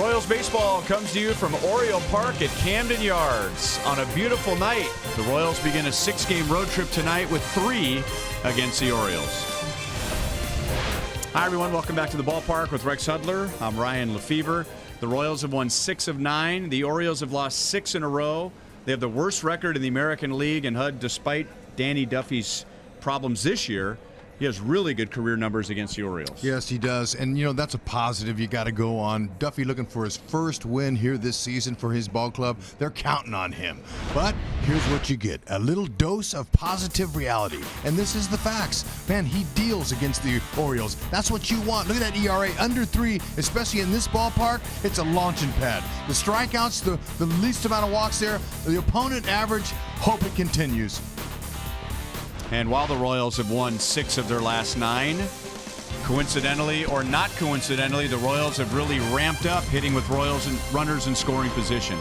Royals baseball comes to you from Oriole Park at Camden Yards. On a beautiful night, the Royals begin a 6-game road trip tonight with 3 against the Orioles. Hi, everyone. Welcome back to the ballpark with Rex Hudler. I'm Ryan Lefevre. The Royals have won 6 of 9. The Orioles have lost 6 in a row. They have the worst record in the American League, and Hud, despite Danny Duffy's problems this year, he has really good career numbers against the Orioles. Yes, he does. And, you know, that's a positive you got to go on. Duffy looking for his first win here this season for his ball club. They're counting on him. But here's what you get. A little dose of positive reality. And this is the facts. Man, he deals against the Orioles. That's what you want. Look at that ERA, under 3, especially in this ballpark. It's a launching pad. The strikeouts, the least amount of walks there. The opponent average, hope it continues. And while the Royals have won 6 of their last 9, coincidentally or not coincidentally, the Royals have really ramped up hitting with Royals and runners in scoring position.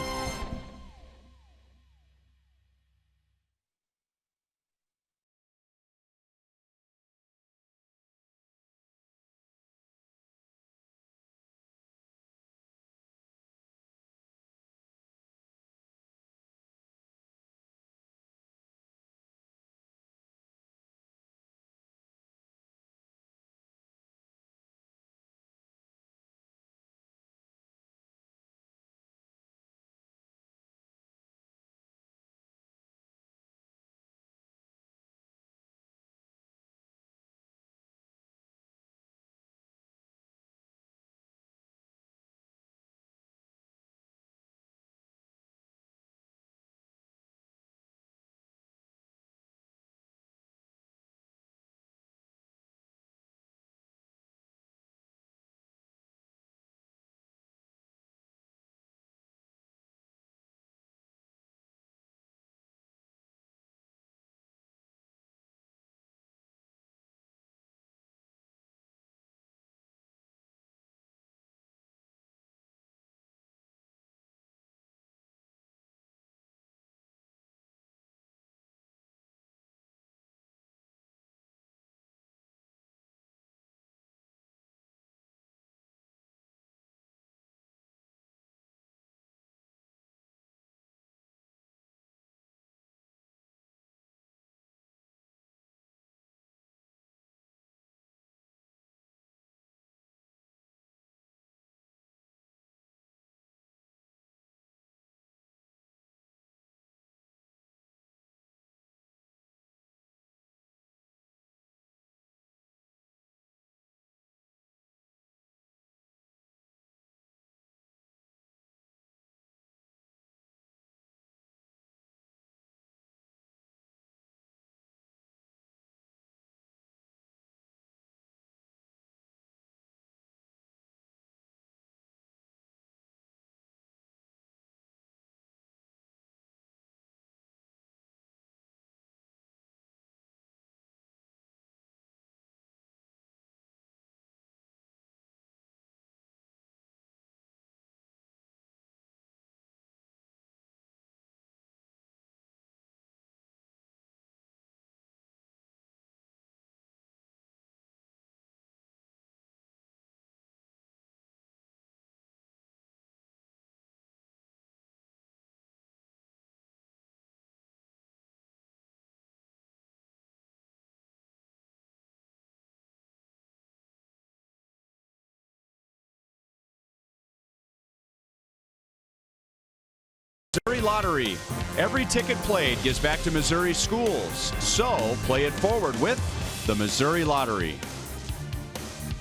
Missouri Lottery. Every ticket played gives back to Missouri schools. So play it forward with the Missouri Lottery.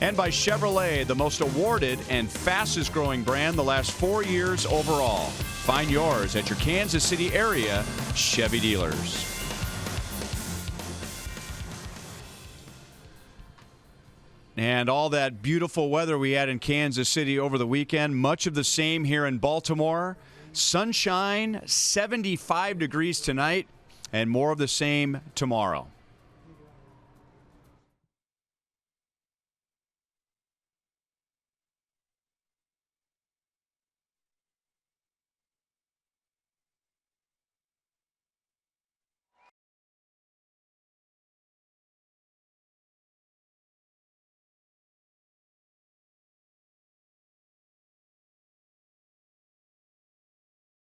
And by Chevrolet, the most awarded and fastest growing brand the last 4 years overall. Find yours at your Kansas City area Chevy dealers. And all that beautiful weather we had in Kansas City over the weekend, much of the same here in Baltimore. Sunshine, 75 degrees tonight, and more of the same tomorrow.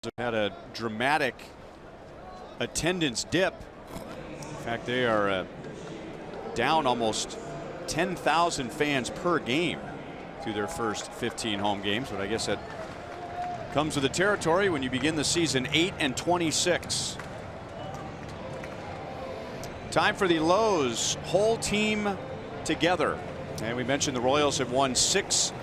have had a dramatic attendance dip. In fact, they are down almost 10,000 fans per game through their first 15 home games, but I guess that comes with the territory when you begin the season 8-26. Time for the Lowe's whole team together. And we mentioned the Royals have won 6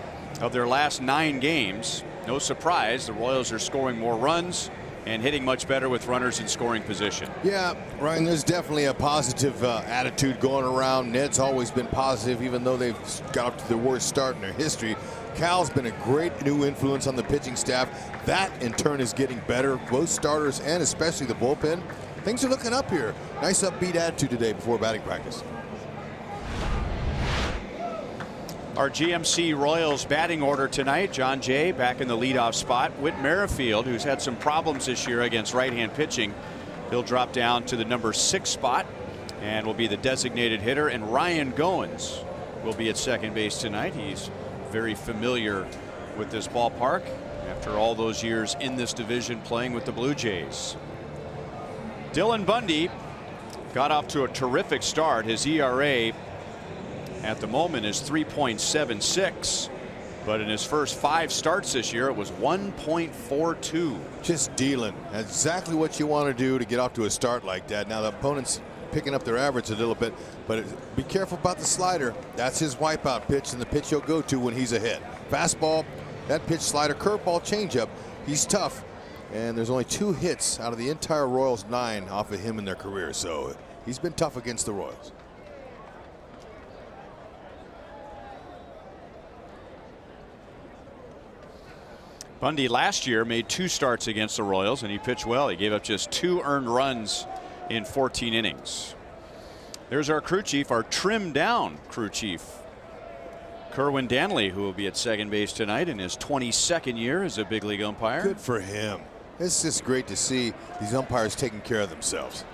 of their last 9 games. No surprise, the Royals are scoring more runs and hitting much better with runners in scoring position. Yeah, Ryan, there's definitely a positive attitude going around. Ned's always been positive, even though they've got up to their worst start in their history. Cal's been a great new influence on the pitching staff. That, in turn, is getting better. Both starters and especially the bullpen. Things are looking up here. Nice upbeat attitude today before batting practice. Our GMC Royals batting order tonight: John Jay back in the leadoff spot. Whit Merrifield, who's had some problems this year against right-hand pitching, he'll drop down to the number 6 spot and will be the designated hitter. And Ryan Goins will be at second base tonight. He's very familiar with this ballpark after all those years in this division playing with the Blue Jays. Dylan Bundy got off to a terrific start. His ERA at the moment is 3.76, but in his first 5 starts this year it was 1.42. Just dealing. That's exactly what you want to do to get off to a start like that. Now the opponent's picking up their average a little bit, but be careful about the slider. That's his wipeout pitch and the pitch he'll go to when he's ahead. Fastball, that pitch, slider, curveball, changeup. He's tough, and there's only 2 hits out of the entire Royals 9 off of him in their career, so he's been tough against the Royals. Bundy last year made 2 starts against the Royals and he pitched well. He gave up just 2 earned runs in 14 innings. There's our crew chief, our trimmed down crew chief, Kerwin Danley, who will be at second base tonight in his 22nd year as a big league umpire. Good for him. It's just great to see these umpires taking care of themselves.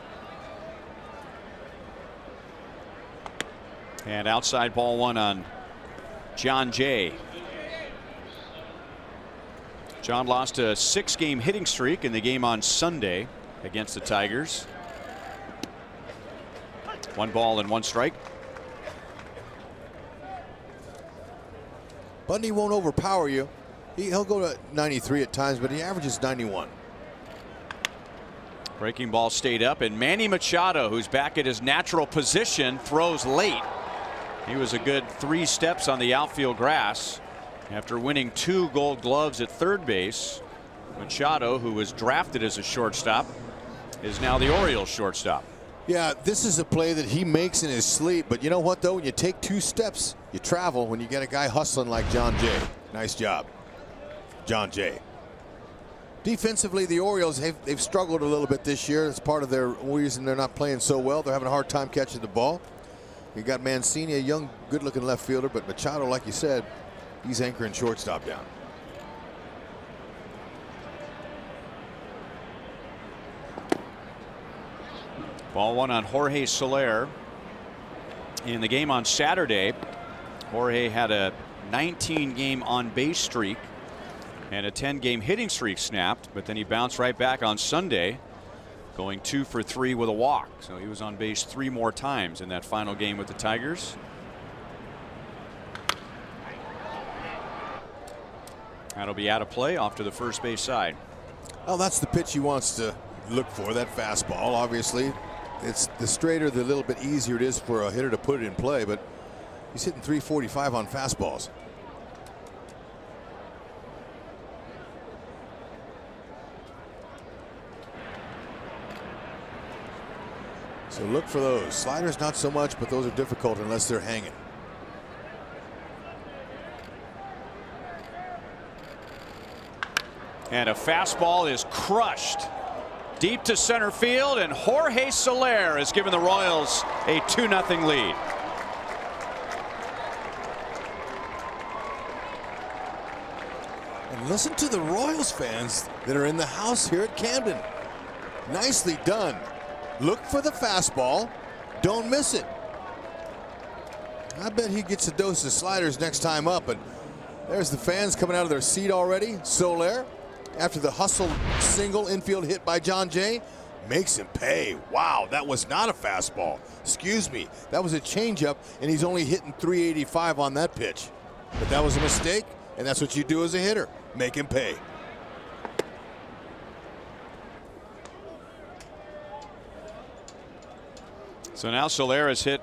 And outside ball 1 on John Jay. John lost a 6-game hitting streak in the game on Sunday against the Tigers. 1 ball and 1 strike. Bundy won't overpower you. He'll go to 93 at times, but he averages 91. Breaking ball stayed up, and Manny Machado, who's back at his natural position, throws late. He was a good 3 steps on the outfield grass. After winning 2 Gold Gloves at third base, Machado, who was drafted as a shortstop, is now the Orioles shortstop. Yeah, this is a play that he makes in his sleep. But you know what, though? When you take 2 steps, you travel when you get a guy hustling like John Jay. Nice job, John Jay. Defensively, the Orioles, they've struggled a little bit this year. It's part of their reason they're not playing so well. They're having a hard time catching the ball. You got Mancini, a young, good-looking left fielder, but Machado, like you said, he's anchoring shortstop down. Ball 1 on Jorge Soler. In the game on Saturday, Jorge had a 19-game on-base streak and a 10-game hitting streak snapped, but then he bounced right back on Sunday, going 2 for 3 with a walk. So he was on base 3 more times in that final game with the Tigers. That'll be out of play off to the first base side. Well, that's the pitch he wants to look for, that fastball. Obviously, it's the straighter, the little bit easier it is for a hitter to put it in play, but he's hitting 345 on fastballs. So look for those. Sliders not so much, but those are difficult unless they're hanging. And a fastball is crushed deep to center field, and Jorge Soler has given the Royals a 2-0 lead. And listen to the Royals fans that are in the house here at Camden. Nicely done. Look for the fastball. Don't miss it. I bet he gets a dose of sliders next time up. And there's the fans coming out of their seat already. Soler after the hustle single infield hit by John Jay. Makes him pay. Wow, that was not a fastball. Excuse me. That was a changeup, and he's only hitting 385 on that pitch. But that was a mistake, and that's what you do as a hitter. Make him pay. So now Soler has hit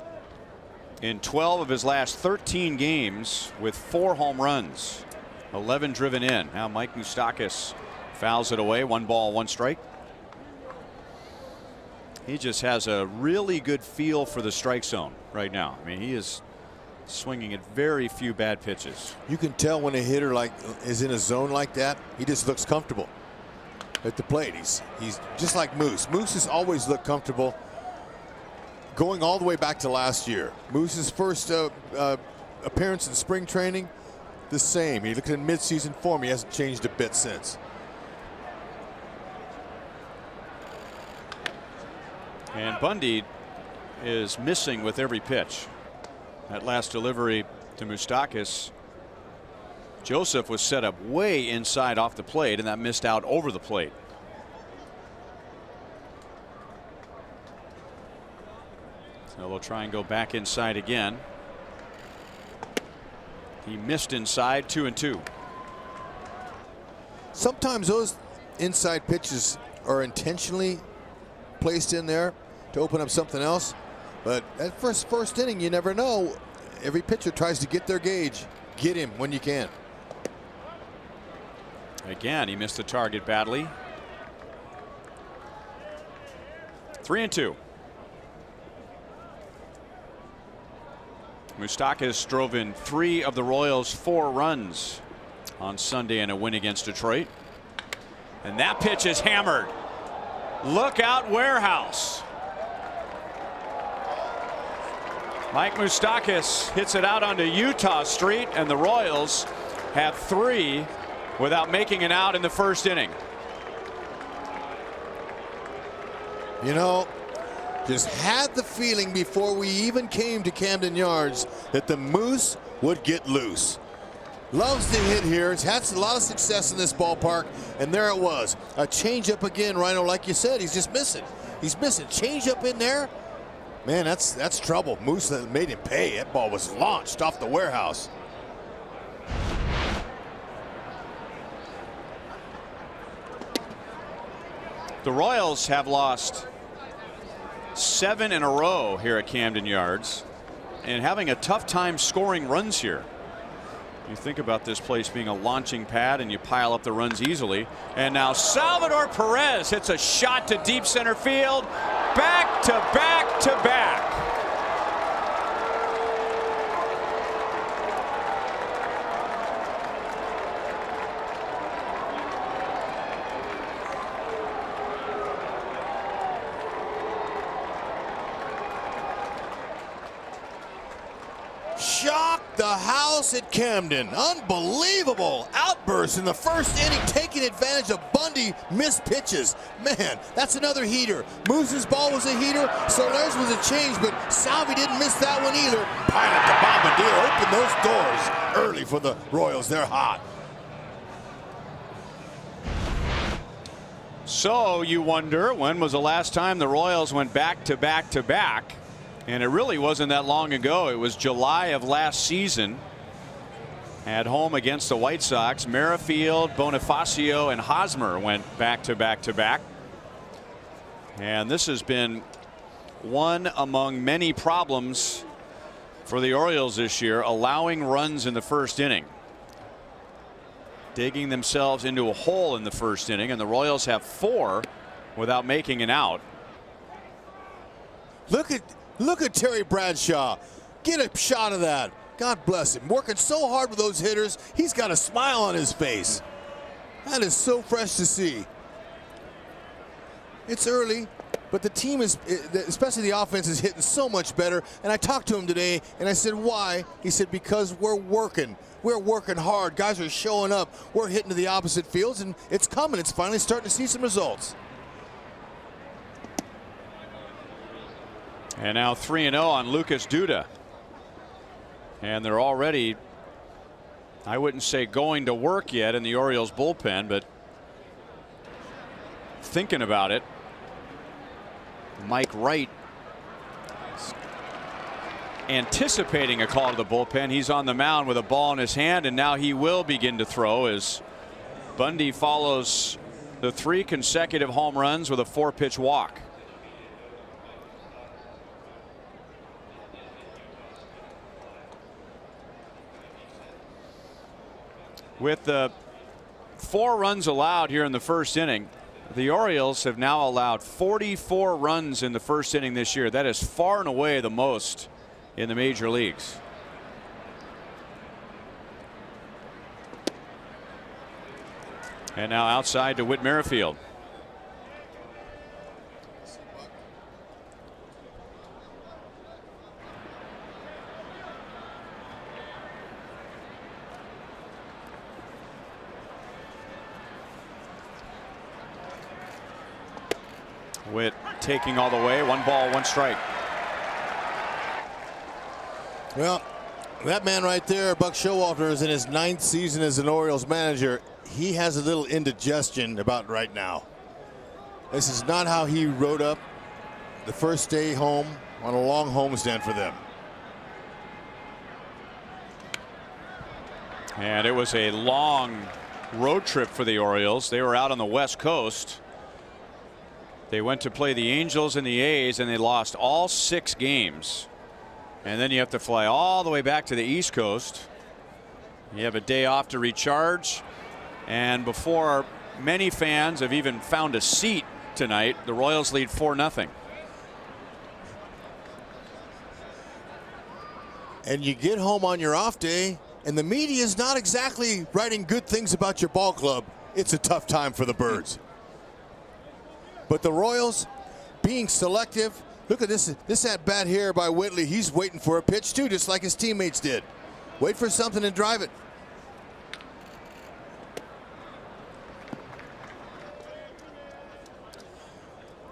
in 12 of his last 13 games with 4 home runs, 11 driven in. Now Mike Moustakas fouls it away. 1 ball, 1 strike. He just has a really good feel for the strike zone right now. I mean, he is swinging at very few bad pitches. You can tell when a hitter is in a zone like that. He just looks comfortable at the plate. He's just like Moose. Moose has always looked comfortable. Going all the way back to last year, Moose's first appearance in spring training, the same. He looked in midseason form. He hasn't changed a bit since. And Bundy is missing with every pitch. That last delivery to Moustakas, Joseph was set up way inside off the plate, and that missed out over the plate. So they'll try and go back inside again. He missed inside, 2-2. Sometimes those inside pitches are intentionally placed in there to open up something else. But that first inning, you never know. Every pitcher tries to get their gauge. Get him when you can. Again, he missed the target badly. 3-2. Moustakas drove in 3 of the Royals' 4 runs on Sunday in a win against Detroit. And that pitch is hammered. Look out, Warehouse. Mike Moustakas hits it out onto Utah Street, and the Royals have 3 without making an out in the first inning. You know, just had the feeling before we even came to Camden Yards that the Moose would get loose. Loves to hit here. Has had a lot of success in this ballpark, and there it was. A changeup again, Rhino. Like you said, he's just missing. He's missing. Changeup in there. Man, that's trouble. Moose made him pay. That ball was launched off the Warehouse. The Royals have lost 7 in a row here at Camden Yards and having a tough time scoring runs here. You think about this place being a launching pad, and you pile up the runs easily. And now Salvador Perez hits a shot to deep center field. Back to back to back. Shocked the house at Camden. Unbelievable outburst in the first inning, taking advantage of Bundy missed pitches. Man, that's another heater. Moose's ball was a heater. Soler's was a change, but Salvi didn't miss that one either. Pilot to Bombardier opened those doors early for the Royals. They're hot. So you wonder, when was the last time the Royals went back to back to back? And it really wasn't that long ago. It was July of last season at home against the White Sox. Merrifield, Bonifacio, and Hosmer went back to back to back. And this has been one among many problems for the Orioles this year, allowing runs in the first inning. Digging themselves into a hole in the first inning, and the Royals have 4 without making an out. Look at Terry Bradshaw. Get a shot of that. God bless him. Working so hard with those hitters. He's got a smile on his face. That is so fresh to see. It's early, but the team is, especially the offense, is hitting so much better. And I talked to him today, and I said, why? He said, because we're working. We're working hard. Guys are showing up. We're hitting to the opposite fields, and it's coming. It's finally starting to see some results. And now 3-0 on Lucas Duda. And they're already, I wouldn't say going to work yet in the Orioles bullpen, but thinking about it. Mike Wright anticipating a call to the bullpen. He's on the mound with a ball in his hand, and now he will begin to throw as Bundy follows the 3 consecutive home runs with a 4-pitch walk. With the 4 runs allowed here in the first inning, the Orioles have now allowed 44 runs in the first inning this year. That is far and away the most in the major leagues. And now outside to Whit Merrifield. Whit taking all the way. 1 ball, 1 strike. Well, that man right there, Buck Showalter, is in his 9th season as an Orioles manager. He has a little indigestion about right now. This is not how he rode up the first day home on a long homestand for them. And it was a long road trip for the Orioles. They were out on the West Coast. They went to play the Angels and the A's, and they lost all 6 games. And then you have to fly all the way back to the East Coast. You have a day off to recharge. And before many fans have even found a seat tonight, the Royals lead 4-0. And you get home on your off day, and the media is not exactly writing good things about your ball club. It's a tough time for the Birds. But the Royals being selective. Look at this at bat here by Whitley. He's waiting for a pitch too, just like his teammates did. Wait for something and drive it.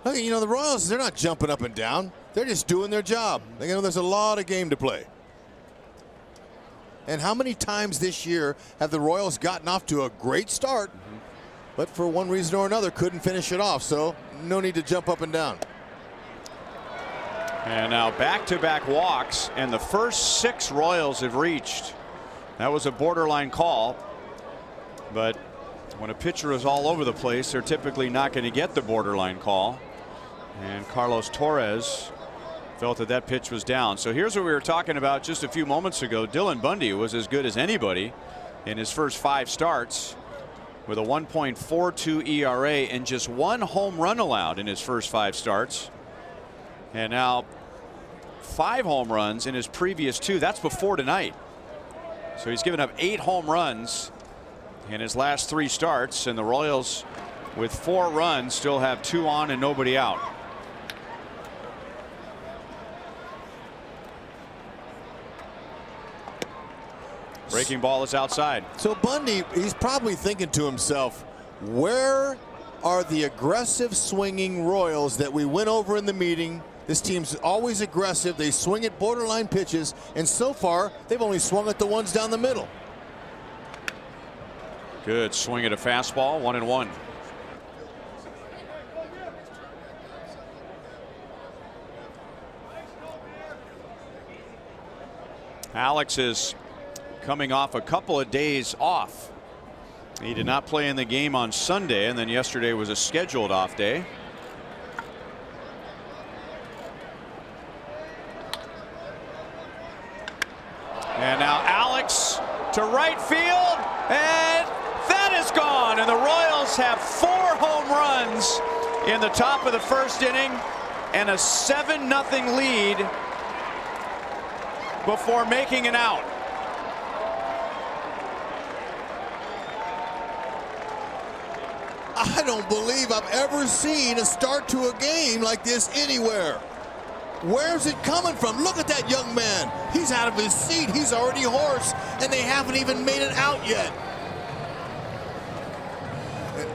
Look, you know, the Royals, they're not jumping up and down. They're just doing their job. They know there's a lot of game to play. And how many times this year have the Royals gotten off to a great start, but for one reason or another couldn't finish it off? So no need to jump up and down. And now back-to-back walks, and the first 6 Royals have reached. That was a borderline call, but when a pitcher is all over the place, they're typically not going to get the borderline call. And Carlos Torres felt that that pitch was down. So here's what we were talking about just a few moments ago. Dylan Bundy was as good as anybody in his first 5 starts with a 1.42 ERA and just 1 home run allowed in his first 5 starts. And now 5 home runs in his previous 2. That's before tonight. So he's given up 8 home runs in his last 3 starts, and the Royals with 4 runs still have 2 on and nobody out. Breaking ball is outside. So Bundy, he's probably thinking to himself, where are the aggressive swinging Royals that we went over in the meeting? This team's always aggressive. They swing at borderline pitches, and so far they've only swung at the ones down the middle. Good swing at a fastball, 1-1. Alex is coming off a couple of days off. He did not play in the game on Sunday, and then yesterday was a scheduled off day. And now Alex to right field, and that is gone. And the Royals have 4 home runs in the top of the first inning and a 7-0 lead before making an out. I don't believe I've ever seen a start to a game like this anywhere. Where's it coming from? Look at that young man. He's out of his seat. He's already hoarse, and they haven't even made it out yet.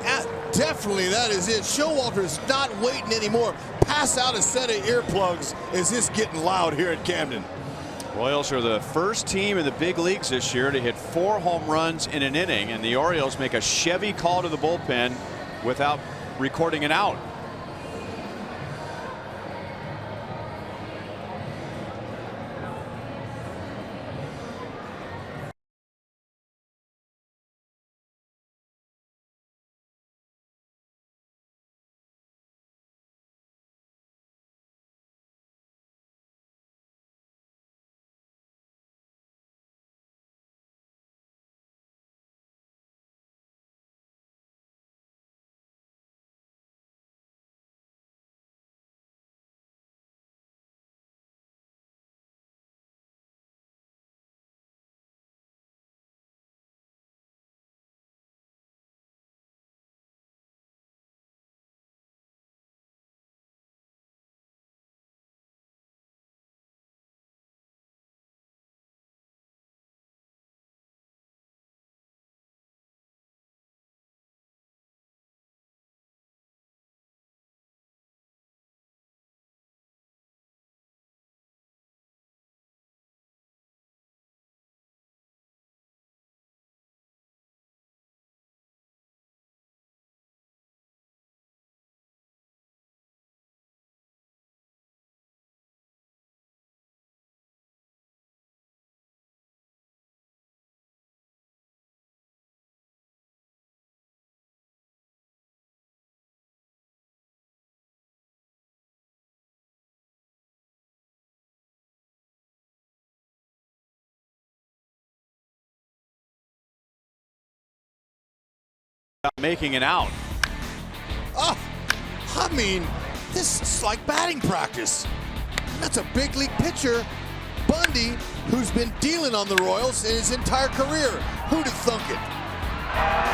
And definitely that is it. Showalter's not waiting anymore. Pass out a set of earplugs. Is this getting loud here at Camden? Royals are the first team in the big leagues this year to hit 4 home runs in an inning, and the Orioles make a Chevy call to the bullpen without recording an out. Making it out. Oh, I mean, this is like batting practice. That's a big league pitcher, Bundy, who's been dealing on the Royals in his entire career. Who'd have thunk it?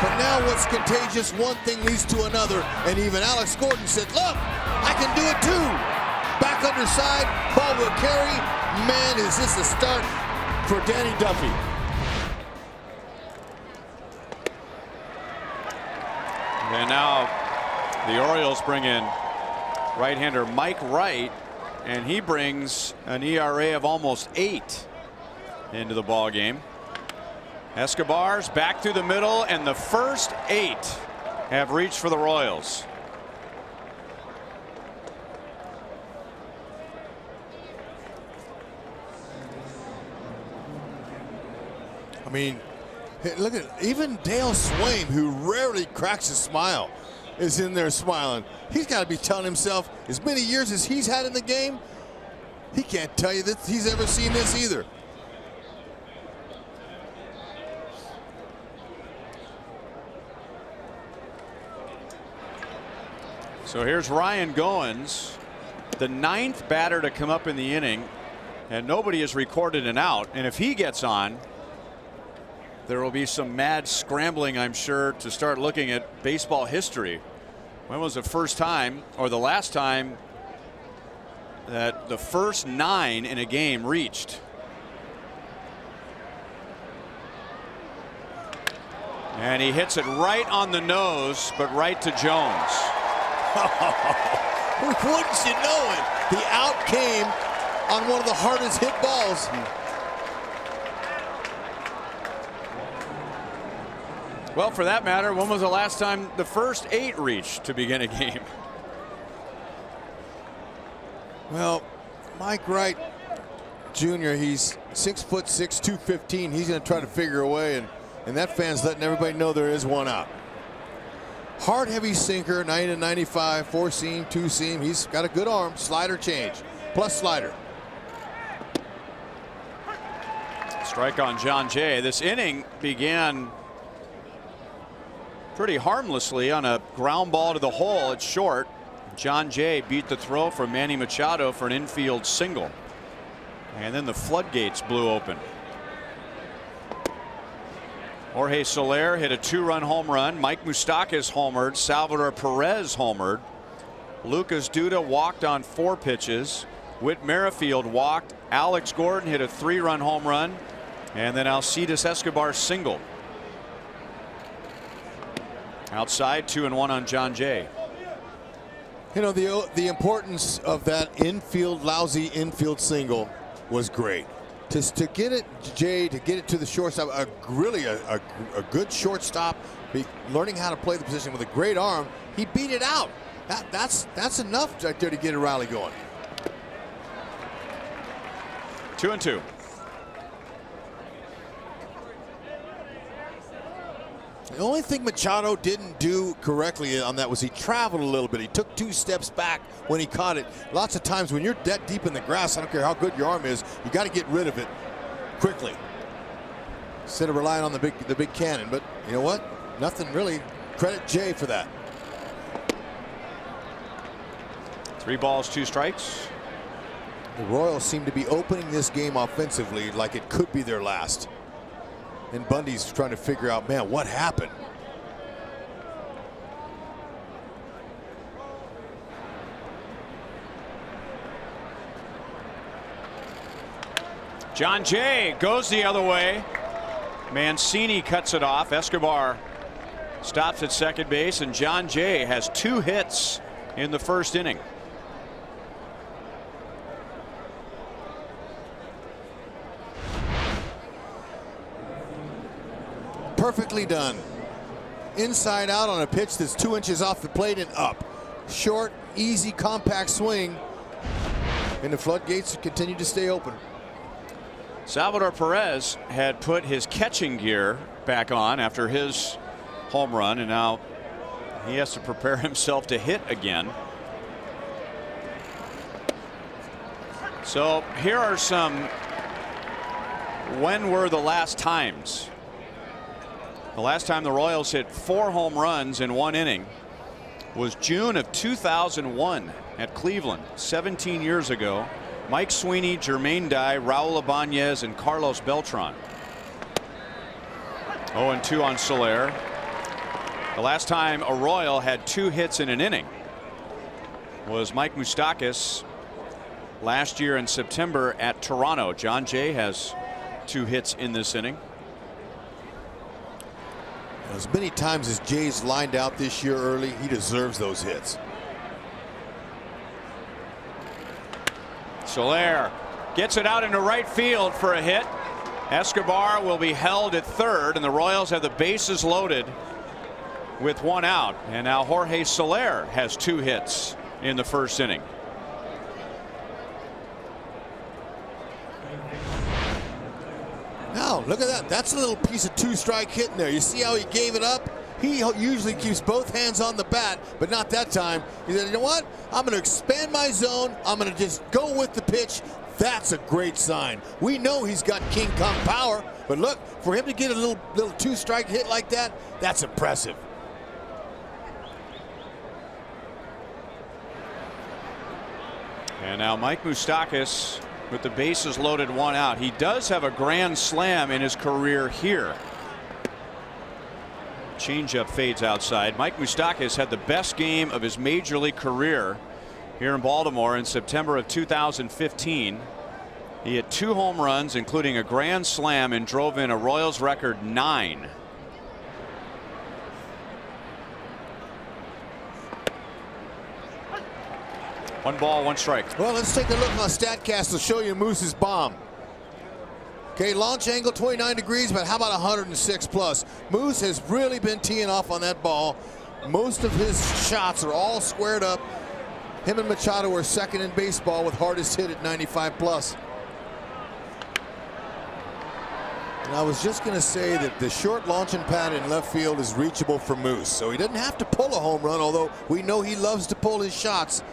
But now what's contagious, one thing leads to another, and even Alex Gordon said, look, I can do it too. Back underside, ball will carry. Man, is this a start for Danny Duffy. And now the Orioles bring in right-hander Mike Wright, and he brings an ERA of almost 8 into the ball game. Escobar's back through the middle, and the first 8 have reached for the Royals. I mean, look at even Dale Swain, who rarely cracks a smile, is in there smiling. He's got to be telling himself, as many years as he's had in the game, he can't tell you that he's ever seen this either. So here's Ryan Goins, the 9th batter to come up in the inning, and nobody has recorded an out. And if he gets on, there will be some mad scrambling, I'm sure, to start looking at baseball history. When was the first time or the last time that the first 9 in a game reached? And he hits it right on the nose, but right to Jones. Wouldn't you know it? The out came on one of the hardest hit balls. Well, for that matter, when was the last time the first 8 reached to begin a game? Well, Mike Wright Jr., he's 6'6", 215. He's going to try to figure a way, and that fan's letting everybody know there is one out. Hard, heavy sinker, 90 to 95, 4-seam, 2-seam. He's got a good arm. Slider change, plus slider. Strike on John Jay. This inning began pretty harmlessly on a ground ball to the hole. It's short. John Jay beat the throw from Manny Machado for an infield single. And then the floodgates blew open. Jorge Soler hit a 2-run home run. Mike Moustakas homered. Salvador Perez homered. Lucas Duda walked on 4 pitches. Whit Merrifield walked. Alex Gordon hit a 3-run home run. And then Alcides Escobar singled. Outside, 2-1 on John Jay. You know, the importance of that lousy infield single was great. To get it, Jay, to get it to the shortstop, really a good shortstop, learning how to play the position with a great arm. He beat it out. That's enough right there to get a rally going. 2-2. The only thing Machado didn't do correctly on that was he traveled a little bit. He took 2 steps back when he caught it. Lots of times when you're that deep in the grass, I don't care how good your arm is, you got to get rid of it quickly instead of relying on the big cannon. But you know what? Nothing really. Credit Jay for that. 3 balls, 2 strikes. The Royals seem to be opening this game offensively like it could be their last. And Bundy's trying to figure out, man, what happened? John Jay goes the other way. Mancini cuts it off. Escobar stops at second base, and John Jay has 2 hits in the first inning. Perfectly done. Inside out on a pitch that's 2 inches off the plate and up. Short, easy, compact swing. And the floodgates continue to stay open. Salvador Perez had put his catching gear back on after his home run, and now he has to prepare himself to hit again. So here are some when were the last times. The last time the Royals hit 4 home runs in 1 inning was June of 2001 at Cleveland, 17 years ago. Mike Sweeney, Jermaine Dye, Raul Ibanez, and Carlos Beltran. 0-2 on Soler. The last time a Royal had 2 hits in an inning was Mike Moustakas last year in September at Toronto. John Jay has 2 hits in this inning. As many times as Jay's lined out this year early, he deserves those hits. Soler gets it out into right field for a hit. Escobar will be held at third, and the Royals have the bases loaded with 1 out. And now Jorge Soler has 2 hits in the first inning. Now, look at that. That's a little piece of 2-strike hit in there. You see how he gave it up? He usually keeps both hands on the bat, but not that time. He said, you know what? I'm going to expand my zone. I'm going to just go with the pitch. That's a great sign. We know he's got King Kong power, but look, for him to get a little 2-strike hit like that, that's impressive. And now Mike Moustakas with the bases loaded, 1 out. He does have a grand slam in his career here. Changeup fades outside. Mike Moustakas had the best game of his major league career here in Baltimore in September of 2015. He had 2 home runs, including a grand slam, and drove in a Royals record 9. One ball, 1 strike. Well, let's take a look on StatCast to show you Moose's bomb. Okay, launch angle 29 degrees, but how about 106 plus? Moose has really been teeing off on that ball. Most of his shots are all squared up. Him and Machado are second in baseball with hardest hit at 95 plus. And I was just going to say that the short launching pad in left field is reachable for Moose, so he doesn't have to pull a home run, although we know he loves to pull his shots.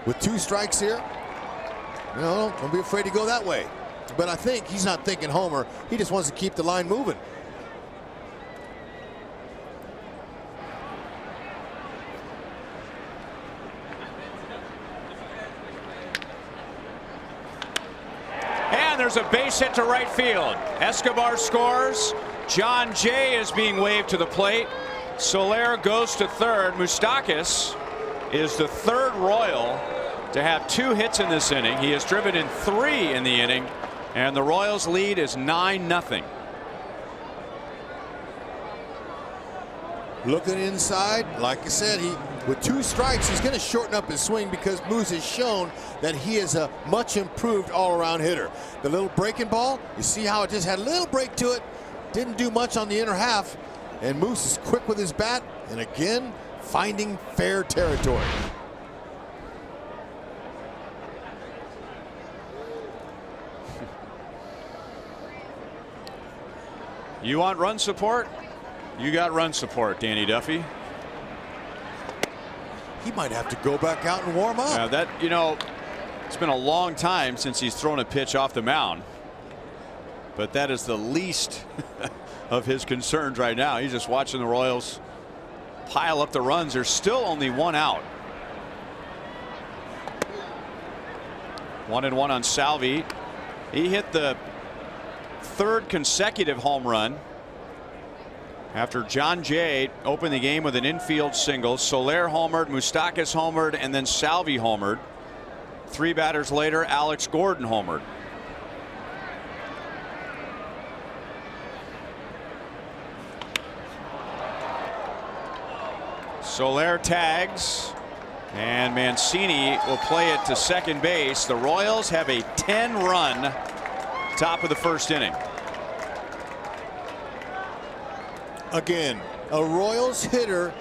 With 2 strikes here, you know, don't be afraid to go that way. But I think he's not thinking homer. He just wants to keep the line moving. And there's a base hit to right field. Escobar scores. John Jay is being waved to the plate. Soler goes to third. Moustakas is the 3rd Royal to have 2 hits in this inning. He has driven in 3 in the inning, and the Royals lead is 9-0. Looking inside, like I said, With 2 strikes, he's going to shorten up his swing because Moose has shown that he is a much improved all-around hitter. The little breaking ball, you see how it just had a little break to it, didn't do much on the inner half, and Moose is quick with his bat, and again, finding fair territory. You want run support? You got run support, Danny Duffy. He might have to go back out and warm up. Yeah, that, you know, it's been a long time since he's thrown a pitch off the mound. But that is the least of his concerns right now. He's just watching the Royals pile up the runs. There's still only 1 out. 1-1 on Salvi. He hit the 3rd consecutive home run after John Jay opened the game with an infield single. Soler homered, Moustakas homered, and then Salvi homered. 3 batters later, Alex Gordon homered. Soler tags, and Mancini will play it to second base. The Royals have a 10-run top of the 1st inning. Again, a Royals hitter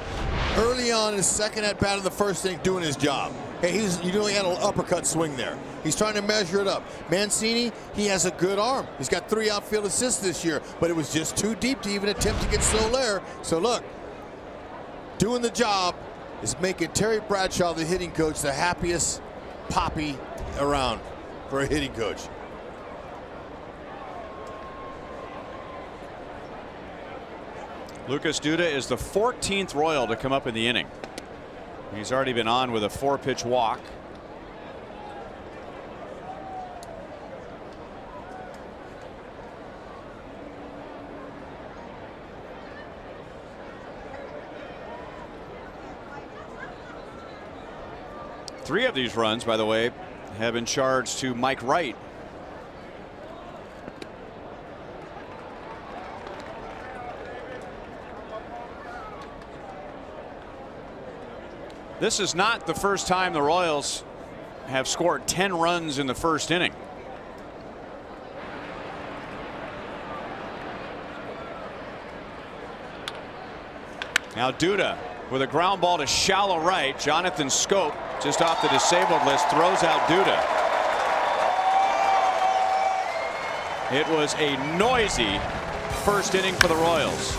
early on in his 2nd at bat of the 1st inning doing his job. Hey, you know, he had an uppercut swing there. He's trying to measure it up. Mancini, he has a good arm. He's got 3 outfield assists this year, but it was just too deep to even attempt to get Soler. So look, doing the job is making Terry Bradshaw, the hitting coach, the happiest poppy around for a hitting coach. Lucas Duda is the 14th Royal to come up in the inning. He's already been on with a 4-pitch walk. Three of these runs, by the way, have been charged to Mike Wright. This is not the first time the Royals have scored 10 runs in the 1st inning. Now Duda with a ground ball to shallow right. Jonathan Scope, just off the disabled list, throws out Duda. It was a noisy 1st inning for the Royals.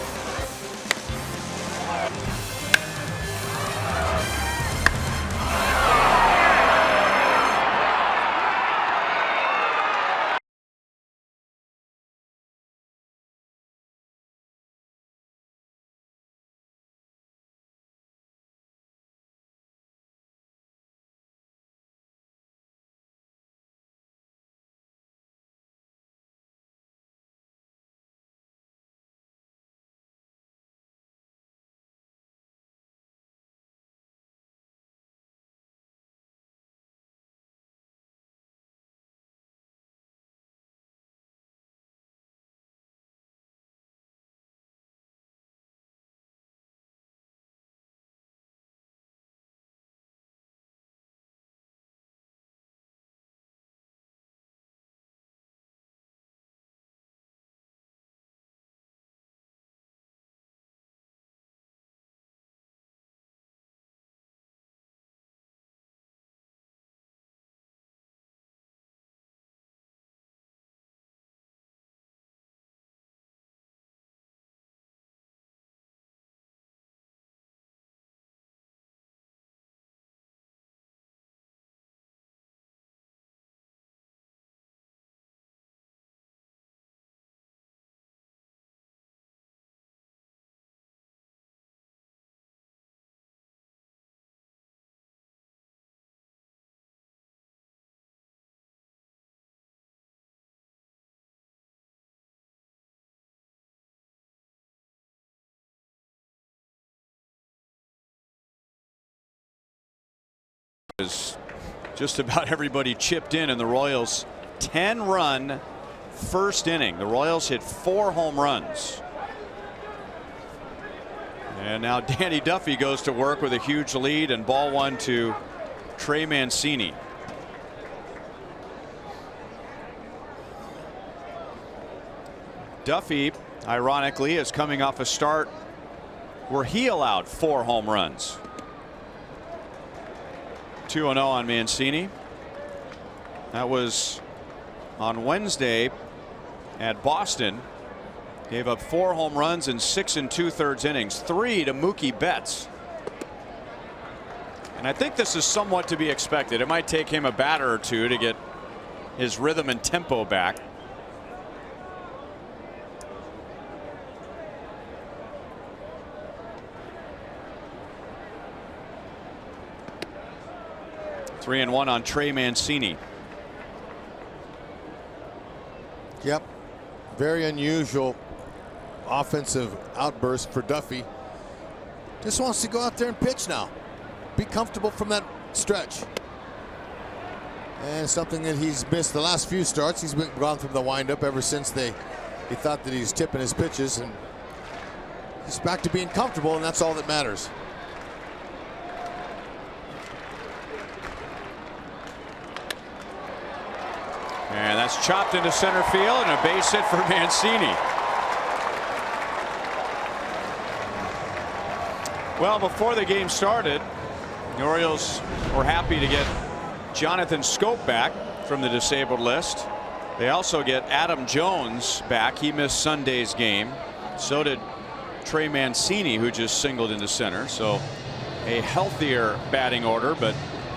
Just about everybody chipped in the Royals 10-run 1st inning. The Royals hit 4 home runs. And now Danny Duffy goes to work with a huge lead, and ball one to Trey Mancini. Duffy, ironically, is coming off a start where he allowed 4 home runs. 2-0 on Mancini. That was on Wednesday at Boston. Gave up 4 home runs in 6 2/3 innings, 3 to Mookie Betts. And I think this is somewhat to be expected. It might take him a batter or two to get his rhythm and tempo back. Three and one on Trey Mancini. Yep. Very unusual offensive outburst for Duffy. Just wants to go out there and pitch now. Be comfortable from that stretch. And something that he's missed the last few starts. He's been gone from the windup ever since he thought that he's tipping his pitches, and he's back to being comfortable, and that's all that matters. And that's chopped into center field, and a base hit for Mancini. Well, before the game started, the Orioles were happy to get Jonathan Scope back from the disabled list. They also get Adam Jones back. He missed Sunday's game. So did Trey Mancini, who just singled into center. So a healthier batting order, but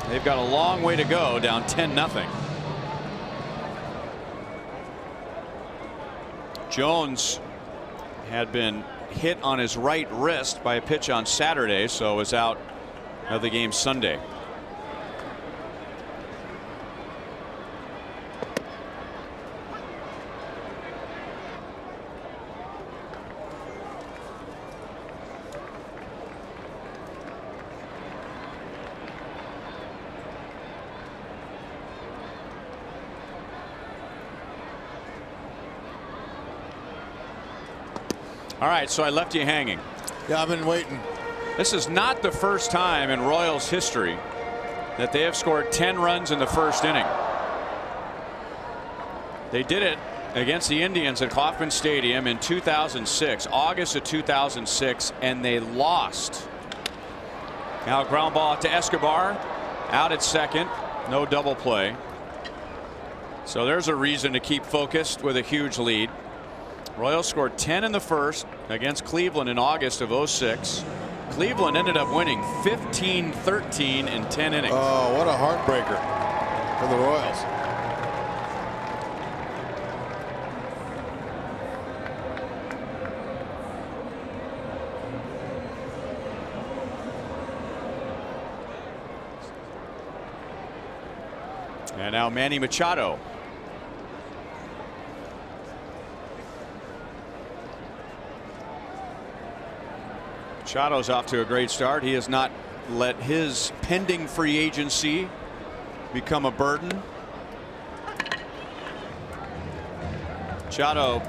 they've got a long way to go, down 10-0. Jones had been hit on his right wrist by a pitch on Saturday, so was out of the game Sunday. All right, so I left you hanging. Yeah, I've been waiting. This is not the first time in Royals history that they have scored 10 runs in the first inning. They did it against the Indians at Kauffman Stadium in 2006, August of 2006, and they lost. Now ground ball to Escobar, out at second, no double play. So there's a reason to keep focused with a huge lead. Royals scored 10 in the first against Cleveland in August of 06. Cleveland ended up winning 15-13 in 10 innings. Oh, what a heartbreaker for the Royals. And now Manny Machado. Machado's off to a great start. He has not let his pending free agency become a burden. Machado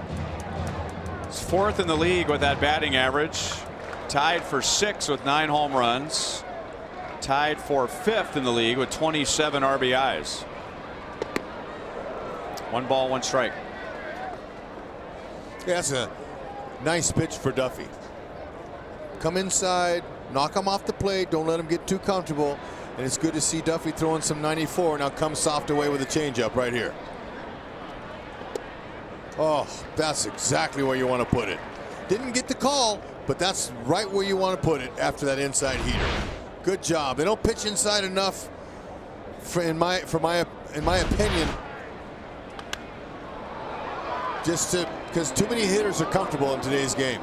is 4th in the league with that batting average, tied for 6th with 9 home runs, tied for 5th in the league with 27 RBIs. 1 ball, 1 strike. Yeah, that's a nice pitch for Duffy. Come inside, knock him off the plate, don't let him get too comfortable, and it's good to see Duffy throwing some 94. Now come soft away with a changeup right here. Oh, that's exactly where you want to put it. Didn't get the call, but that's right where you want to put it after that inside heater. Good job. They don't pitch inside enough, in my opinion, just because too many hitters are comfortable in today's game.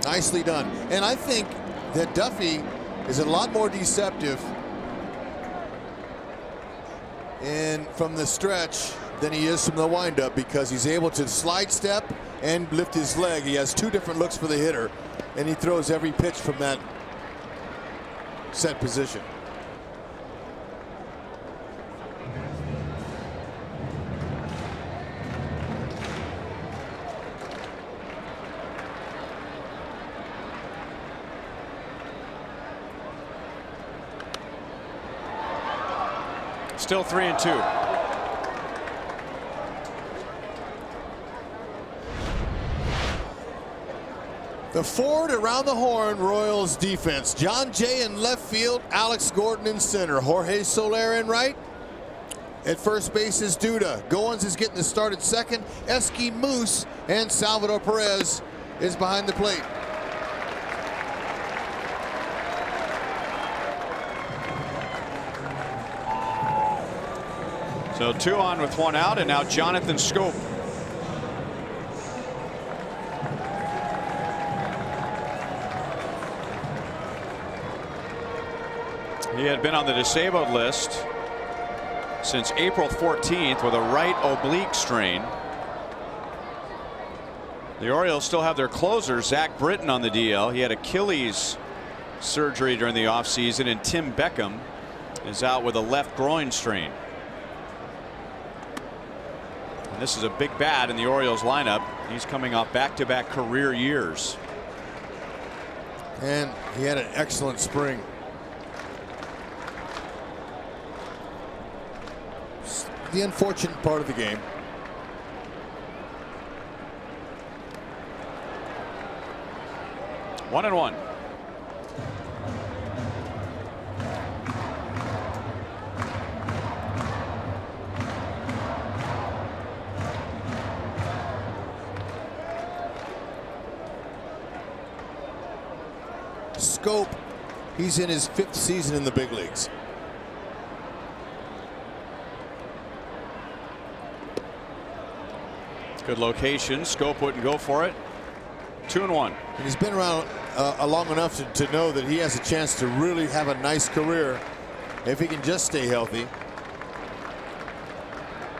Nicely done. And I think that Duffy is a lot more deceptive from the stretch than he is from the windup, because he's able to slide step and lift his leg. He has 2 different looks for the hitter, and he throws every pitch from that set position. Still 3-2. The forward around the horn, Royals defense. John Jay in left field, Alex Gordon in center. Jorge Soler in right. At first base is Duda. Goins is getting the start at second. Eski Moose and Salvador Perez is behind the plate. So 2 on with 1 out, and now Jonathan Schoop. He had been on the disabled list since April 14th with a right oblique strain. The Orioles still have their closer, Zach Britton, on the DL. He had Achilles surgery during the offseason, and Tim Beckham is out with a left groin strain. And this is a big bat in the Orioles lineup. He's coming off back-to-back career years. And he had an excellent spring. The unfortunate part of the game. One and one. Schoop, he's in his 5th season in the big leagues. Good location. Schoop wouldn't go for it. 2-1. And he's been around long enough to know that he has a chance to really have a nice career if he can just stay healthy.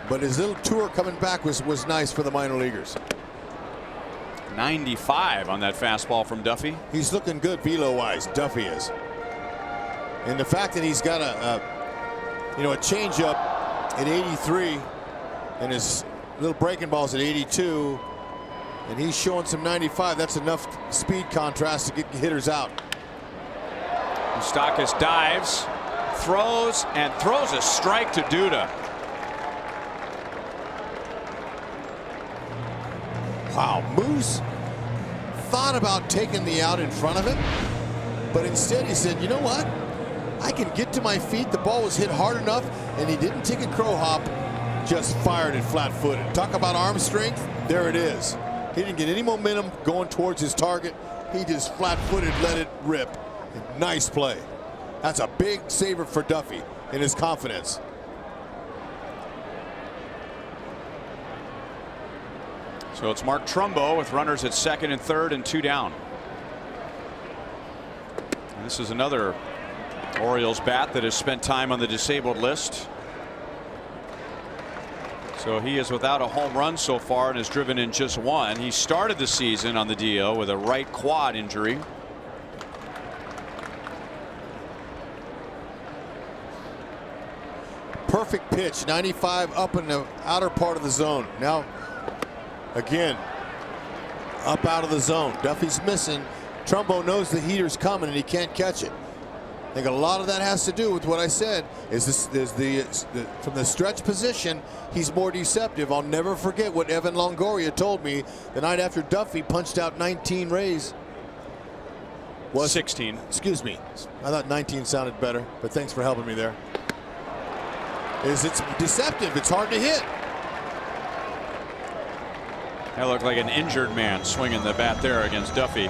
But his little tour coming back was nice for the minor leaguers. 95 on that fastball from Duffy. He's looking good velo wise, Duffy is. And the fact that he's got a changeup at 83 and his little breaking balls at 82, and he's showing some 95. That's enough speed contrast to get hitters out. Moustakas dives, throws a strike to Duda. Wow, Moose thought about taking the out in front of him, but instead he said, you know what? I can get to my feet. The ball was hit hard enough, and he didn't take a crow hop, just fired it flat-footed. Talk about arm strength. There it is. He didn't get any momentum going towards his target. He just flat-footed, let it rip. Nice play. That's a big saver for Duffy in his confidence. So it's Mark Trumbo with runners at second and third and 2 down. And this is another Orioles bat that has spent time on the disabled list. So he is without a home run so far and has driven in just 1. He started the season on the DL with a right quad injury. Perfect pitch, 95 up in the outer part of the zone. Now again, up out of the zone. Duffy's missing. Trumbo knows the heater's coming and he can't catch it. I think a lot of that has to do with what I said. From the stretch position, he's more deceptive. I'll never forget what Evan Longoria told me the night after Duffy punched out 19 Rays. 16. Excuse me. I thought 19 sounded better, but thanks for helping me there. It's deceptive. It's hard to hit. That looked like an injured man swinging the bat there against Duffy.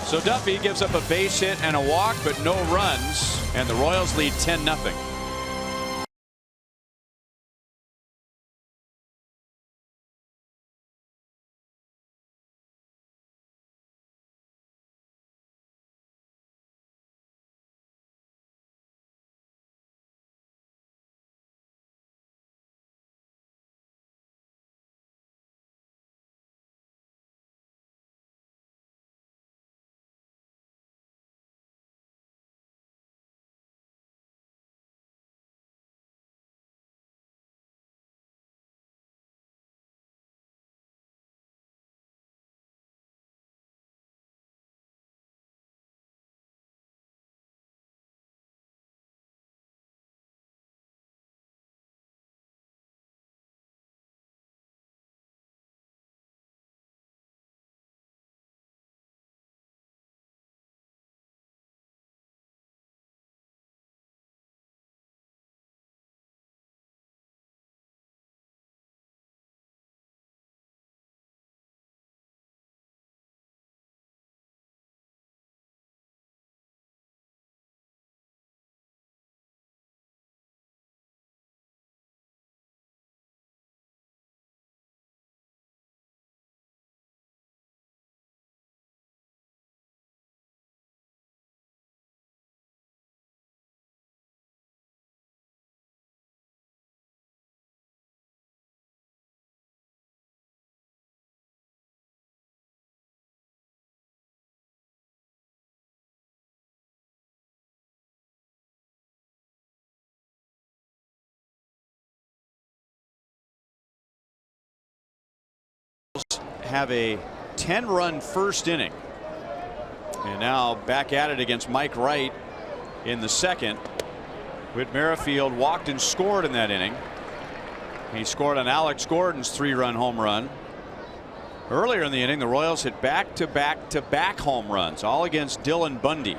So Duffy gives up a base hit and a walk, but no runs, and the Royals lead 10-0. have a 10-run first inning. And now back at it against Mike Wright in the second. Whit Merrifield walked and scored in that inning. He scored on Alex Gordon's 3-run home run. Earlier in the inning, the Royals hit back-to-back home runs, all against Dylan Bundy.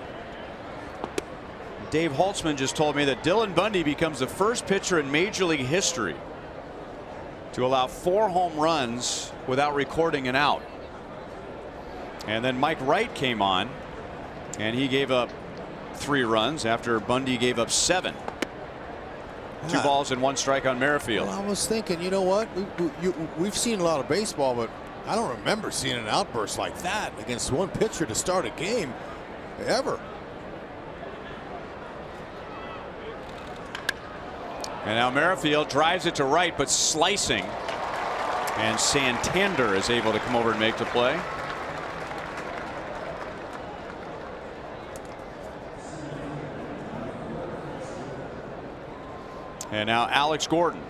Dave Holtzman just told me that Dylan Bundy becomes the first pitcher in Major League history to allow 4 home runs without recording an out. And then Mike Wright came on, and he gave up 3 runs after Bundy gave up 7. 2 balls and 1 strike on Merrifield. Well, I was thinking, you know what? We've seen a lot of baseball, but I don't remember seeing an outburst like that against one pitcher to start a game ever. And now Merrifield drives it to right, but slicing. And Santander is able to come over and make the play. And now Alex Gordon.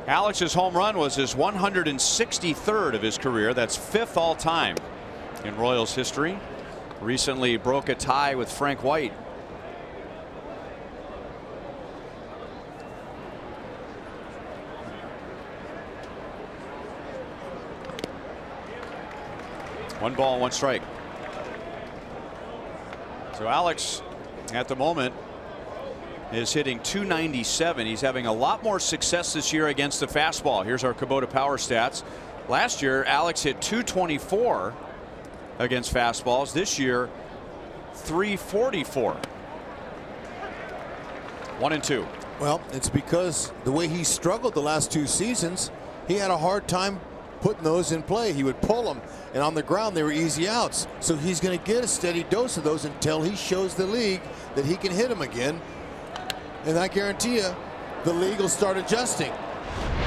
Alex's home run was his 163rd of his career. That's 5th all time in Royals history. Recently broke a tie with Frank White. One ball, 1 strike. So Alex at the moment is hitting .297. He's having a lot more success this year against the fastball. Here's our Kubota power stats. Last year Alex hit .224 against fastballs. This year .344. 1-2. Well, it's because the way he struggled the last 2 seasons, he had a hard time putting those in play. He would pull them, and on the ground they were easy outs. So he's going to get a steady dose of those until he shows the league that he can hit them again. And I guarantee you, the league will start adjusting.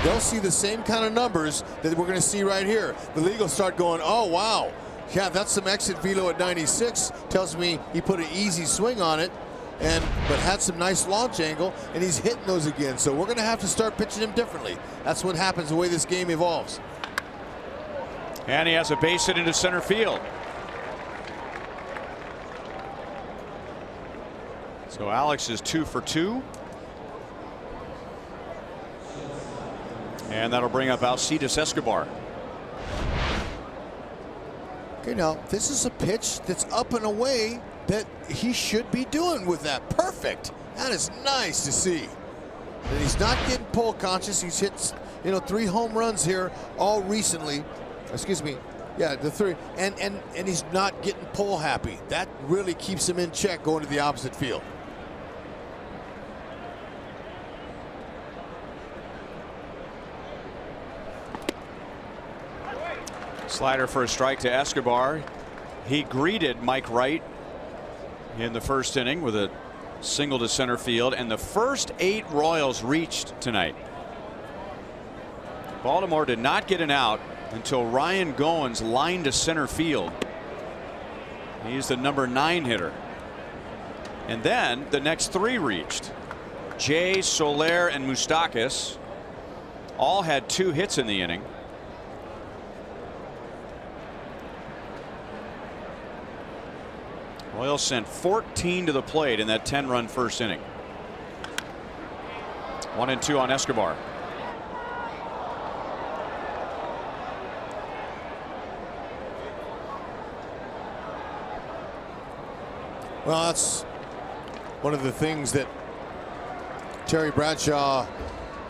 They'll see the same kind of numbers that we're going to see right here. The league will start going, oh, wow. Yeah, that's some exit velo at 96. Tells me he put an easy swing on it, but had some nice launch angle, and he's hitting those again. So we're going to have to start pitching him differently. That's what happens the way this game evolves. And he has a base hit into center field. So Alex is 2 for 2. And that'll bring up Alcides Escobar. Okay, now this is a pitch that's up and away that he should be doing with that. Perfect. That is nice to see. And he's not getting pull conscious. He's hit, 3 home runs here all recently. Excuse me. Yeah, the 3. And he's not getting pull happy. That really keeps him in check going to the opposite field. Slider for a strike to Escobar. He greeted Mike Wright in the first inning with a single to center field, and the first 8 Royals reached tonight. Baltimore did not get an out until Ryan Goins lined to center field. He's the number 9 hitter. And then the next 3 reached. Jay, Soler, and Moustakas all had 2 hits in the inning. Royals sent 14 to the plate in that 10-run first inning. 1-2 on Escobar. Well, that's one of the things that Terry Bradshaw,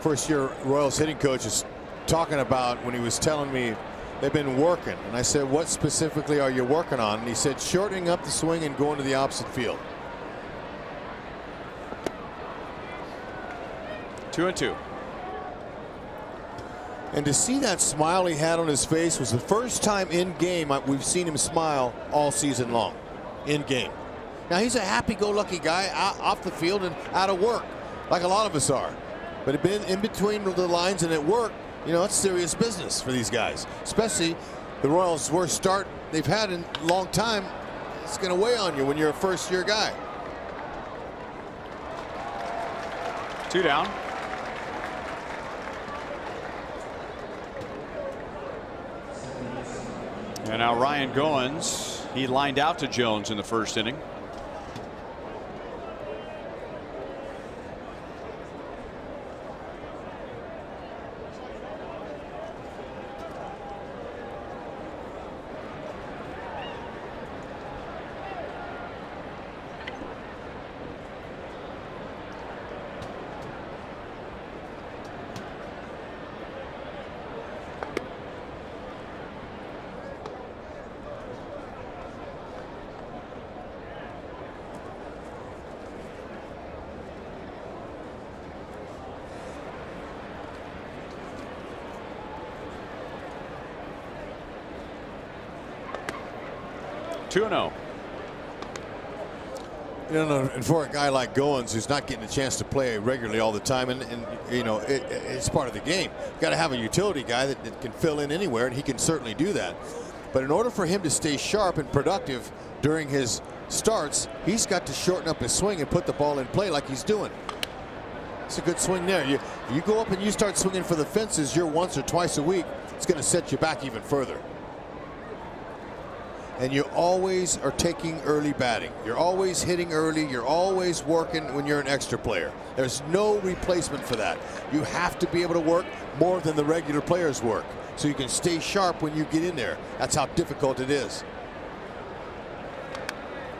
first-year Royals hitting coach, is talking about when he was telling me they've been working. And I said, what specifically are you working on? And he said, shortening up the swing and going to the opposite field. 2-2. And to see that smile he had on his face was the first time in game we've seen him smile all season long. In game. Now he's a happy-go-lucky guy off the field and out of work, like a lot of us are. But in between the lines and at work, it's serious business for these guys, especially the Royals' worst start they've had in a long time It's going to weigh on you when you're a first-year guy. 2 down. And now Ryan Goins, he lined out to Jones in the first inning. Two and 0. You know, and for a guy like Goins, who's not getting a chance to play regularly all the time, and you know, it's part of the game. You got to have a utility guy that can fill in anywhere, and he can certainly do that. But in order for him to stay sharp and productive during his starts, he's got to shorten up his swing and put the ball in play like he's doing. It's a good swing there. You go up and you start swinging for the fences here once or twice a week, it's going to set you back even further. And you always are taking early batting. You're always hitting early. You're always working when you're an extra player. There's no replacement for that. You have to be able to work more than the regular players work, so you can stay sharp when you get in there. That's how difficult it is.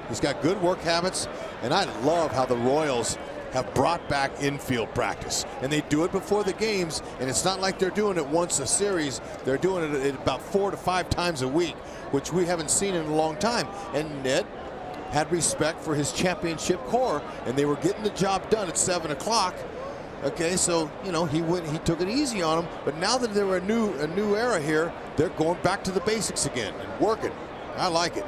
He's got good work habits, and I love how the Royals have brought back infield practice, and they do it before the games, and it's not like they're doing it once a series. They're doing it about 4 to 5 times a week, which we haven't seen in a long time. And Ned had respect for his championship core, and they were getting the job done at 7 o'clock. Okay, so you know, he took it easy on them, but now that they're a new era here, they're going back to the basics again and working. I like it.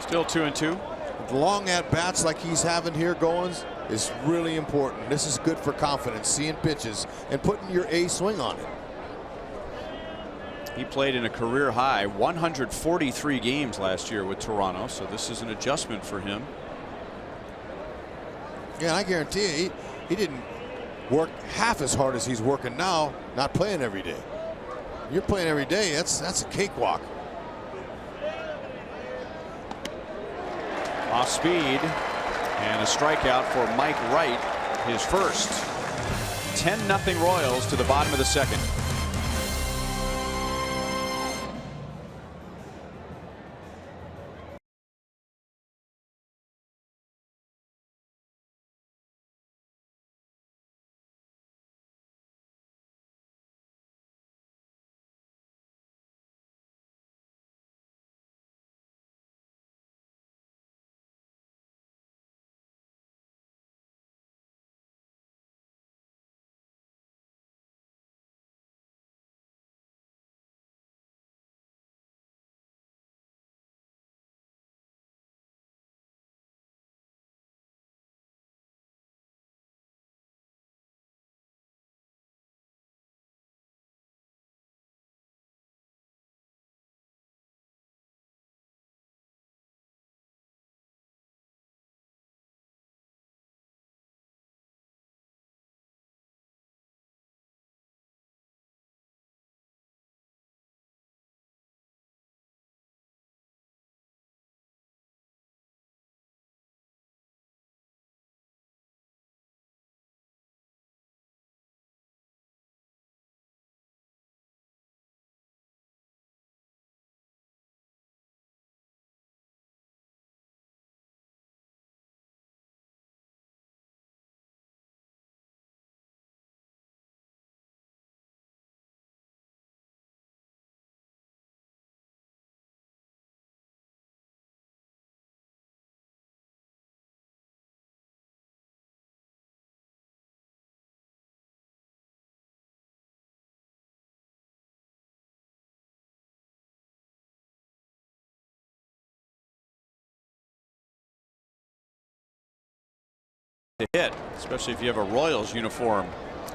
Still 2 and 2. Long at bats like he's having here, Goins, is really important. This is good for confidence, seeing pitches and putting your A swing on it. He played in a career high 143 games last year with Toronto, so this is an adjustment for him. Yeah, I guarantee you, he didn't work half as hard as he's working now, not playing every day. You're playing every day, that's a cakewalk. Off speed, and a strikeout for Mike Wright, his first. 10-0 Royals to the bottom of the second. To hit, especially if you have a Royals uniform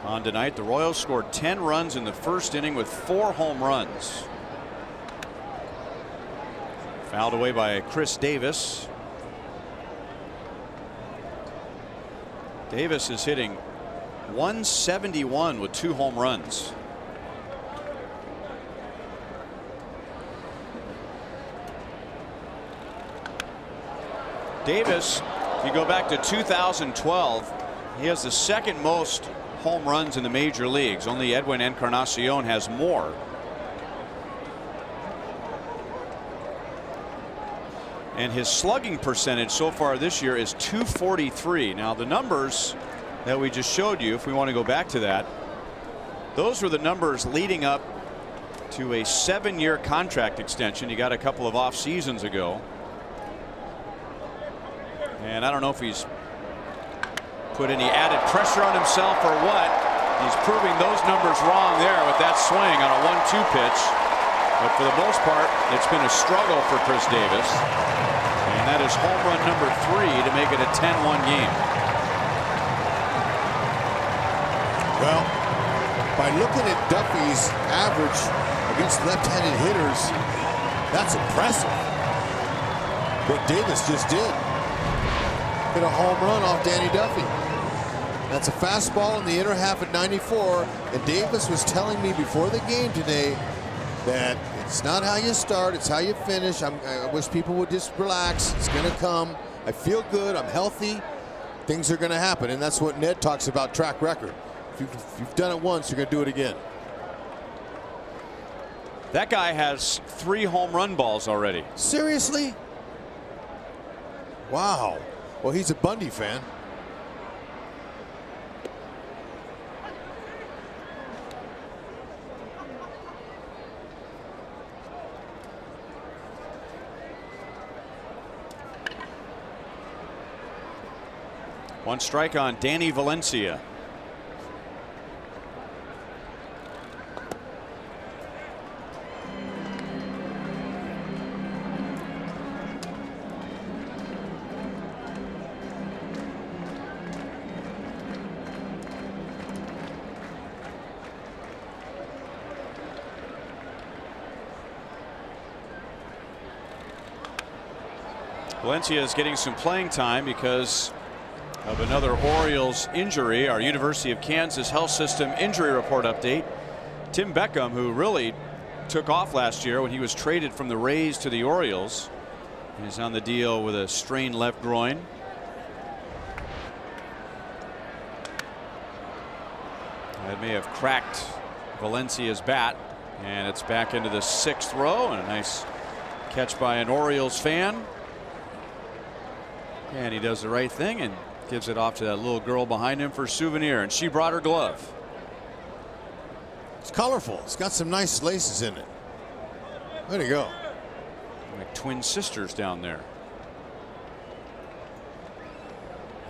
on tonight. The Royals scored 10 runs in the first inning with 4 home runs. Fouled away by Chris Davis. Davis is hitting 171 with 2 home runs. Davis, if you go back to 2012, he has the second most home runs in the major leagues. Only Edwin Encarnacion has more. And his slugging percentage so far this year is .243. Now the numbers that we just showed you, if we want to go back to that, those were the numbers leading up to a 7-year contract extension he got a couple of off seasons ago. And I don't know if he's put any added pressure on himself or what. He's proving those numbers wrong there with that swing on a 1-2 pitch. But for the most part, it's been a struggle for Chris Davis. And that is home run number 3 to make it a 10-1 game. Well, by looking at Duffy's average against left-handed hitters, that's impressive. What Davis just did. Hit a home run off Danny Duffy. That's a fastball in the inner half at 94. And Davis was telling me before the game today that it's not how you start, it's how you finish. I wish people would just relax. It's going to come. I feel good. I'm healthy. Things are going to happen. And that's what Ned talks about, track record. If you've done it once, you're going to do it again. That guy has 3 home run balls already. Seriously? Wow. Well, he's a Bundy fan. One strike on Danny Valencia. Valencia is getting some playing time because of another Orioles injury. Our University of Kansas Health System injury report update. Tim Beckham, who really took off last year when he was traded from the Rays to the Orioles, is on the deal with a strained left groin. That may have cracked Valencia's bat, and it's back into the 6th row, and a nice catch by an Orioles fan. And he does the right thing and gives it off to that little girl behind him for a souvenir, and she brought her glove. It's colorful. It's got some nice laces in it. Way to go. Like twin sisters down there.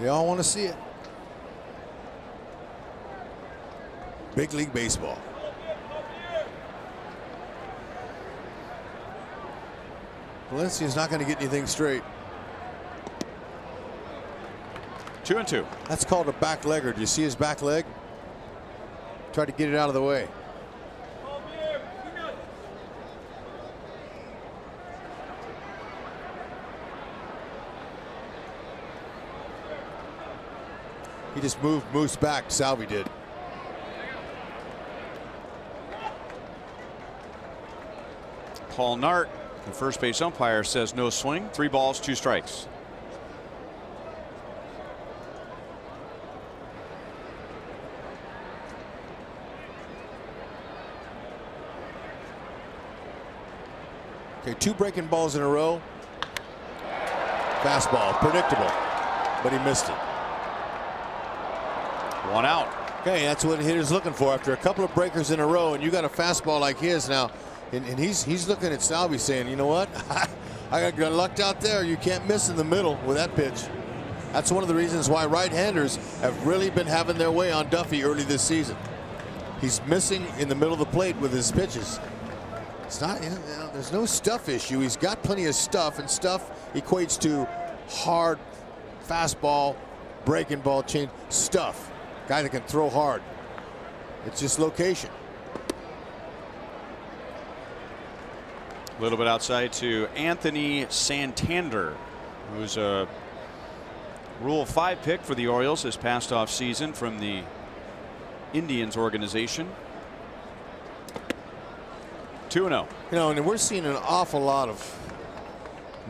They all want to see it. Big League Baseball. Valencia's not going to get anything straight. 2-2. That's called a back legger. Do you see his back leg? Try to get it out of the way. He just moved Moose back. Salvi did. Paul Nart, the first base umpire, says no swing. 3 balls, 2 strikes. Okay, 2 breaking balls in a row. Fastball, predictable, but he missed it. 1 out. Okay, that's what a hitter's looking for after a couple of breakers in a row, and you got a fastball like his now, and he's looking at Salvi saying, you know what, I got lucked out there. You can't miss in the middle with that pitch. That's one of the reasons why right-handers have really been having their way on Duffy early this season. He's missing in the middle of the plate with his pitches. It's not, there's no stuff issue. He's got plenty of stuff, and stuff equates to hard fastball, breaking ball, change stuff. Guy that can throw hard. It's just location. A little bit outside to Anthony Santander, who's a Rule 5 pick for the Orioles this past off season from the Indians organization. 2-0. You know, and we're seeing an awful lot of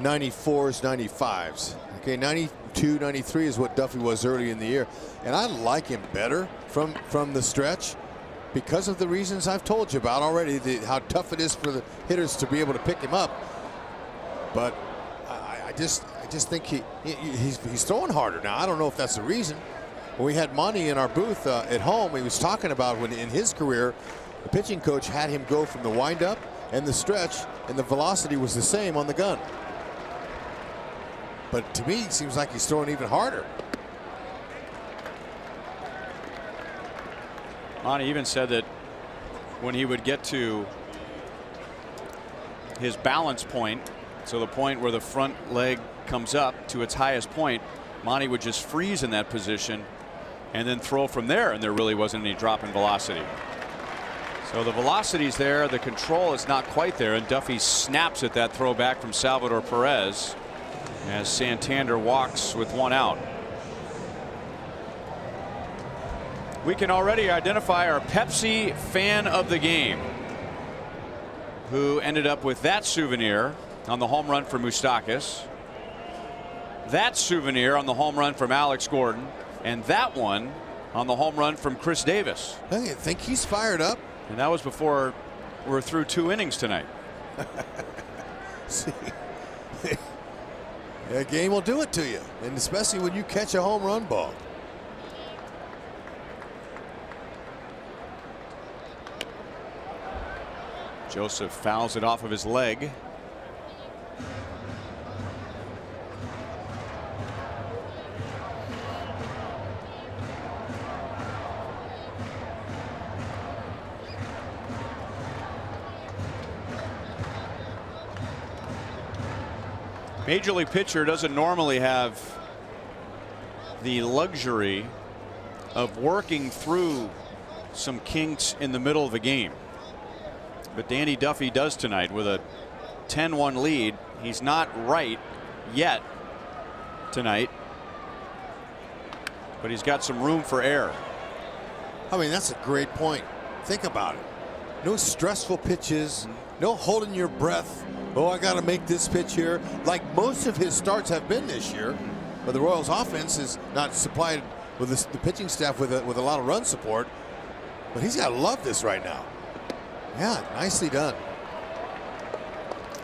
94s, 95s. Okay, 92, 93 is what Duffy was early in the year. And I like him better from the stretch because of the reasons I've told you about already, how tough it is for the hitters to be able to pick him up. But I just think he's throwing harder now. I don't know if that's the reason. When we had Monty in our booth at home, he was talking about when in his career, the pitching coach had him go from the windup and the stretch, and the velocity was the same on the gun. But to me, it seems like he's throwing even harder. Monty even said that when he would get to his balance point, so the point where the front leg comes up to its highest point, Monty would just freeze in that position and then throw from there, and there really wasn't any drop in velocity. So the velocity's there, the control is not quite there, and Duffy snaps at that throw back from Salvador Perez as Santander walks with one out. We can already identify our Pepsi fan of the game, who ended up with that souvenir on the home run for Moustakas, that souvenir on the home run from Alex Gordon, and that one on the home run from Chris Davis. I think he's fired up. And that was before we're through 2 innings tonight. See, a game will do it to you, and especially when you catch a home run ball. Joseph fouls it off of his leg. Major league pitcher doesn't normally have the luxury of working through some kinks in the middle of the game. But Danny Duffy does tonight with a 10-1 lead. He's not right yet tonight, but he's got some room for error. I mean, that's a great point. Think about it. No stressful pitches, no holding your breath. Oh, I got to make this pitch here, like most of his starts have been this year. But the Royals offense is not supplied with the pitching staff with a lot of run support. But he's got to love this right now. Yeah, nicely done.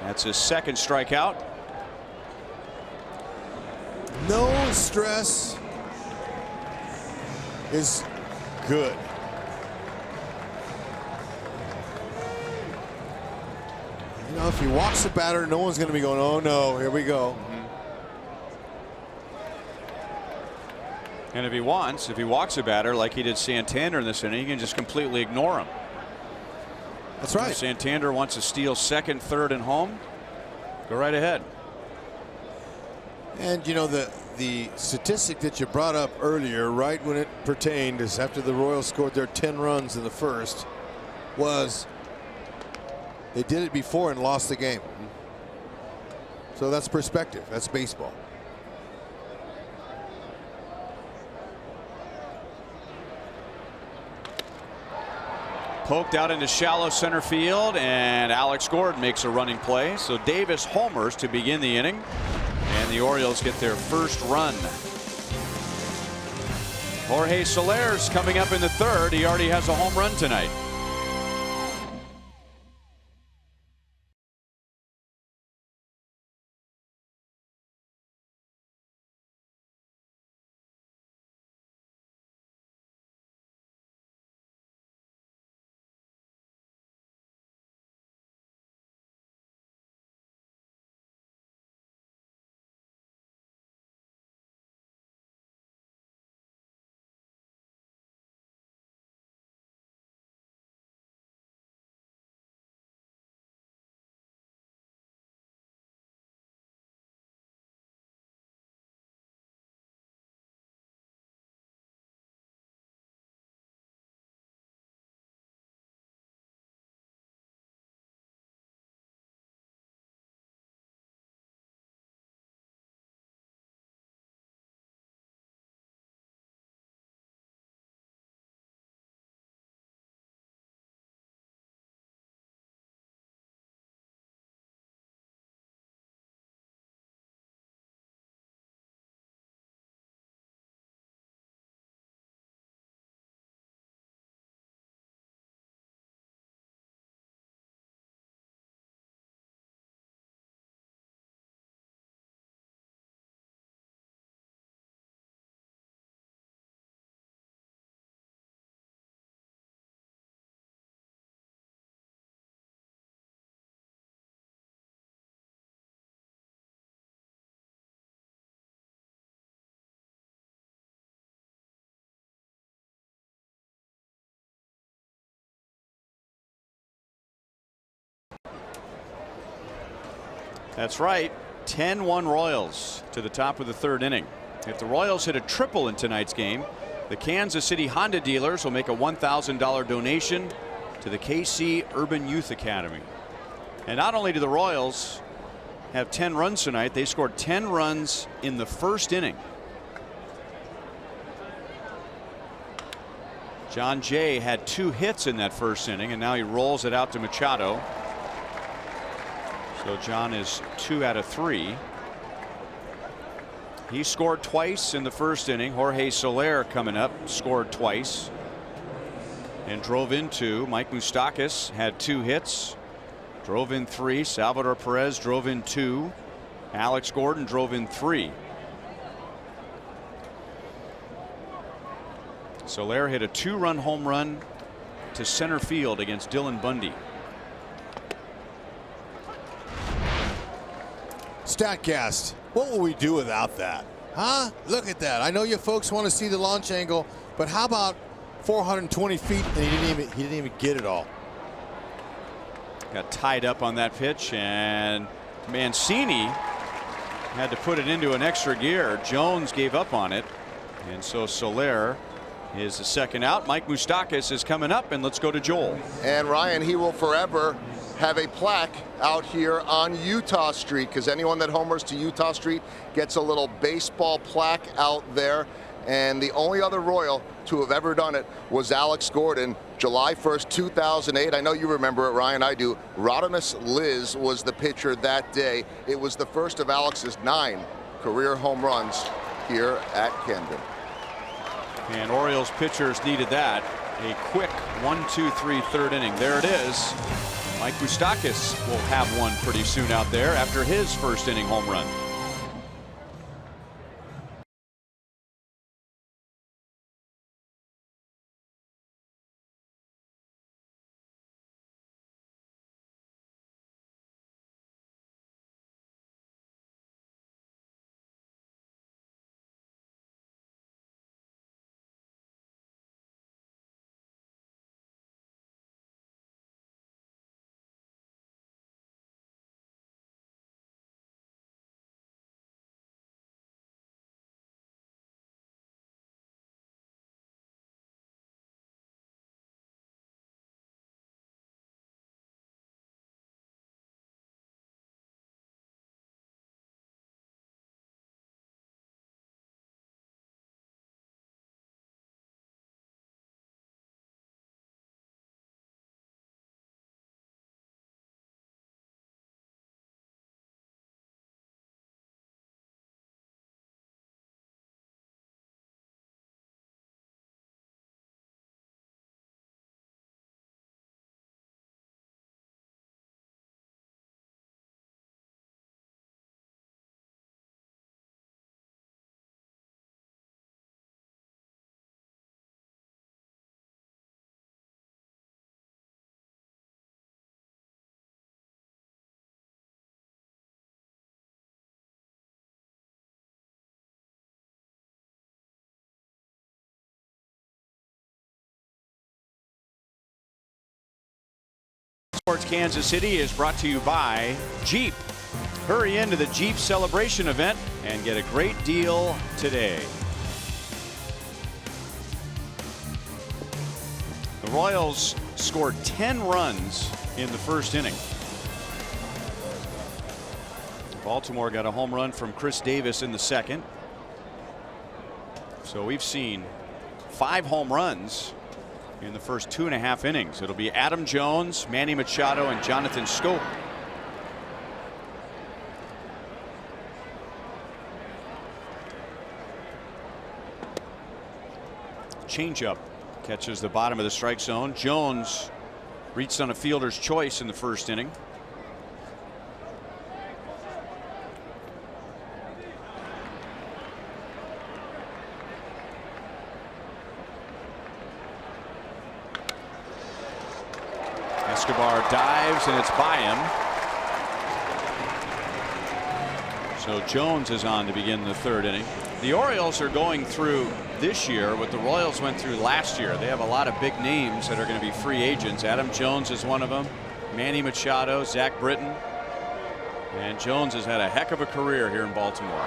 That's his second strikeout. No stress is good. You know, if he walks the batter, no one's going to be going, oh no, here we go. And if he walks a batter like he did Santander in this inning, he can just completely ignore him. That's right. If Santander wants to steal second, third, and home, go right ahead. And you know, the statistic that you brought up earlier, right when it pertained, is after the Royals scored their 10 runs in the first, was they did it before and lost the game. So that's perspective. That's baseball. Poked out into shallow center field, and Alex Gordon makes a running play. So Davis homers to begin the inning, and the Orioles get their first run. Jorge Soler's coming up in the third. He already has a home run tonight. That's right. 10-1 Royals to the top of the third inning. If the Royals hit a triple in tonight's game, the Kansas City Honda dealers will make a $1,000 donation to the KC Urban Youth Academy. And not only do the Royals have 10 runs tonight, they scored 10 runs in the first inning. John Jay had 2 hits in that first inning, and now he rolls it out to Machado. So John is 2 out of 3. He scored twice in the first inning. Jorge Soler coming up scored twice and drove in 2. Mike Moustakas had 2 hits, drove in 3. Salvador Perez drove in 2. Alex Gordon drove in 3. Soler hit a 2-run home run to center field against Dylan Bundy. Statcast, what will we do without that? Huh? Look at that. I know you folks want to see the launch angle, but how about 420 feet and he didn't even get it all. Got tied up on that pitch, and Mancini had to put it into an extra gear. Jones gave up on it, and so Soler is the second out. Mike Moustakas is coming up, and let's go to Joel. And Ryan, he will forever have a plaque out here on Utah Street, because anyone that homers to Utah Street gets a little baseball plaque out there. And the only other Royal to have ever done it was Alex Gordon, July 1st, 2008. I know you remember it, Ryan. I do. Rodimus Liz was the pitcher that day. It was the first of Alex's 9 career home runs here at Camden. And Orioles pitchers needed that. A quick 1-2-3 third inning. There it is. Mike Moustakas will have one pretty soon out there after his first inning home run. Sports Kansas City is brought to you by Jeep. Hurry into the Jeep celebration event and get a great deal today. The Royals scored 10 runs in the first inning. Baltimore got a home run from Chris Davis in the second. So we've seen 5 home runs in the first 2.5 innings. It'll be Adam Jones, Manny Machado, and Jonathan Schoop. Changeup catches the bottom of the strike zone. Jones reached on a fielder's choice in the first inning. Escobar dives, and it's by him. So Jones is on to begin the third inning. The Orioles are going through this year what the Royals went through last year. They have a lot of big names that are going to be free agents. Adam Jones is one of them. Manny Machado, Zach Britton. And Jones has had a heck of a career here in Baltimore.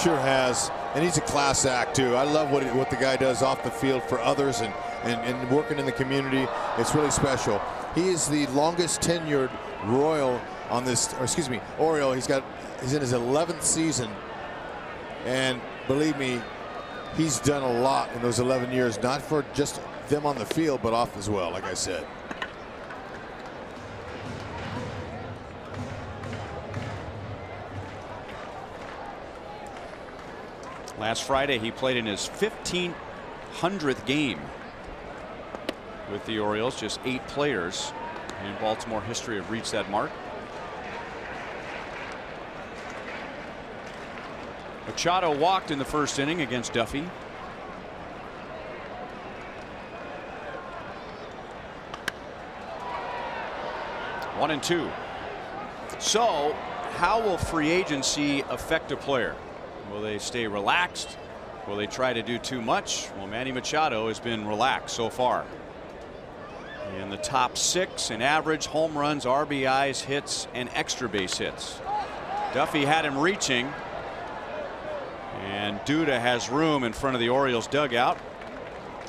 Sure has, and he's a class act too. I love what the guy does off the field for others and working in the community. It's really special. He is the longest tenured Royal on this, or excuse me, Oriole. He's in his 11th season, and believe me, he's done a lot in those 11 years, not for just them on the field, but off as well, like I said. Last Friday, he played in his 1,500th game with the Orioles. Just 8 players in Baltimore history have reached that mark. Machado walked in the first inning against Duffy. One and two. So, how will free agency affect a player? Will they stay relaxed? Will they try to do too much? Well, Manny Machado has been relaxed so far. In the top 6 in average, home runs, RBIs, hits, and extra base hits. Duffy had him reaching, and Duda has room in front of the Orioles dugout.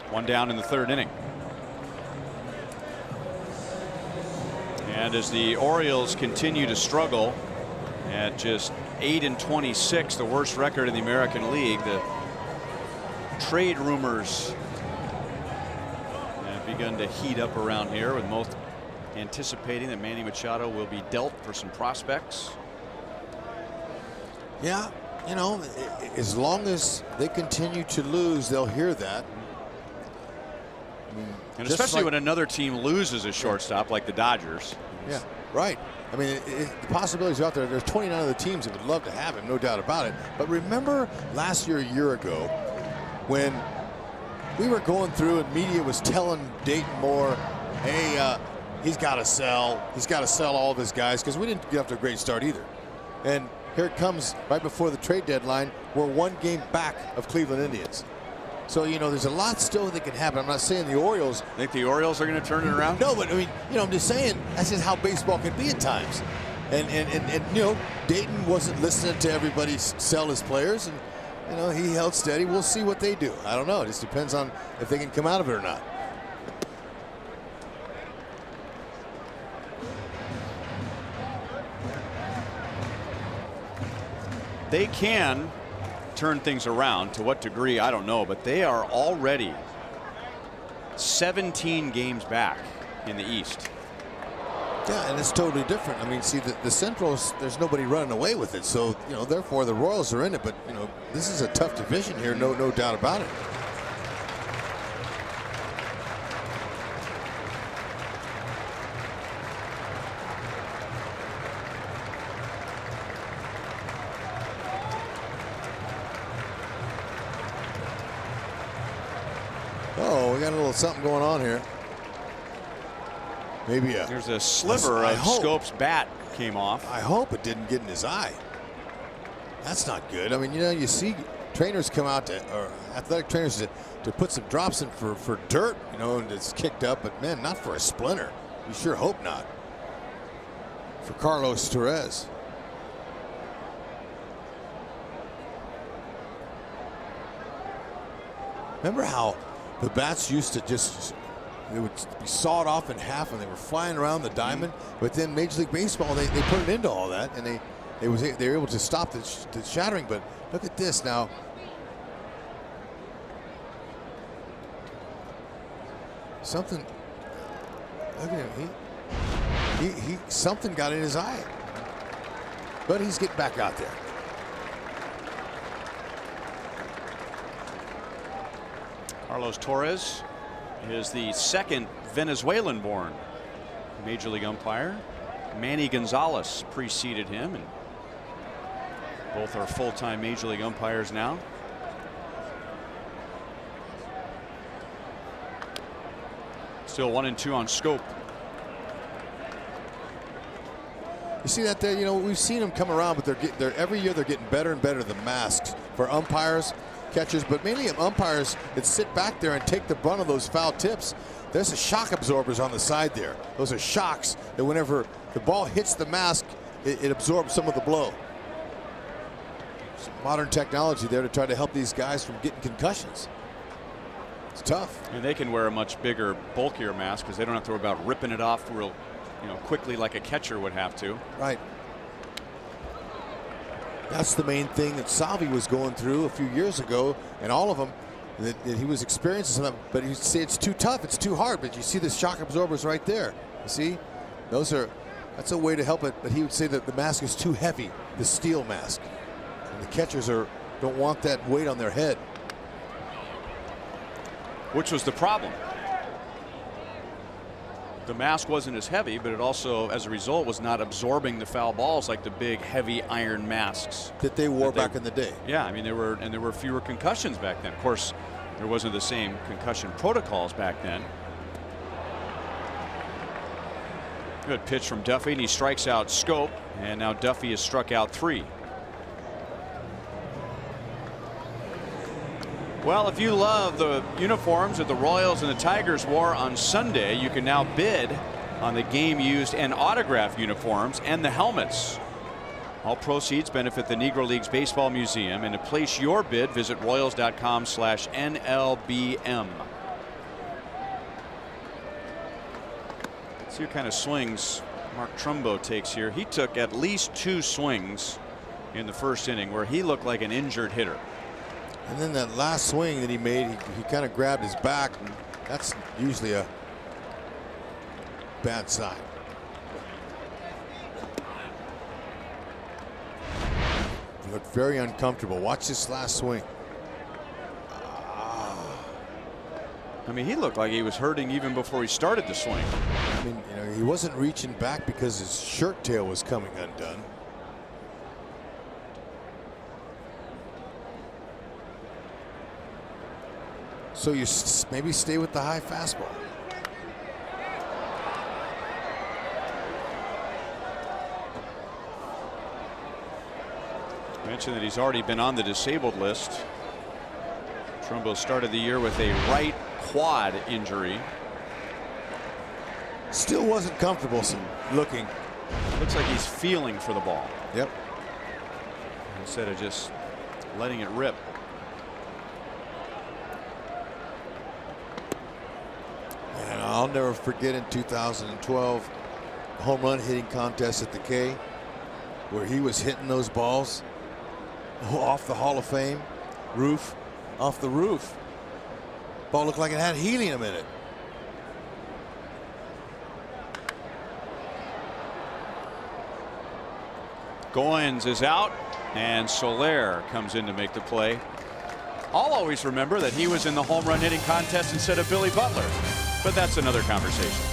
One down in the 3rd inning. And as the Orioles continue to struggle at just 8-26, the worst record in the American League, the trade rumors have begun to heat up around here, with most anticipating that Manny Machado will be dealt for some prospects. Yeah, you know, as long as they continue to lose, they'll hear that. I mean, and especially when another team loses a shortstop like the Dodgers. Yeah, right. I mean, the possibilities are out there. There's 29 other teams that would love to have him, no doubt about it. But remember last year, a year ago, when we were going through and media was telling Dayton Moore, hey, he's got to sell. He's got to sell all of his guys, because we didn't get off to a great start either. And here it comes right before the trade deadline. We're 1 game back of Cleveland Indians. So, you know, there's a lot still that can happen. I'm not saying the Orioles. Think the Orioles are going to turn it around? No, but I mean, you know, I'm just saying that's just how baseball can be at times. And you know, Dayton wasn't listening to everybody sell his players, and you know, he held steady. We'll see what they do. I don't know. It just depends on if they can come out of it or not. They can turn things around. To what degree, I don't know, but they are already 17 games back in the East. Yeah, and it's totally different. I mean, see, the Centrals, there's nobody running away with it. So, you know, therefore the Royals are in it. But, you know, this is a tough division here, no doubt about it. Oh, we got a little something going on here. Maybe there's a sliver of Scope's bat came off. I hope it didn't get in his eye. That's not good. I mean, you know, you see trainers come out to, or athletic trainers to put some drops in for dirt, you know, and it's kicked up, but man, not for a splinter. You sure hope not. For Carlos Torres. Remember how the bats used to just, they would be sawed off in half and they were flying around the diamond, but then Major League Baseball, they put it into all that, and they were able to stop the shattering. But look at this now. Something, look at him, he something got in his eye, but he's getting back out there. Carlos Torres is the second Venezuelan-born Major League umpire. Manny Gonzalez preceded him, and both are full-time Major League umpires now. Still 1-2 on Scope. You see that there? You know, we've seen them come around, but they're every year they're getting better and better. The masks for umpires, catchers, but mainly umpires that sit back there and take the brunt of those foul tips. There's a shock absorbers on the side there. Those are shocks that whenever the ball hits the mask, it absorbs some of the blow. Some modern technology there to try to help these guys from getting concussions. It's tough. And they can wear a much bigger, bulkier mask because they don't have to worry about ripping it off real, quickly like a catcher would have to. Right. That's the main thing that Salvi was going through a few years ago, and all of them that he was experiencing some of them. But you say it's too tough, it's too hard. But you see the shock absorbers right there. You see, that's a way to help it. But he would say that the mask is too heavy, the steel mask, and the catchers don't want that weight on their head. Which was the problem. The mask wasn't as heavy, but it also, as a result, was not absorbing the foul balls like the big, heavy iron masks that they wore back in the day. Yeah, I mean, there were fewer concussions back then. Of course, there wasn't the same concussion protocols back then. Good pitch from Duffy, and he strikes out Scope, and now Duffy has struck out 3. Well, if you love the uniforms that the Royals and the Tigers wore on Sunday, you can now bid on the game-used and autographed uniforms and the helmets. All proceeds benefit the Negro Leagues Baseball Museum, and to place your bid, visit royals.com/NLBM. See what kind of swings Mark Trumbo takes here. He took at least 2 swings in the first inning where he looked like an injured hitter. And then that last swing that he made, he kind of grabbed his back, and that's usually a bad sign. He looked very uncomfortable. Watch this last swing. I mean, he looked like he was hurting even before he started the swing. I mean, he wasn't reaching back because his shirt tail was coming undone. So you maybe stay with the high fastball. Mentioned that he's already been on the disabled list. Trumbo started the year with a right quad injury. Still wasn't comfortable looking. Looks like he's feeling for the ball. Yep. Instead of just letting it rip. And I'll never forget in 2012 home run hitting contest at the K, where he was hitting those balls off the Hall of Fame roof, off the roof. Ball looked like it had helium in it. Goins is out, and Soler comes in to make the play. I'll always remember that he was in the home run hitting contest instead of Billy Butler, but that's another conversation.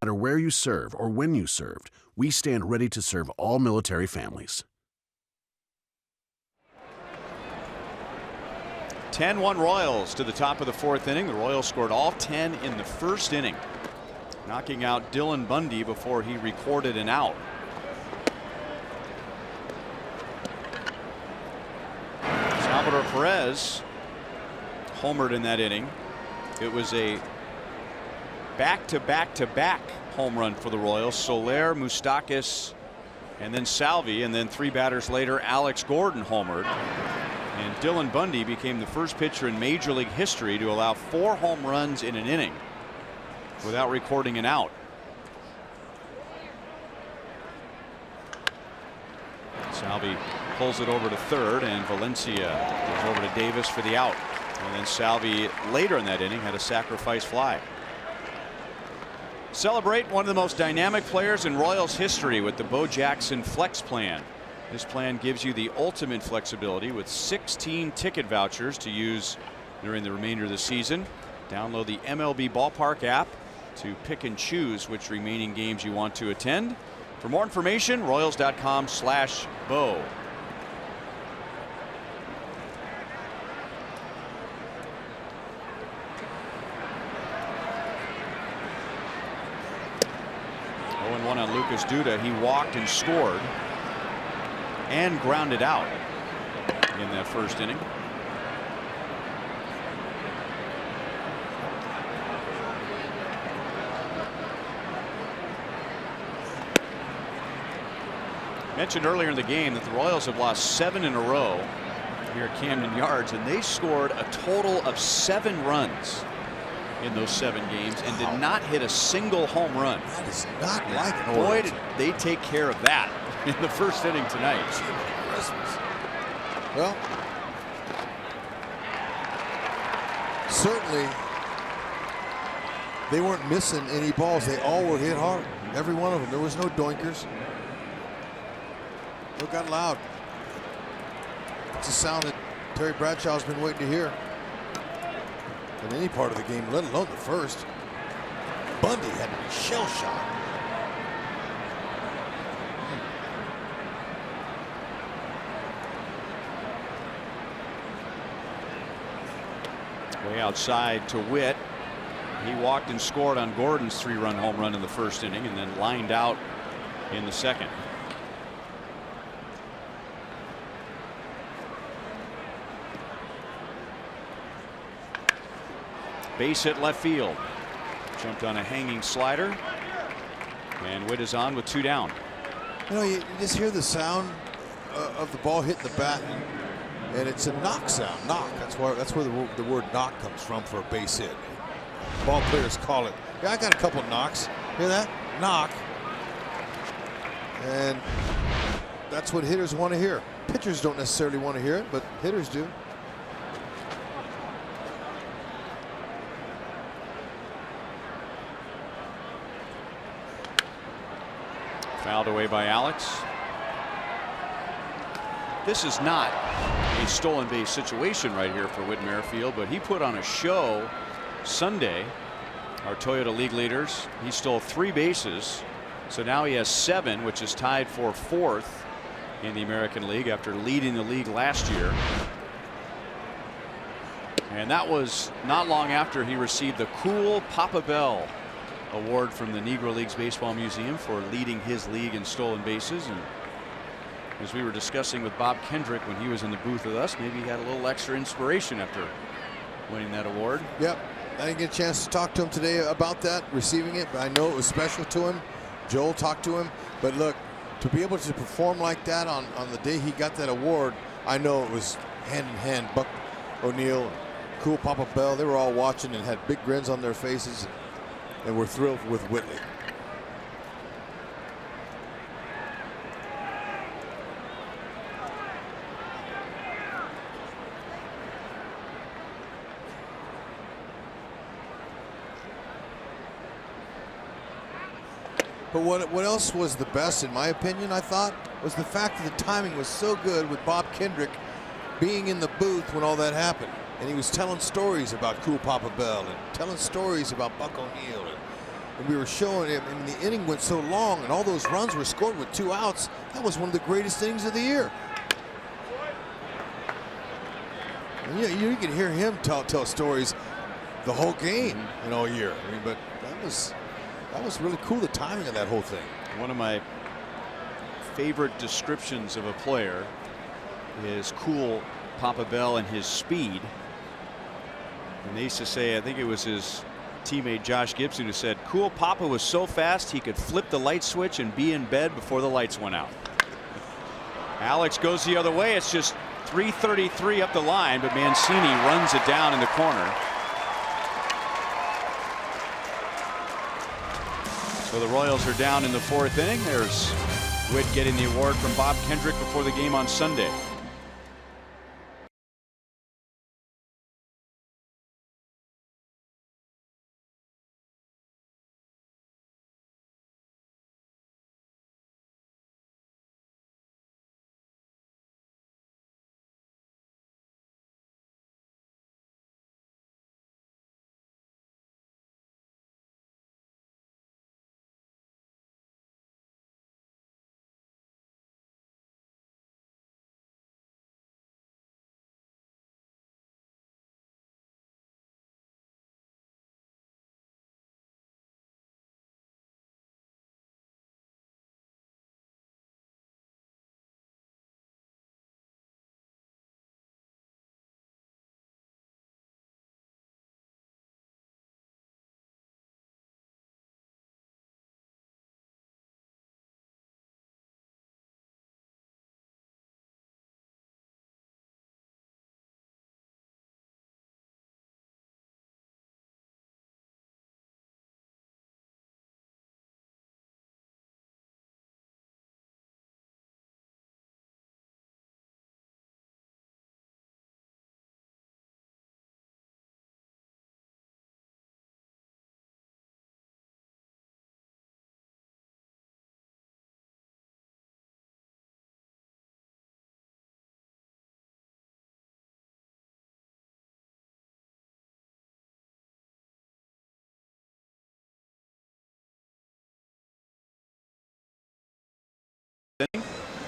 matter where you serve or when you served, we stand ready to serve all military families. 10-1 Royals to the top of the 4th inning. The Royals scored all 10 in the 1st inning, knocking out Dylan Bundy before he recorded an out. Salvador Perez homered in that inning. It was a back-to-back-to-back home run for the Royals. Soler, Moustakas, and then Salvi, and then 3 batters later Alex Gordon homered. And Dylan Bundy became the first pitcher in Major League history to allow 4 home runs in an inning without recording an out. Salvi pulls it over to third, and Valencia goes over to Davis for the out. And then Salvi later in that inning had a sacrifice fly. Celebrate one of the most dynamic players in Royals history with the Bo Jackson Flex Plan. This plan gives you the ultimate flexibility with 16 ticket vouchers to use during the remainder of the season. Download the MLB Ballpark app to pick and choose which remaining games you want to attend. For more information, Royals.com/Bo. One on Lucas Duda. He walked and scored and grounded out in that 1st inning. Mentioned earlier in the game that the Royals have lost 7 in a row here at Camden Yards, and they scored a total of 7 runs in those 7 games and did not hit a single home run. That is not like an Boy, Orioles. did they take care of that in the 1st inning tonight. Christmas. Well, certainly they weren't missing any balls. They all were hit hard. Every one of them. There was no doinkers. It got loud. It's a sound that Terry Bradshaw's been waiting to hear in any part of the game, let alone the 1st. Bundy had to be shell-shocked. Way outside to Witt. He walked and scored on Gordon's 3-run home run in the 1st inning and then lined out in the 2nd. Base hit left field. Jumped on a hanging slider. And Witt is on with 2 down. You know, you just hear the sound of the ball hitting the bat, and it's a knock sound. Knock. That's where the word knock comes from for a base hit. Ball players call it. Yeah, I got a couple knocks. Hear that? Knock. And that's what hitters want to hear. Pitchers don't necessarily want to hear it, but hitters do. Fouled away by Alex. This is not a stolen base situation right here for Whit Merrifield, but he put on a show Sunday. Our Toyota League leaders. He stole 3 bases. So now he has 7, which is tied for 4th in the American League after leading the league last year. And that was not long after he received the Cool Papa Bell award from the Negro Leagues Baseball Museum for leading his league in stolen bases. And as we were discussing with Bob Kendrick when he was in the booth with us, maybe he had a little extra inspiration after winning that award. Yep. I didn't get a chance to talk to him today about that, receiving it, but I know it was special to him. Joel talked to him. But look, to be able to perform like that on the day he got that award, I know it was hand in hand. Buck O'Neill, Cool Papa Bell, they were all watching and had big grins on their faces. And we're thrilled with Whitley. But what else was the best, in my opinion, I thought, was the fact that the timing was so good with Bob Kendrick being in the booth when all that happened. And he was telling stories about Cool Papa Bell and telling stories about Buck O'Neill. And we were showing him, and the inning went so long, and all those runs were scored with 2 outs. That was one of the greatest innings of the year. And you can hear him tell stories the whole game and all year. I mean, but that was really cool, the timing of that whole thing. One of my favorite descriptions of a player is cool Papa Bell and his speed. And they used to say, I think it was his teammate Josh Gibson who said, cool Papa was so fast he could flip the light switch and be in bed before the lights went out. Alex goes the other way. It's just 333 up the line, but Mancini runs it down in the corner. So the Royals are down in the 4th inning. There's Witt getting the award from Bob Kendrick before the game on Sunday.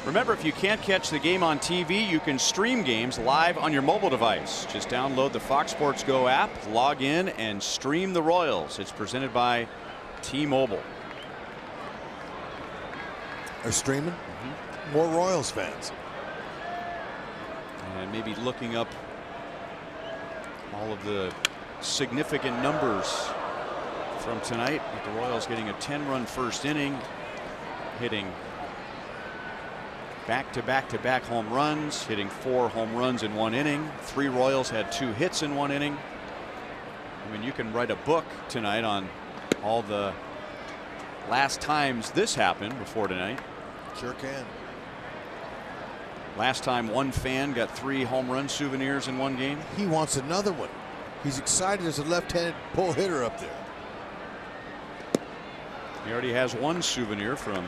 Remember, if you can't catch the game on TV, you can stream games live on your mobile device. Just download the Fox Sports Go app, log in, and stream the Royals. It's presented by T-Mobile. They're streaming? More Royals fans. And maybe looking up all of the significant numbers from tonight, with the Royals getting a 10-run first inning, hitting back-to-back-to-back home runs, hitting 4 home runs in 1 inning. 3 Royals had 2 hits in 1 inning. I mean, you can write a book tonight on all the last times this happened before tonight. Sure can. Last time one fan got 3 home run souvenirs in 1 game. He wants another one. He's excited as a left-handed pull hitter up there. He already has 1 souvenir from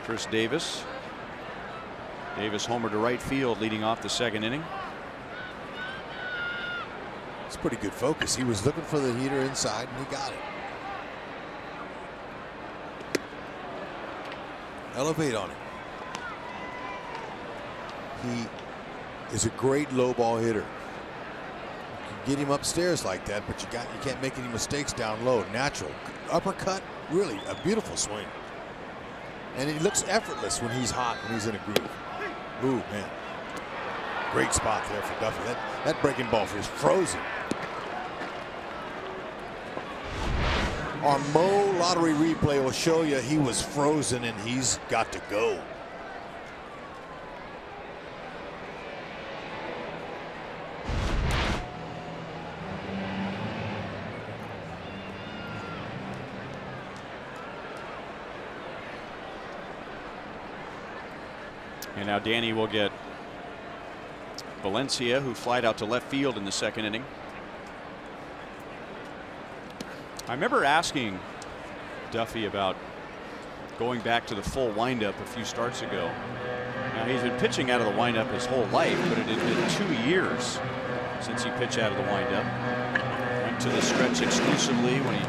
Chris Davis. Davis homer to right field leading off the 2nd inning. It's pretty good focus. He was looking for the heater inside and he got it. Elevate on him. He is a great low ball hitter. You can get him upstairs like that, but you can't make any mistakes down low. Natural uppercut, really a beautiful swing. And he looks effortless when he's hot, when he's in a groove. Ooh, man. Great spot there for Duffy. That breaking ball is frozen. Our Mo lottery replay will show you he was frozen and he's got to go. And now Danny will get Valencia, who flied out to left field in the 2nd inning. I remember asking Duffy about going back to the full windup a few starts ago. Now, he's been pitching out of the windup his whole life, but it had been 2 years since he pitched out of the windup. Went to the stretch exclusively when he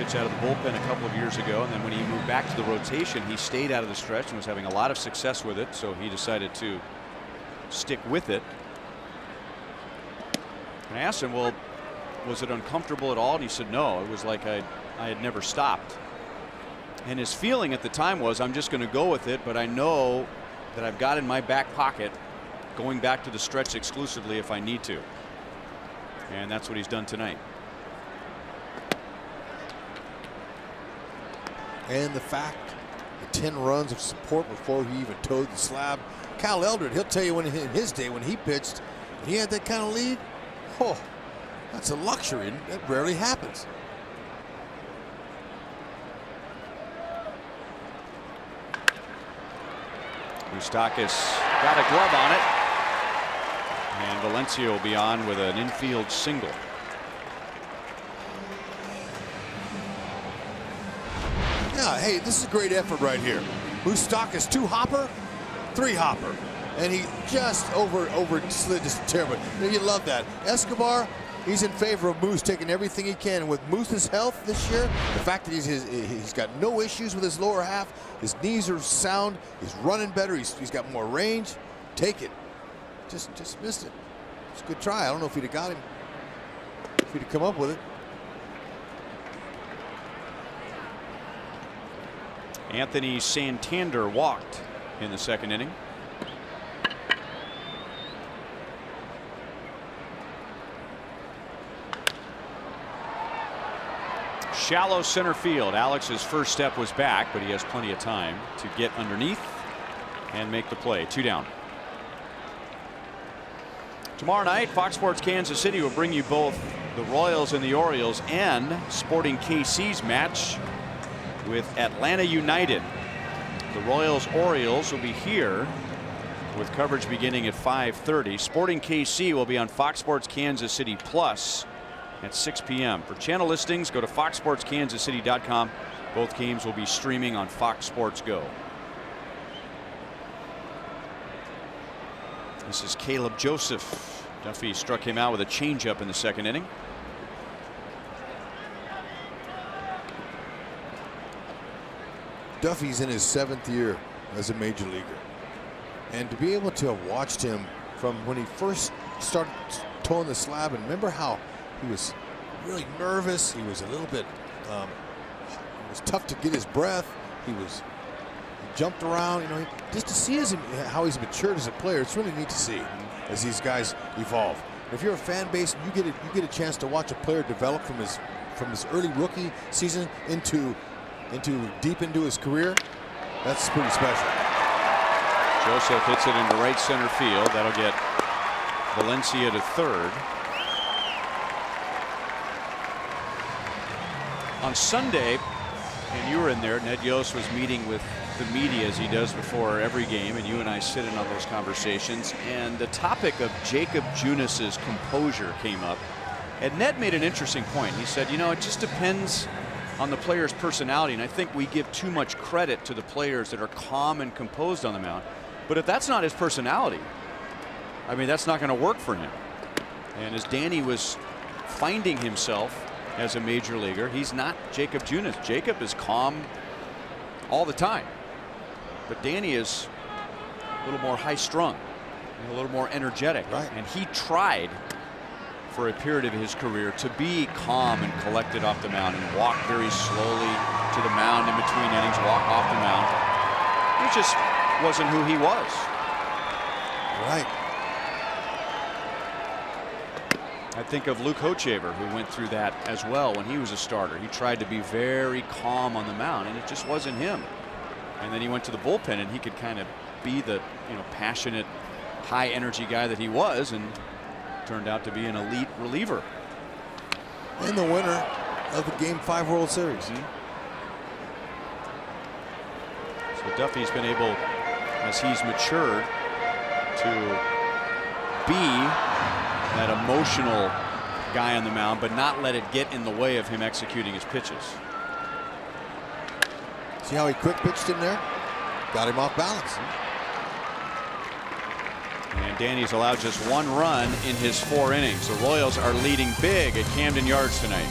pitched out of the bullpen a couple of years ago, and then when he moved back to the rotation, he stayed out of the stretch and was having a lot of success with it, so he decided to stick with it. And I asked him, well, was it uncomfortable at all? And he said no, it was like I had never stopped. And his feeling at the time was, I'm just going to go with it, but I know that I've got in my back pocket going back to the stretch exclusively if I need to. And that's what he's done tonight. And the fact, the 10 runs of support before he even towed the slab. Cal Eldred, he'll tell you when in his day when he pitched, and he had that kind of lead. Oh, that's a luxury. That rarely happens. Moustakas got a glove on it. And Valencia will be on with an infield single. Yeah, hey, this is a great effort right here. Moustakas 2-hopper, 3-hopper. And he just over slid just terribly. You love that. Escobar, he's in favor of Moose taking everything he can. And with Moose's health this year, the fact that he's got no issues with his lower half, his knees are sound, he's running better, he's got more range. Take it. Just missed it. It's a good try. I don't know if he'd have got him, if he'd have come up with it. Anthony Santander walked in the second inning. Shallow center field. Alex's first step was back, but he has plenty of time to get underneath and make the play. 2 down. Tomorrow night, Fox Sports Kansas City will bring you both the Royals and the Orioles and Sporting KC's match with Atlanta United. The Royals Orioles will be here with coverage beginning at 5:30. Sporting KC will be on Fox Sports Kansas City Plus at 6 p.m. For channel listings, go to foxsportskansascity.com. Both games will be streaming on Fox Sports Go. This is Caleb Joseph. Duffy struck him out with a changeup in the second inning. Duffy's in his 7th year as a major leaguer. And to be able to have watched him from when he first started towing the slab, and remember how he was really nervous. He was a little bit, it was tough to get his breath. He jumped around, you know, just to see how he's matured as a player. It's really neat to see as these guys evolve. If you're a fan base and you get a chance to watch a player develop from his early rookie season into deep into his career, that's pretty special. Joseph hits it into right center field. That'll get Valencia to third. On Sunday, and you were in there, Ned Yost was meeting with the media as he does before every game, and you and I sit in on those conversations, and the topic of Jacob Junas's composure came up, and Ned made an interesting point. He said, you know, it just depends on the player's personality, and I think we give too much credit to the players that are calm and composed on the mound. But if that's not his personality, I mean, that's not going to work for him. And as Danny was finding himself as a major leaguer, he's not Jacob Junis. Jacob is calm all the time, but Danny is a little more high strung, a little more energetic. Right. And he tried for a period of his career to be calm and collected off the mound and walk very slowly to the mound in between innings, walk off the mound. It just wasn't who he was. Right. I think of Luke Hochevar, who went through that as well when he was a starter. He tried to be very calm on the mound, and it just wasn't him. And then he went to the bullpen, and he could kind of be the, you know, passionate, high energy guy that he was, and turned out to be an elite reliever. And the winner of the Game 5 World Series. So Duffy's been able, as he's matured, to be that emotional guy on the mound, but not let it get in the way of him executing his pitches. See how he quick pitched him there? Got him off balance. And Danny's allowed just 1 run in his 4 innings. The Royals are leading big at Camden Yards tonight.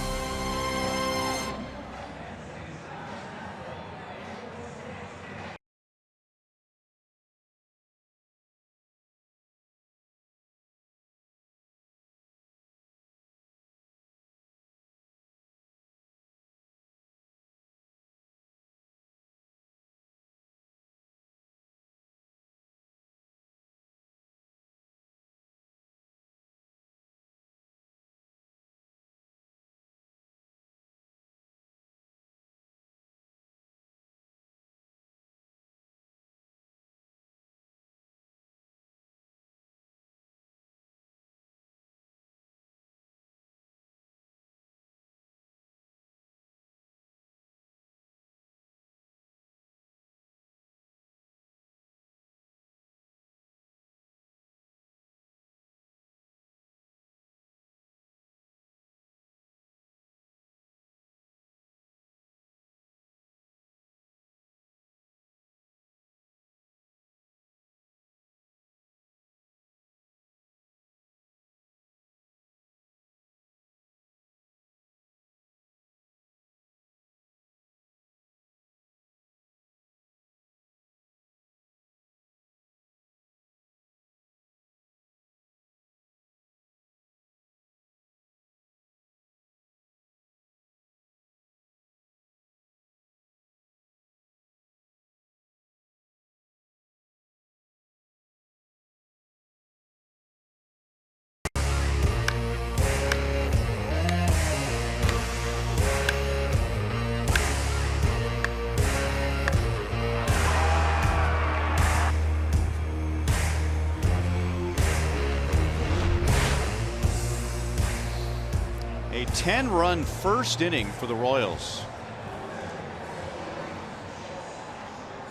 10-run first inning for the Royals.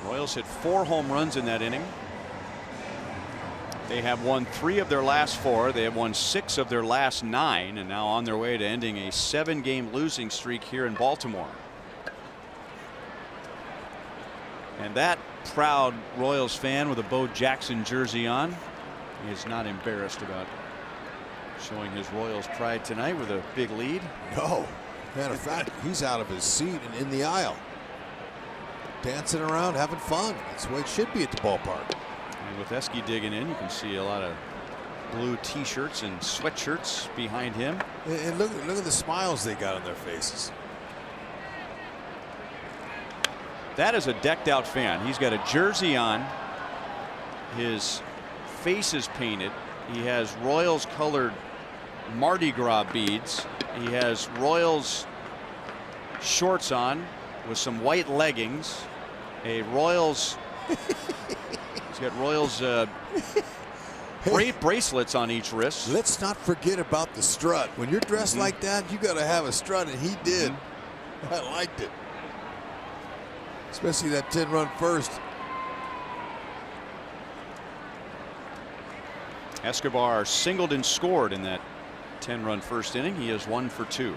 Royals hit 4 home runs in that inning. They have won 3 of their last 4. They have won 6 of their last 9, and now on their way to ending a 7-game losing streak here in Baltimore. And that proud Royals fan with a Bo Jackson jersey on is not embarrassed about showing his Royals pride tonight with a big lead. No, matter of fact, he's out of his seat and in the aisle, dancing around, having fun. That's the way it should be at the ballpark. And with Esky digging in, you can see a lot of blue T-shirts and sweatshirts behind him. And look at the smiles they got on their faces. That is a decked out fan. He's got a jersey on. His face is painted. He has Royals colored Mardi Gras beads. He has Royals shorts on with some white leggings. A Royals. He's got Royals bracelets on each wrist. Let's not forget about the strut. When you're dressed like that, you got to have a strut, and he did. I liked it. Especially that 10-run first. Escobar singled and scored in that 10-run first inning. He is 1 for 2.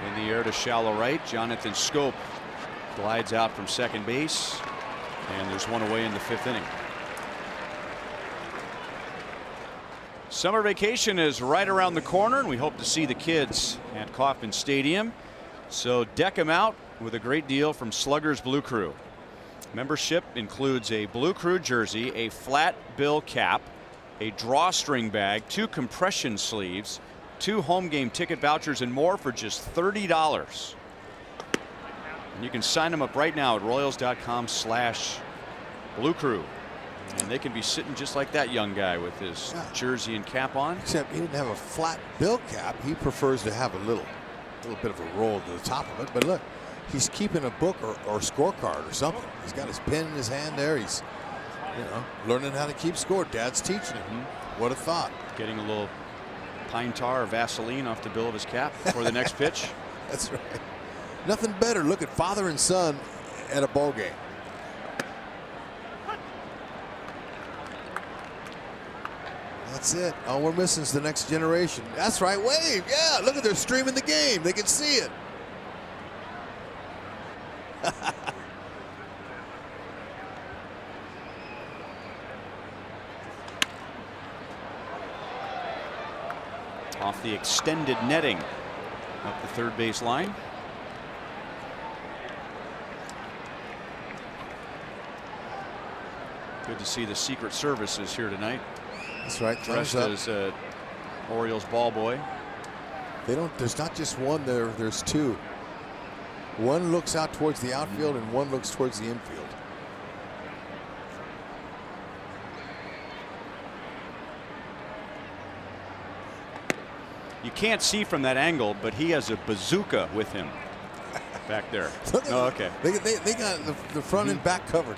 In the air to shallow right. Jonathan Scope glides out from second base, and there's one away in the 5th inning. Summer vacation is right around the corner, and we hope to see the kids at Kauffman Stadium. So deck them out with a great deal from Slugger's Blue Crew. Membership includes a Blue Crew jersey, a flat bill cap, a drawstring bag, 2 compression sleeves, 2 home game ticket vouchers, and more for just $30. And you can sign them up right now at Royals.com/Blue Crew. And they can be sitting just like that young guy with his jersey and cap on. Except he didn't have a flat bill cap. He prefers to have a little bit of a roll to the top of it. But look, he's keeping a book or scorecard or something. He's got his pen in his hand there. He's, learning how to keep score. Dad's teaching him. What a thought. Getting a little pine tar or Vaseline off the bill of his cap before the next pitch. That's right. Nothing better. Look at father and son at a ball game. That's it. All we're missing is the next generation. That's right. Wave. Yeah. Look at, they're streaming the game. They can see it. Off the extended netting up the third base line. Good to see the Secret Service is here tonight. That's right. Dressed as Orioles ball boy. They don't. There's not just one. There's 2. One looks out towards the outfield and one looks towards the infield. You can't see from that angle, but he has a bazooka with him back there. Oh, okay. They got the front and back covered,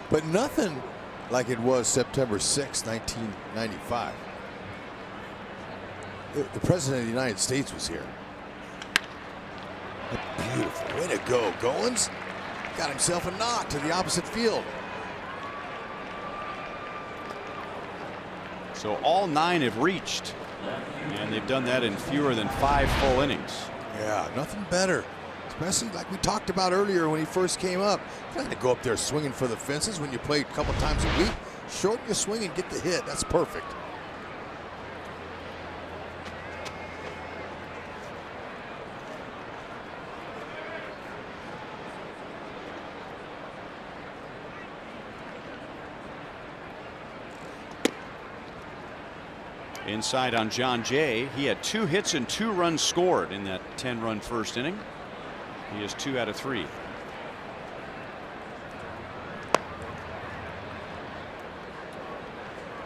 but nothing like it was September 6, 1995. The President of the United States was here. Beautiful. Way to go, Goins. Got himself a knock to the opposite field. So all 9 have reached, and they've done that in fewer than 5 full innings. Yeah, nothing better. Especially like we talked about earlier when he first came up. You're not going to go up there swinging for the fences when you play a couple times a week. Shorten your swing and get the hit. That's perfect. Inside on John Jay. He had 2 hits and 2 runs scored in that 10-run first inning. He is 2 out of 3.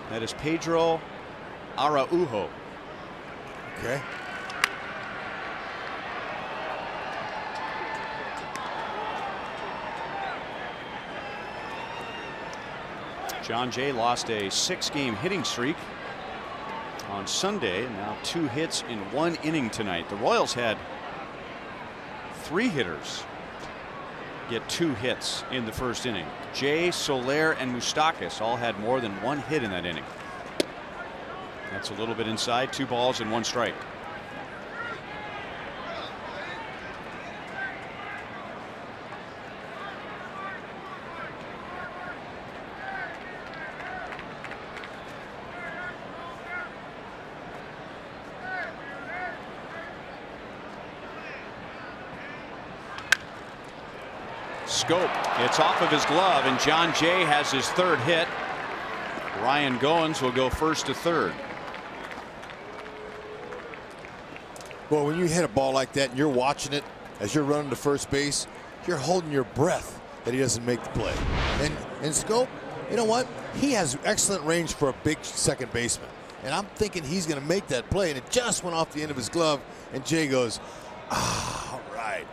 That is Pedro Araujo. Okay. John Jay lost a 6-game hitting streak on Sunday, and now 2 hits in 1 inning tonight. The Royals had 3 hitters get 2 hits in the first inning. Jay, Soler, and Moustakas all had more than 1 hit in that inning. That's a little bit inside. 2 balls and 1 strike. Scope. It's off of his glove, and John Jay has his 3rd hit. Ryan Goins will go first to third. Well, when you hit a ball like that and you're watching it as you're running to first base, you're holding your breath that he doesn't make the play. And Scope, you know what? He has excellent range for a big second baseman. And I'm thinking he's going to make that play, and it just went off the end of his glove, and Jay goes, ah, all right.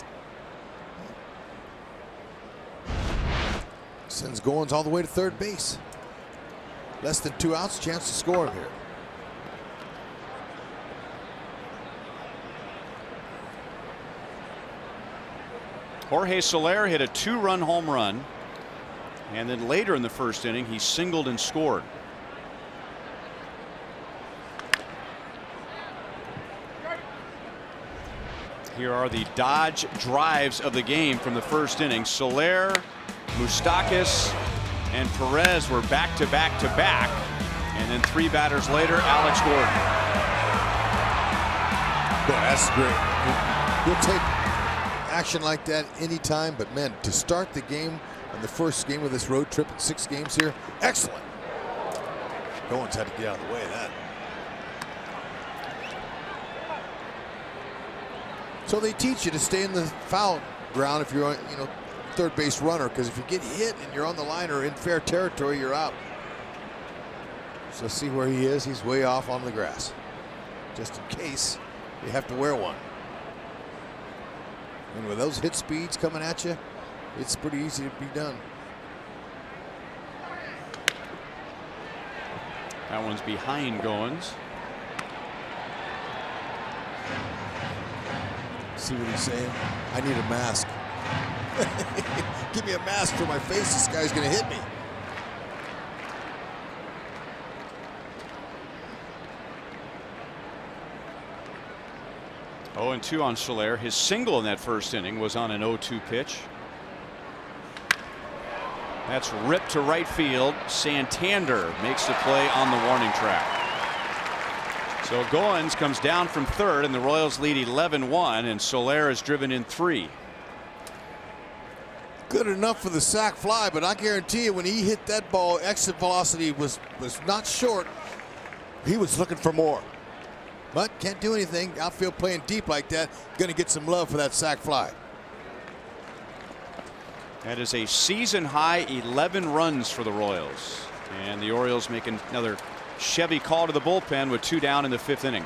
Sends Goins all the way to third base. Less than 2 outs, chance to score him here. Jorge Soler hit a 2-run home run, and then later in the first inning he singled and scored. Here are the Dodge drives of the game from the first inning. Soler, Moustakas, and Perez were back to back to back, and then 3 batters later, Alex Gordon. Boy, that's great. You'll take action like that anytime, but man, to start the game on the first game of this road trip in 6 games here, excellent. Goins had to get out of the way of that. So they teach you to stay in the foul ground if you're, third base runner, because if you get hit and you're on the line or in fair territory, you're out. So see where he is. He's way off on the grass, just in case you have to wear one. And with those hit speeds coming at you, it's pretty easy to be done. That one's behind Goins. See what he's saying? I need a mask. Give me a mask for my face. This guy's going to hit me. Oh, and 2 on Soler. His single in that first inning was on an 0-2 pitch. That's ripped to right field. Santander makes the play on the warning track. So Goins comes down from third, and the Royals lead 11-1, and Soler is driven in 3. Good enough for the sac fly, but I guarantee you when he hit that ball, exit velocity was not short. He was looking for more. But can't do anything. Outfield playing deep like that, going to get some love for that sac fly. That is a season high 11 runs for the Royals. And the Orioles make another Chevy call to the bullpen with 2 down in the 5th inning.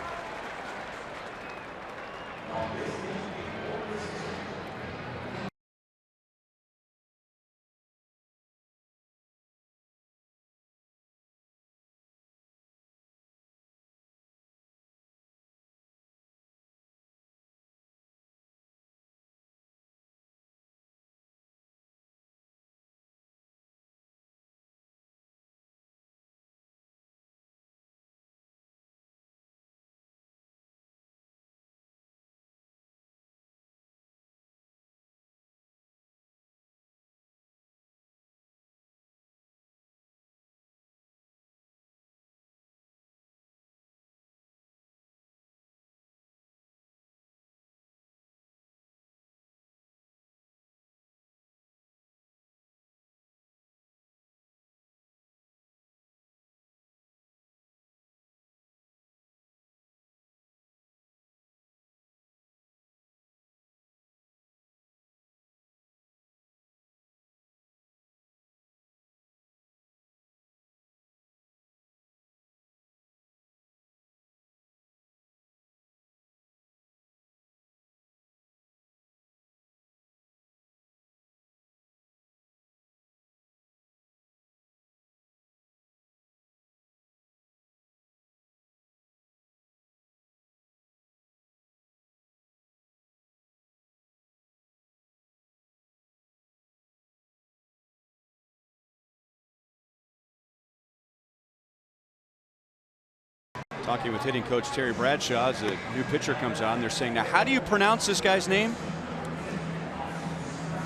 Talking with hitting coach Terry Bradshaw as a new pitcher comes on. They're saying, now how do you pronounce this guy's name?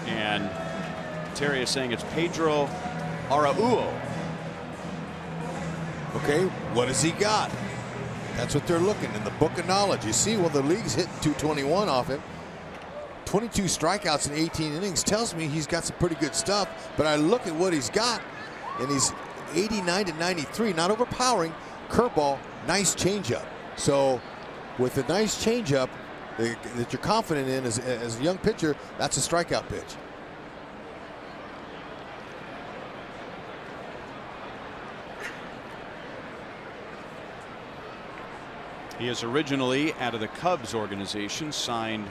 And Terry is saying it's Pedro Araujo. Okay, what has he got? That's what they're looking in the book of knowledge. You see, well, the league's hitting 221 off him. 22 strikeouts in 18 innings tells me he's got some pretty good stuff. But I look at what he's got, and he's 89 to 93, not overpowering. Curveball, nice changeup. So with a nice changeup that you're confident in as a young pitcher, that's a strikeout pitch. He is originally out of the Cubs organization, signed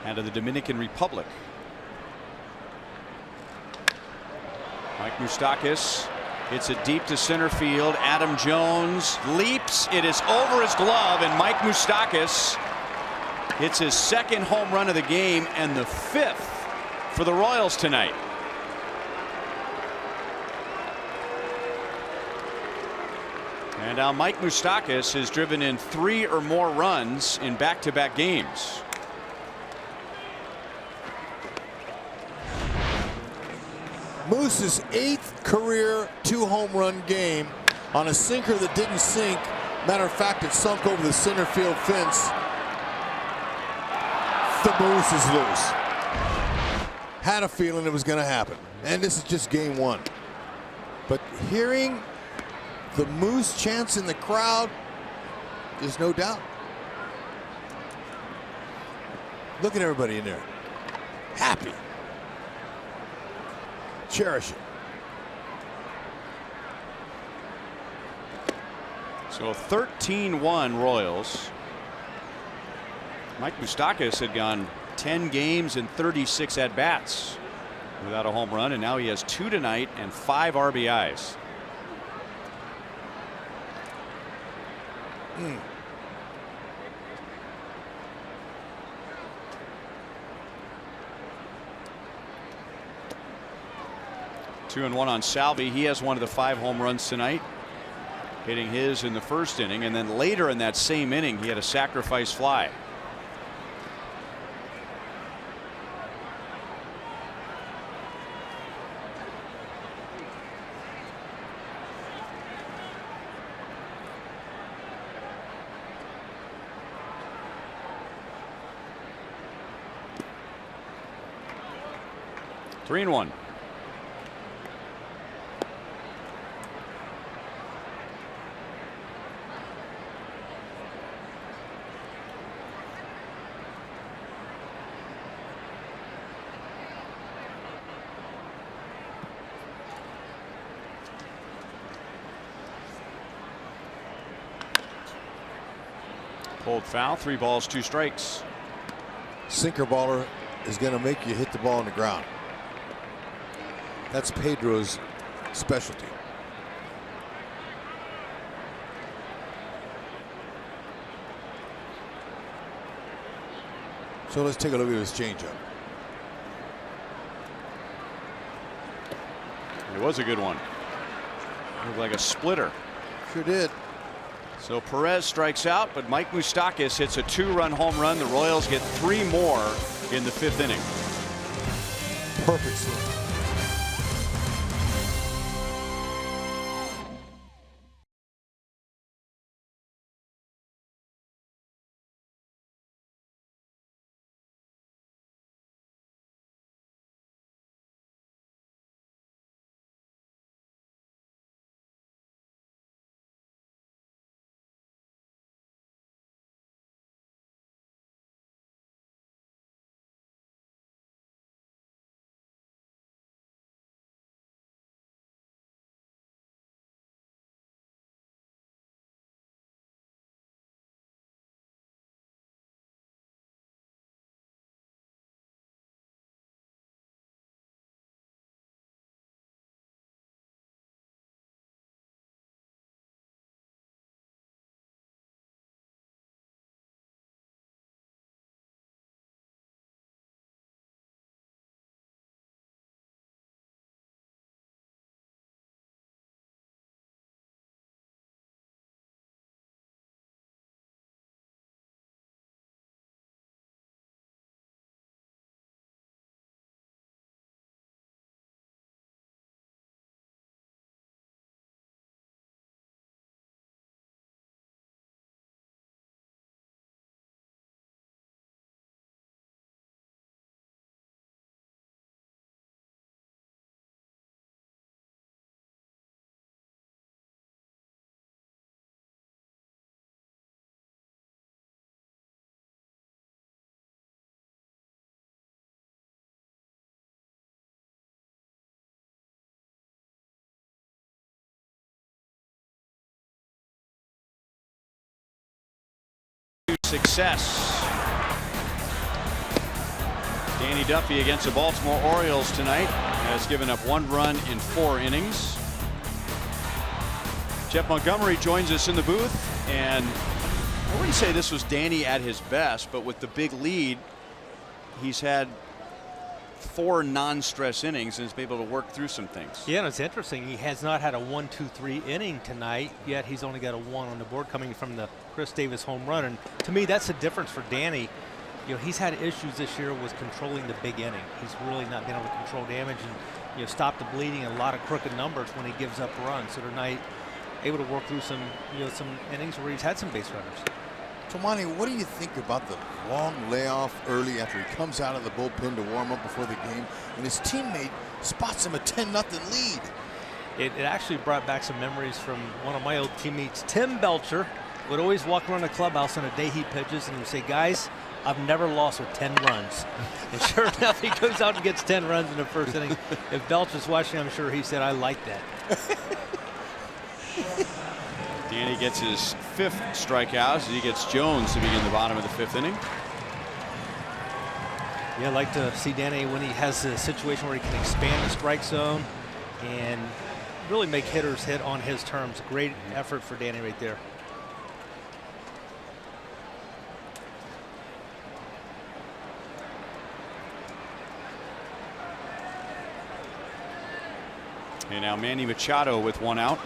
out of the Dominican Republic. Mike Moustakas hits it deep to center field. Adam Jones leaps. It is over his glove, and Mike Moustakas hits his second home run of the game and the 5th for the Royals tonight. And now Mike Moustakas has driven in 3 or more runs in back-to-back games. Moose's 8th career 2-home run game on a sinker that didn't sink. Matter of fact, it sunk over the center field fence. The Moose is loose. Had a feeling it was going to happen. And this is just game 1. But hearing the Moose chants in the crowd, there's no doubt. Look at everybody in there. Happy. Cherish it. So 13-1 Royals. Mike Moustakas had gone 10 games and 36 at-bats without a home run, and now he has 2 tonight and 5 RBIs. Two and one on Salvi. He has one of the 5 home runs tonight, hitting his in the first inning, and then later in that same inning he had a sacrifice fly. Three and one. Pulled foul, 3 balls, 2 strikes. Sinker baller is going to make you hit the ball on the ground. That's Pedro's specialty. So let's take a look at his changeup. It was a good one. Looked like a splitter. Sure did. So Perez strikes out, but Mike Moustakas hits a 2-run home run. The Royals get 3 more in the 5th inning. Perfect swing. Success. Danny Duffy against the Baltimore Orioles tonight has given up 1 run in 4 innings. Jeff Montgomery joins us in the booth, and I wouldn't say this was Danny at his best, but with the big lead, he's had 4 non-stress innings and has been able to work through some things. Yeah, and it's interesting. He has not had a 1-2-3 inning tonight, yet he's only got a 1 on the board coming from the Chris Davis home run. And to me, that's the difference for Danny. You know, he's had issues this year with controlling the big inning. He's really not been able to control damage and, you know, stop the bleeding and a lot of crooked numbers when he gives up runs. So tonight, able to work through some, you know, some innings where he's had some base runners. Tomani, what do you think about the long layoff early after he comes out of the bullpen to warm up before the game, and his teammate spots him a 10-0 lead? It actually brought back some memories from one of my old teammates, Tim Belcher. Would always walk around the clubhouse on a day he pitches and would say, "Guys, I've never lost with 10 runs." And sure enough, he goes out and gets 10 runs in the first inning. If Belcher's watching, I'm sure he said, "I like that." Danny gets his 5th strikeout as he gets Jones to begin the bottom of the 5th inning. Yeah, I'd like to see Danny when he has a situation where he can expand the strike zone and really make hitters hit on his terms. Great effort for Danny right there. And now Manny Machado with 1 out.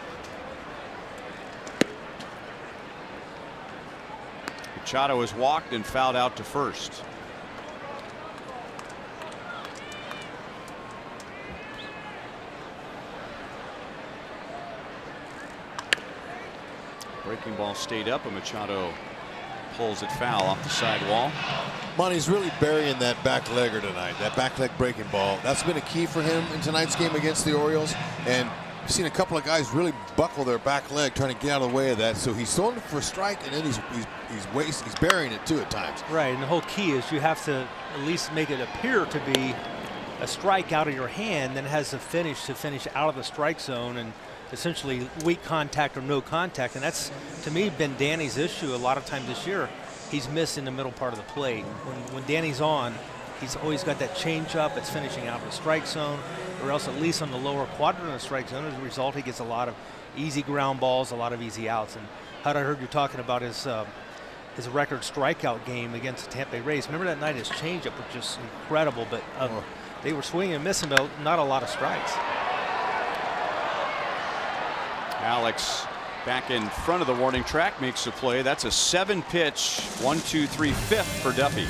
Machado is walked and fouled out to first. Breaking ball stayed up, and Machado pulls it foul off the side wall. Monty's really burying that back legger tonight, that back leg breaking ball. That's been a key for him in tonight's game against the Orioles. And I've seen a couple of guys really buckle their back leg trying to get out of the way of that. So he's throwing it for a strike, and then he's burying it too at times. Right, and the whole key is you have to at least make it appear to be a strike out of your hand, then it has to finish out of the strike zone and essentially weak contact or no contact. And that's, to me, been Danny's issue a lot of times this year. He's missed in the middle part of the plate. When Danny's on, he's always got that change up. It's finishing out of the strike zone, or else at least on the lower quadrant of the strike zone. As a result, he gets a lot of easy ground balls, a lot of easy outs. And Hud, I heard you talking about his record strikeout game against the Tampa Bay Rays. Remember that night his changeup was just incredible, but they were swinging and missing, but not a lot of strikes. Alex back in front of the warning track makes the play. That's a 7-pitch 1-2-3 5th for Duffy.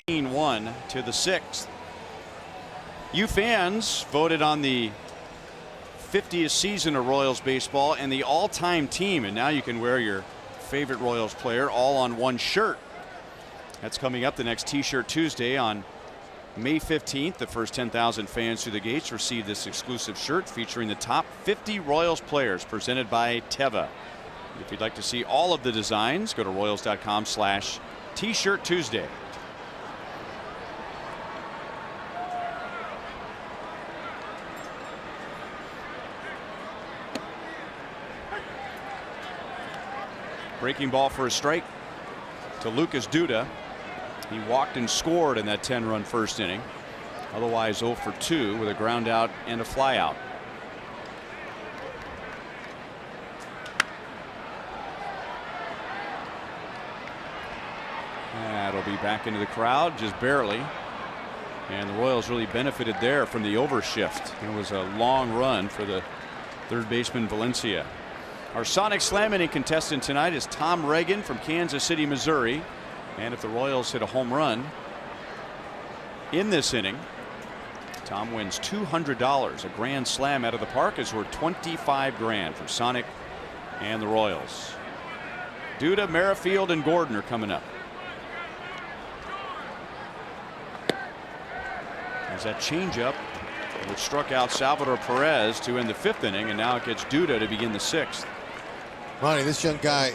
One to the 6th. You fans voted on the 50th season of Royals baseball and the all-time team, and now you can wear your favorite Royals player, all on one shirt. That's coming up the next T-shirt Tuesday on May 15th. The first 10,000 fans through the gates receive this exclusive shirt featuring the top 50 Royals players, presented by Teva. If you'd like to see all of the designs, go to Royals.com/T-shirt Tuesday. Breaking ball for a strike to Lucas Duda. He walked and scored in that 10-run first inning. Otherwise 0 for 2 with a ground out and a fly out. That'll be back into the crowd just barely. And the Royals really benefited there from the overshift. It was a long run for the third baseman Valencia. Our Sonic Slam inning contestant tonight is Tom Reagan from Kansas City, Missouri. And if the Royals hit a home run in this inning, Tom wins $200. A grand slam out of the park is worth $25,000 for Sonic and the Royals. Duda, Merrifield, and Gordon are coming up. There's that changeup which struck out Salvador Perez to end the 5th inning, and now it gets Duda to begin the 6th. Ronnie, this young guy,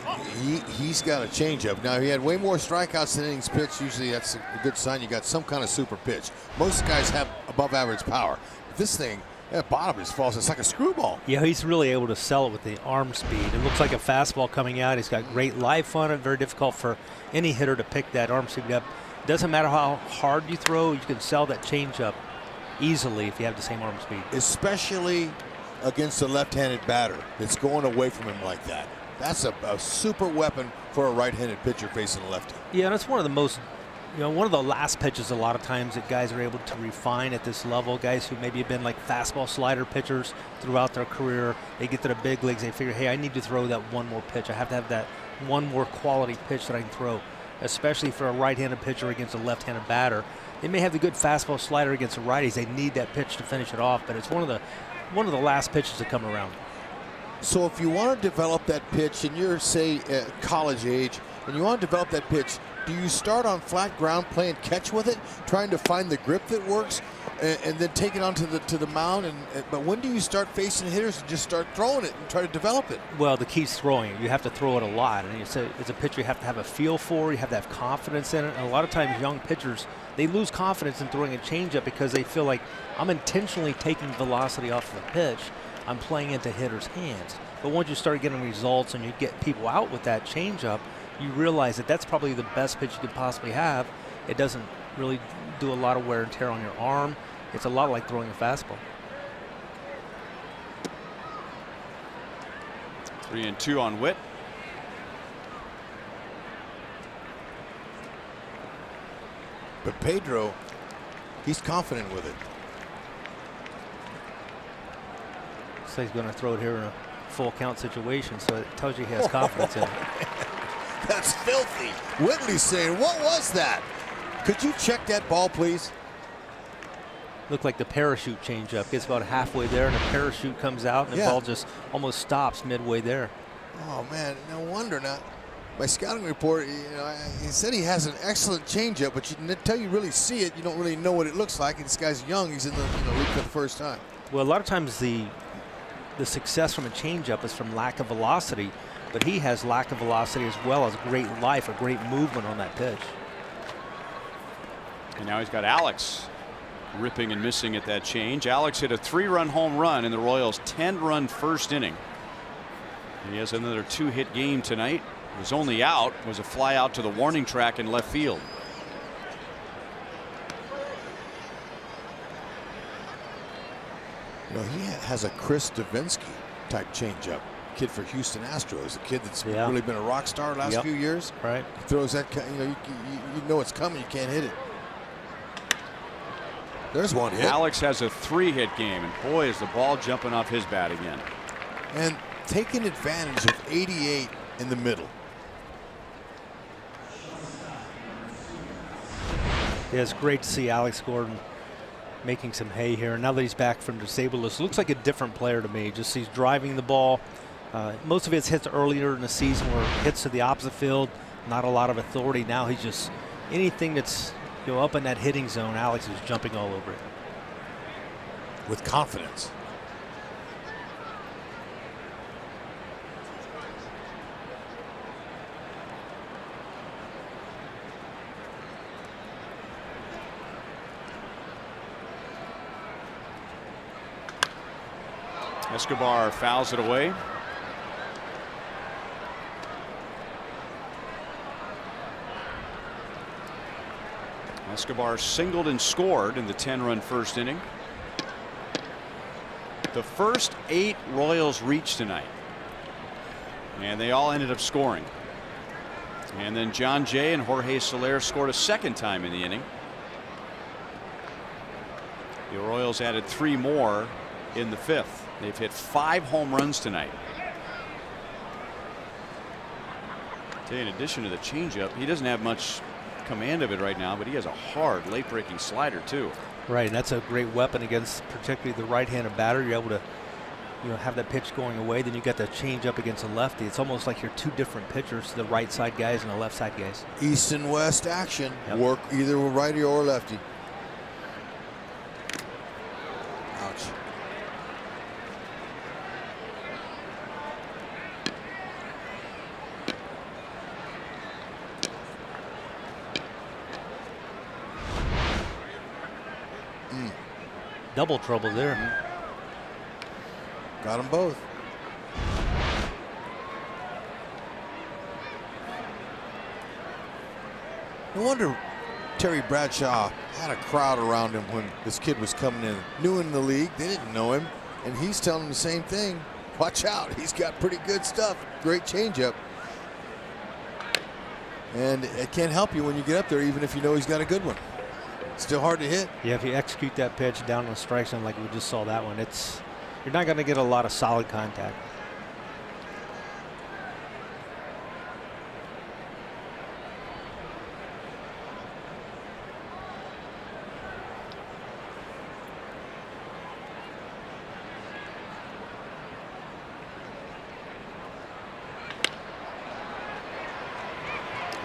he's got a changeup. Now, he had way more strikeouts than innings pitched. Usually that's a good sign you got some kind of super pitch. Most guys have above average power. This thing, at bottom is false. It's like a screwball. Yeah, he's really able to sell it with the arm speed. It looks like a fastball coming out. He's got great life on it. Very difficult for any hitter to pick that arm speed up. Doesn't matter how hard you throw, you can sell that changeup easily if you have the same arm speed. Especially against a left-handed batter that's going away from him like that. That's a super weapon for a right-handed pitcher facing a lefty. Yeah, and it's one of the most, one of the last pitches a lot of times that guys are able to refine at this level. Guys who maybe have been like fastball slider pitchers throughout their career, they get to the big leagues, they figure, hey, I need to throw that one more pitch. I have to have that one more quality pitch that I can throw, especially for a right-handed pitcher against a left-handed batter. They may have the good fastball slider against the righties. They need that pitch to finish it off, but it's one of the last pitches to come around. So if you want to develop that pitch and you're, say, college age, and you want to develop that pitch, do you start on flat ground playing catch with it, trying to find the grip that works, and then take it onto the mound? But when do you start facing hitters and just start throwing it and try to develop it? Well, the key's throwing it. You have to throw it a lot, and it's a pitcher you have to have a feel for. You have to have confidence in it. And a lot of times, young pitchers, they lose confidence in throwing a changeup because they feel like, I'm intentionally taking velocity off the pitch. I'm playing into hitters' hands. But once you start getting results and you get people out with that changeup, you realize that that's probably the best pitch you could possibly have. It doesn't really do a lot of wear and tear on your arm. It's a lot like throwing a fastball. 3-2 on Witt. But Pedro, he's confident with it. So he's going to throw it here in a full count situation, so it tells you he has confidence in it. That's filthy. Whitley's saying, what was that? Could you check that ball, please? Looked like the parachute changeup. Gets about halfway there, and the parachute comes out, and the ball just almost stops midway there. Oh, man, no wonder. Now, my scouting report, he said he has an excellent changeup, but until you really see it, you don't really know what it looks like. And this guy's young. He's in the league for the first time. Well, a lot of times the success from a changeup is from lack of velocity, but he has lack of velocity as well as great life, a great movement on that pitch. And now he's got Alex ripping and missing at that change. Alex hit a 3-run home run in the Royals' 10-run first inning. He has another 2-hit game tonight. His only out was a fly out to the warning track in left field. He has a Chris Davinsky type changeup. Kid for Houston Astros, a kid that's really been a rock star the last few years. Right. He throws that, you know it's coming, you can't hit it. There's one hit. Alex has a 3-hit game, and boy, is the ball jumping off his bat again. And taking advantage of 88 in the middle. Yeah, it's great to see Alex Gordon making some hay here. Now that he's back from disabled list, looks like a different player to me. Just he's driving the ball, Most of his hits earlier in the season were hits to the opposite field, not a lot of authority. Now he's just anything that's up in that hitting zone, Alex is jumping all over it. With confidence. Escobar fouls it away. Escobar singled and scored in the 10-run first inning. The first 8 Royals reached tonight, and they all ended up scoring. And then John Jay and Jorge Soler scored a second time in the inning. The Royals added 3 more in the 5th. They've hit 5 home runs tonight. In addition to the changeup, he doesn't have much command of it right now, but he has a hard late-breaking slider too. Right, and that's a great weapon against particularly the right-handed batter. You're able to have that pitch going away, then you got the changeup against a lefty. It's almost like you're 2 different pitchers, the right side guys and the left side guys. East and west action. Yep. Work either righty or lefty. Ouch. Double trouble there. Got them both. No wonder Terry Bradshaw had a crowd around him when this kid was coming in. New in the league, they didn't know him, and he's telling them the same thing. Watch out, he's got pretty good stuff. Great changeup. And it can't help you when you get up there, even if you know he's got a good one. Still hard to hit. Yeah, if you execute that pitch down on the strike zone like we just saw that one, you're not going to get a lot of solid contact.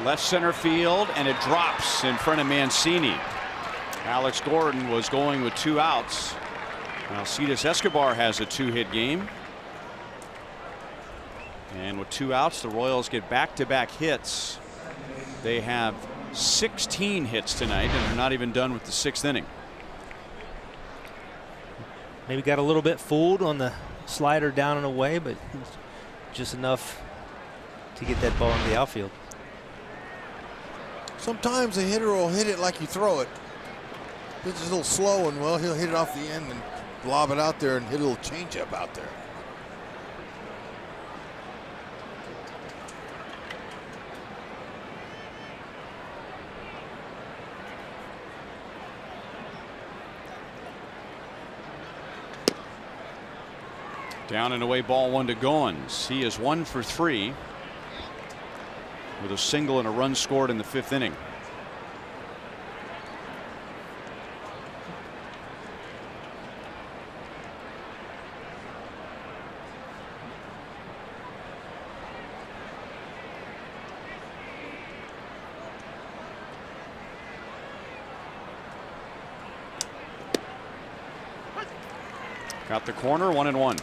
Left center field, and it drops in front of Mancini. Alex Gordon was going with 2 outs. Alcides Escobar has a 2-hit game. And with 2 outs, the Royals get back-to-back hits. They have 16 hits tonight, and they're not even done with the 6th inning. Maybe got a little bit fooled on the slider down and away, but just enough to get that ball in the outfield. Sometimes a hitter will hit it like you throw it. It's a little slow, and well, he'll hit it off the end and lob it out there and hit a little changeup out there. Down and away, ball 1 to Goins. He is 1 for 3 with a single and a run scored in the 5th inning. Got the corner, 1-1.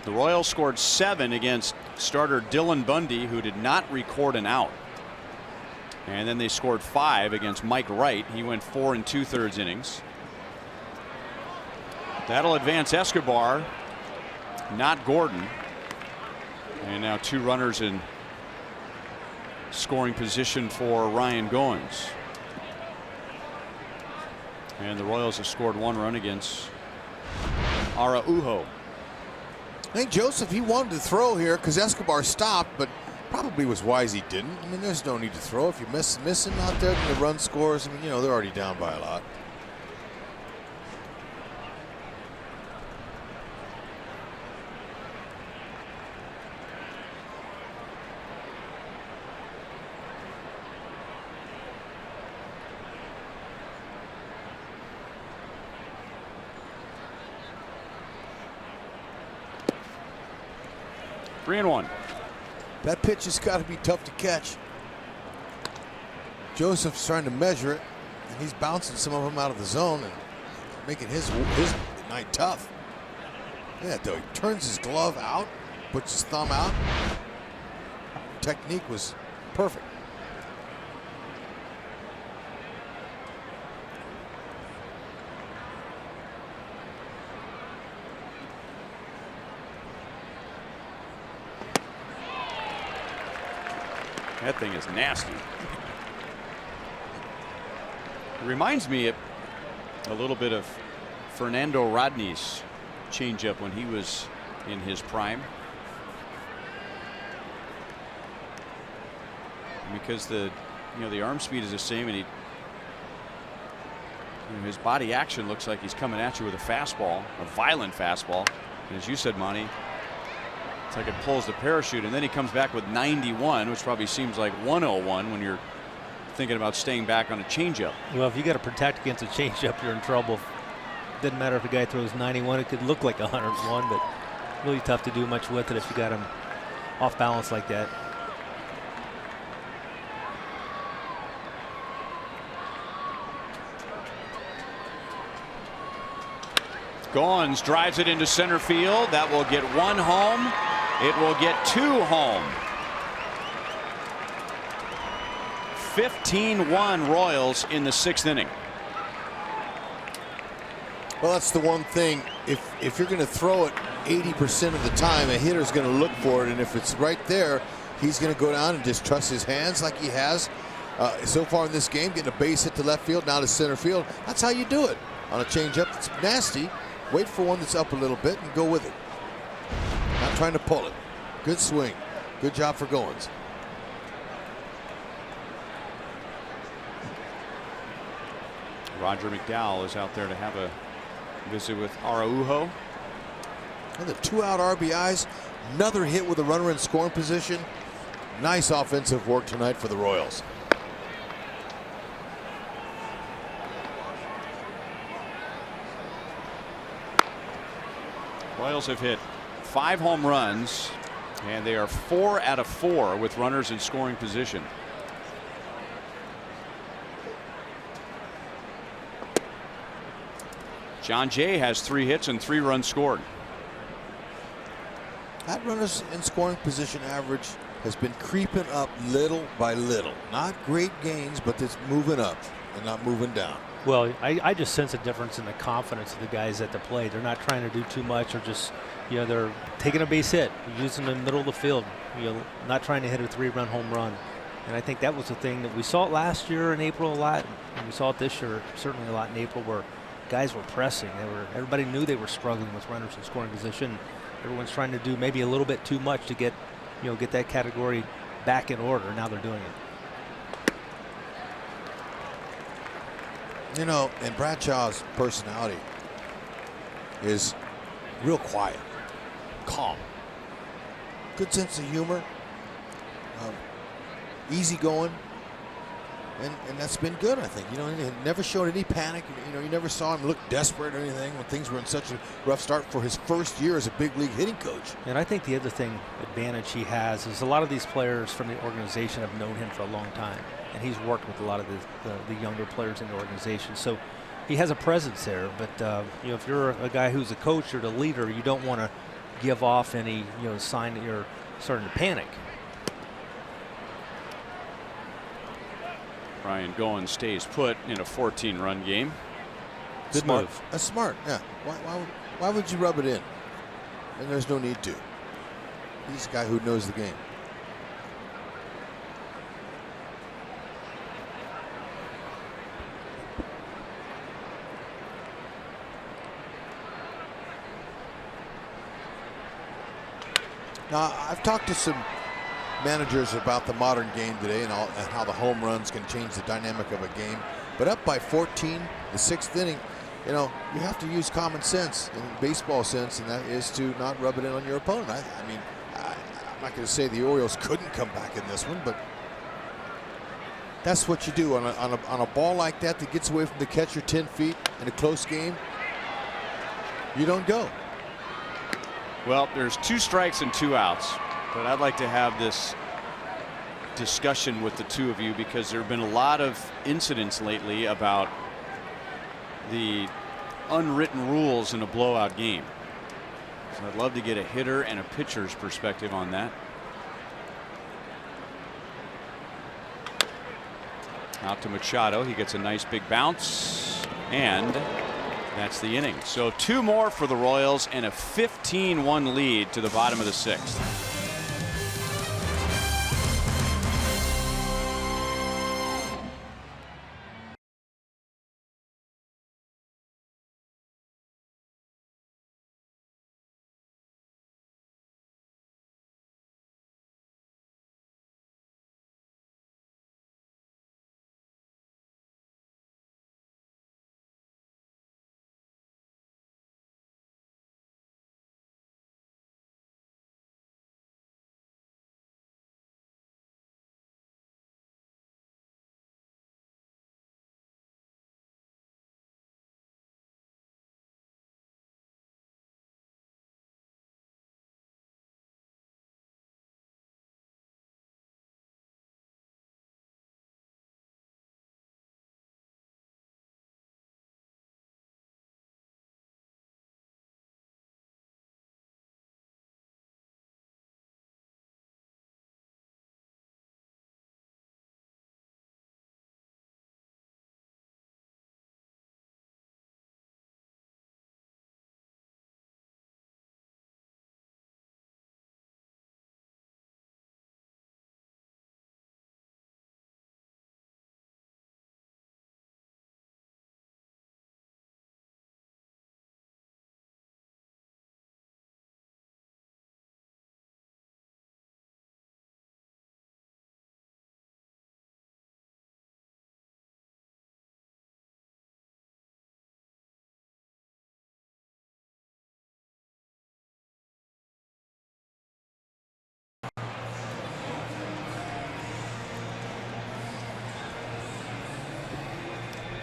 The Royals scored 7 against starter Dylan Bundy, who did not record an out. And then they scored 5 against Mike Wright. He went 4 2/3 innings. That'll advance Escobar, not Gordon. And now 2 runners in scoring position for Ryan Goins. And the Royals have scored 1 run against Araujo. I think Joseph, he wanted to throw here because Escobar stopped, but probably was wise he didn't. I mean, there's no need to throw. If you miss him out there, then the run scores. I mean, they're already down by a lot. 3-1. That pitch has got to be tough to catch. Joseph's trying to measure it, and he's bouncing some of them out of the zone and making his night tough. Yeah, though he turns his glove out, puts his thumb out. Technique was perfect. That thing is nasty. It reminds me a little bit of Fernando Rodney's changeup when he was in his prime. Because the arm speed is the same, and his body action looks like he's coming at you with a fastball, a violent fastball. And as you said, Monty, it's like it pulls the parachute, and then he comes back with 91, which probably seems like 101 when you're thinking about staying back on a changeup. Well, if you got to protect against a changeup, you're in trouble. Doesn't matter if a guy throws 91; it could look like 101, but really tough to do much with it if you got him off balance like that. Goins drives it into center field. That will get 1 home. It will get 2 home. 15-1 Royals in the 6th inning. Well, that's the one thing. If you're going to throw it 80% of the time, a hitter's going to look for it, and if it's right there, he's going to go down and just trust his hands like he has so far in this game, getting a base hit to left field, now to center field. That's how you do it on a changeup. It's nasty. Wait for one that's up a little bit and go with it. Not trying to pull it. Good swing. Good job for Goins. Roger McDowell is out there to have a visit with Araujo. And the 2-out RBIs. Another hit with a runner in scoring position. Nice offensive work tonight for the Royals. Royals have hit 5 home runs, and they are 4 out of 4 with runners in scoring position. John Jay has 3 hits and 3 runs scored. That runners in scoring position average has been creeping up little by little. Not great gains, but it's moving up and not moving down. Well, I just sense a difference in the confidence of the guys at the plate. They're not trying to do too much, or just, they're taking a base hit, using the middle of the field, not trying to hit a 3-run home run. And I think that was the thing that we saw it last year in April a lot, and we saw it this year certainly a lot in April, where guys were pressing. Everybody knew they were struggling with runners in scoring position. Everyone's trying to do maybe a little bit too much to get that category back in order. Now they're doing it. And Bradshaw's personality is real quiet, calm, good sense of humor, easygoing, and that's been good, I think. He never showed any panic. You never saw him look desperate or anything when things were in such a rough start for his first year as a big league hitting coach. And I think the other advantage he has is a lot of these players from the organization have known him for a long time. And he's worked with a lot of the younger players in the organization, so he has a presence there. But if you're a guy who's a coach or the leader, you don't want to give off any sign that you're starting to panic. Ryan Goins stays put in a 14-run game. Good move. That's smart. Yeah. Why would you rub it in? And there's no need to. He's a guy who knows the game. Now, I've talked to some managers about the modern game today and how the home runs can change the dynamic of a game. But up by 14, the 6th inning, you have to use common sense and baseball sense, and that is to not rub it in on your opponent. I'm not going to say the Orioles couldn't come back in this one, but that's what you do on a ball like that gets away from the catcher 10 feet in a close game. You don't go. Well, there's 2 strikes and 2 outs. But I'd like to have this discussion with the two of you, because there have been a lot of incidents lately about the unwritten rules in a blowout game. So I'd love to get a hitter and a pitcher's perspective on that. Out to Machado. He gets a nice big bounce, and that's the inning. So 2 more for the Royals and a 15-1 lead to the bottom of the 6th.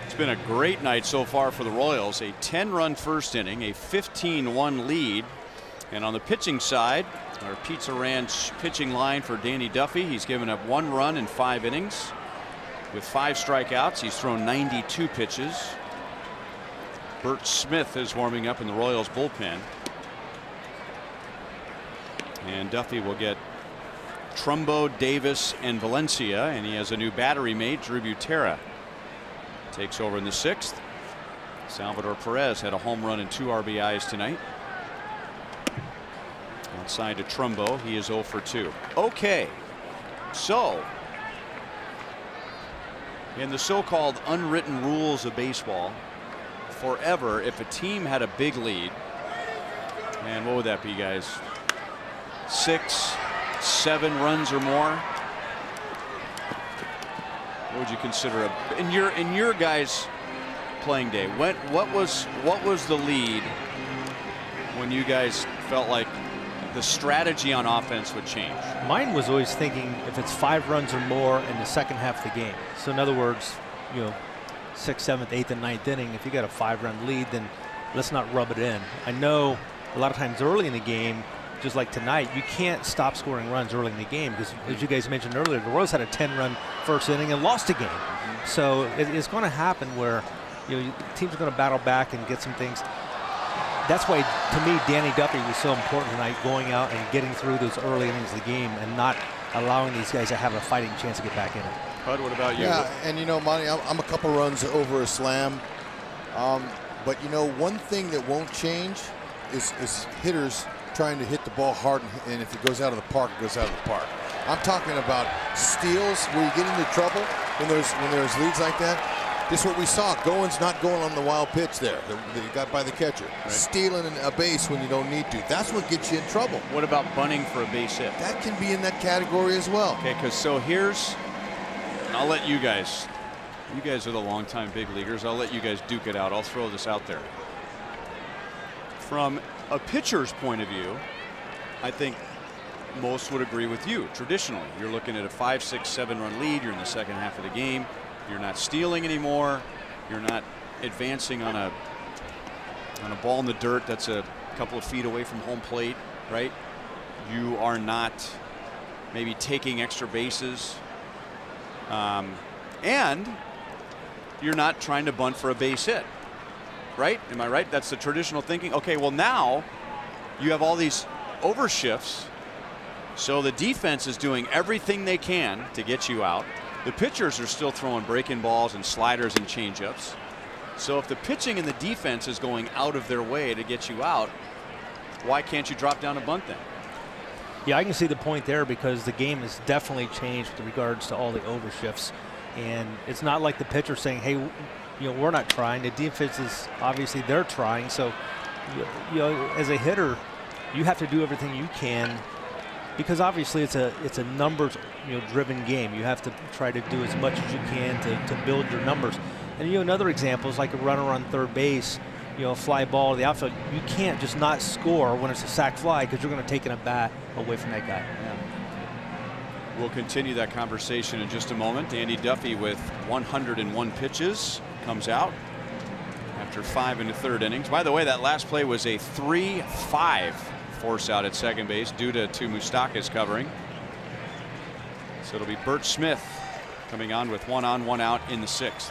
It's been a great night so far for the Royals. A 10-run first inning, a 15-1 lead. And on the pitching side, our Pizza Ranch pitching line for Danny Duffy. He's given up 1 run in 5 innings. With 5 strikeouts, he's thrown 92 pitches. Bert Smith is warming up in the Royals bullpen. And Duffy will get Trumbo, Davis, and Valencia. And he has a new battery mate, Drew Butera. Takes over in the 6th. Salvador Perez had a home run and 2 RBIs tonight. Outside to Trumbo, he is 0 for 2. Okay, so in the so-called unwritten rules of baseball, forever, if a team had a big lead, and what would that be, guys? 6, 7 runs or more. What would you consider in your guys' playing day? What was the lead when you guys felt like the strategy on offense would change? Mine was always thinking if it's 5 runs or more in the second half of the game. So in other words, 6th, 7th, 8th, and 9th inning, if you got a 5-run lead, then let's not rub it in. I know a lot of times early in the game, just like tonight, you can't stop scoring runs early in the game because, as you guys mentioned earlier, the Royals had a 10-run first inning and lost a game. So it's going to happen where teams are going to battle back and get some things. That's why, to me, Danny Duffy was so important tonight, going out and getting through those early innings of the game and not allowing these guys to have a fighting chance to get back in it. Bud, what about you? Yeah, and Monty, I'm a couple runs over a slam. But one thing that won't change is hitters trying to hit the ball hard, and if it goes out of the park, it goes out of the park. I'm talking about steals where you get into trouble when there's leads like that. This is what we saw. Goins not going on the wild pitch there. They got by the catcher. Right. Stealing a base when you don't need to. That's what gets you in trouble. What about bunting for a base hit? That can be in that category as well. Okay, I'll let you guys are the longtime big leaguers. I'll let you guys duke it out. I'll throw this out there. From a pitcher's point of view, I think most would agree with you. Traditionally, you're looking at a 5, 6, 7-run lead. You're in the second half of the game. You're not stealing anymore. You're not advancing on a ball in the dirt that's a couple of feet away from home plate, right? You are not maybe taking extra bases. And you're not trying to bunt for a base hit. Right? Am I right? That's the traditional thinking. Okay, well now you have all these overshifts. So the defense is doing everything they can to get you out. The pitchers are still throwing breaking balls and sliders and changeups. So if the pitching and the defense is going out of their way to get you out, why can't you drop down a bunt then? Yeah, I can see the point there because the game has definitely changed with regards to all the overshifts. And it's not like the pitcher saying, hey, we're not trying. The defense is obviously they're trying. So, as a hitter, you have to do everything you can because obviously it's a numbers driven game. You have to try to do as much as you can to build your numbers. And another example is like a runner on third base, a fly ball to the outfield. You can't just not score when it's a sac fly because you're going to take a bat away from that guy. Yeah. We'll continue that conversation in just a moment. Andy Duffy with 101 pitches comes out after 5 in the third innings. By the way, that last play was a 3-5 force out at second base due to two Moustakas covering. So it'll be Bert Smith coming on with 1 on, 1 out in the 6th.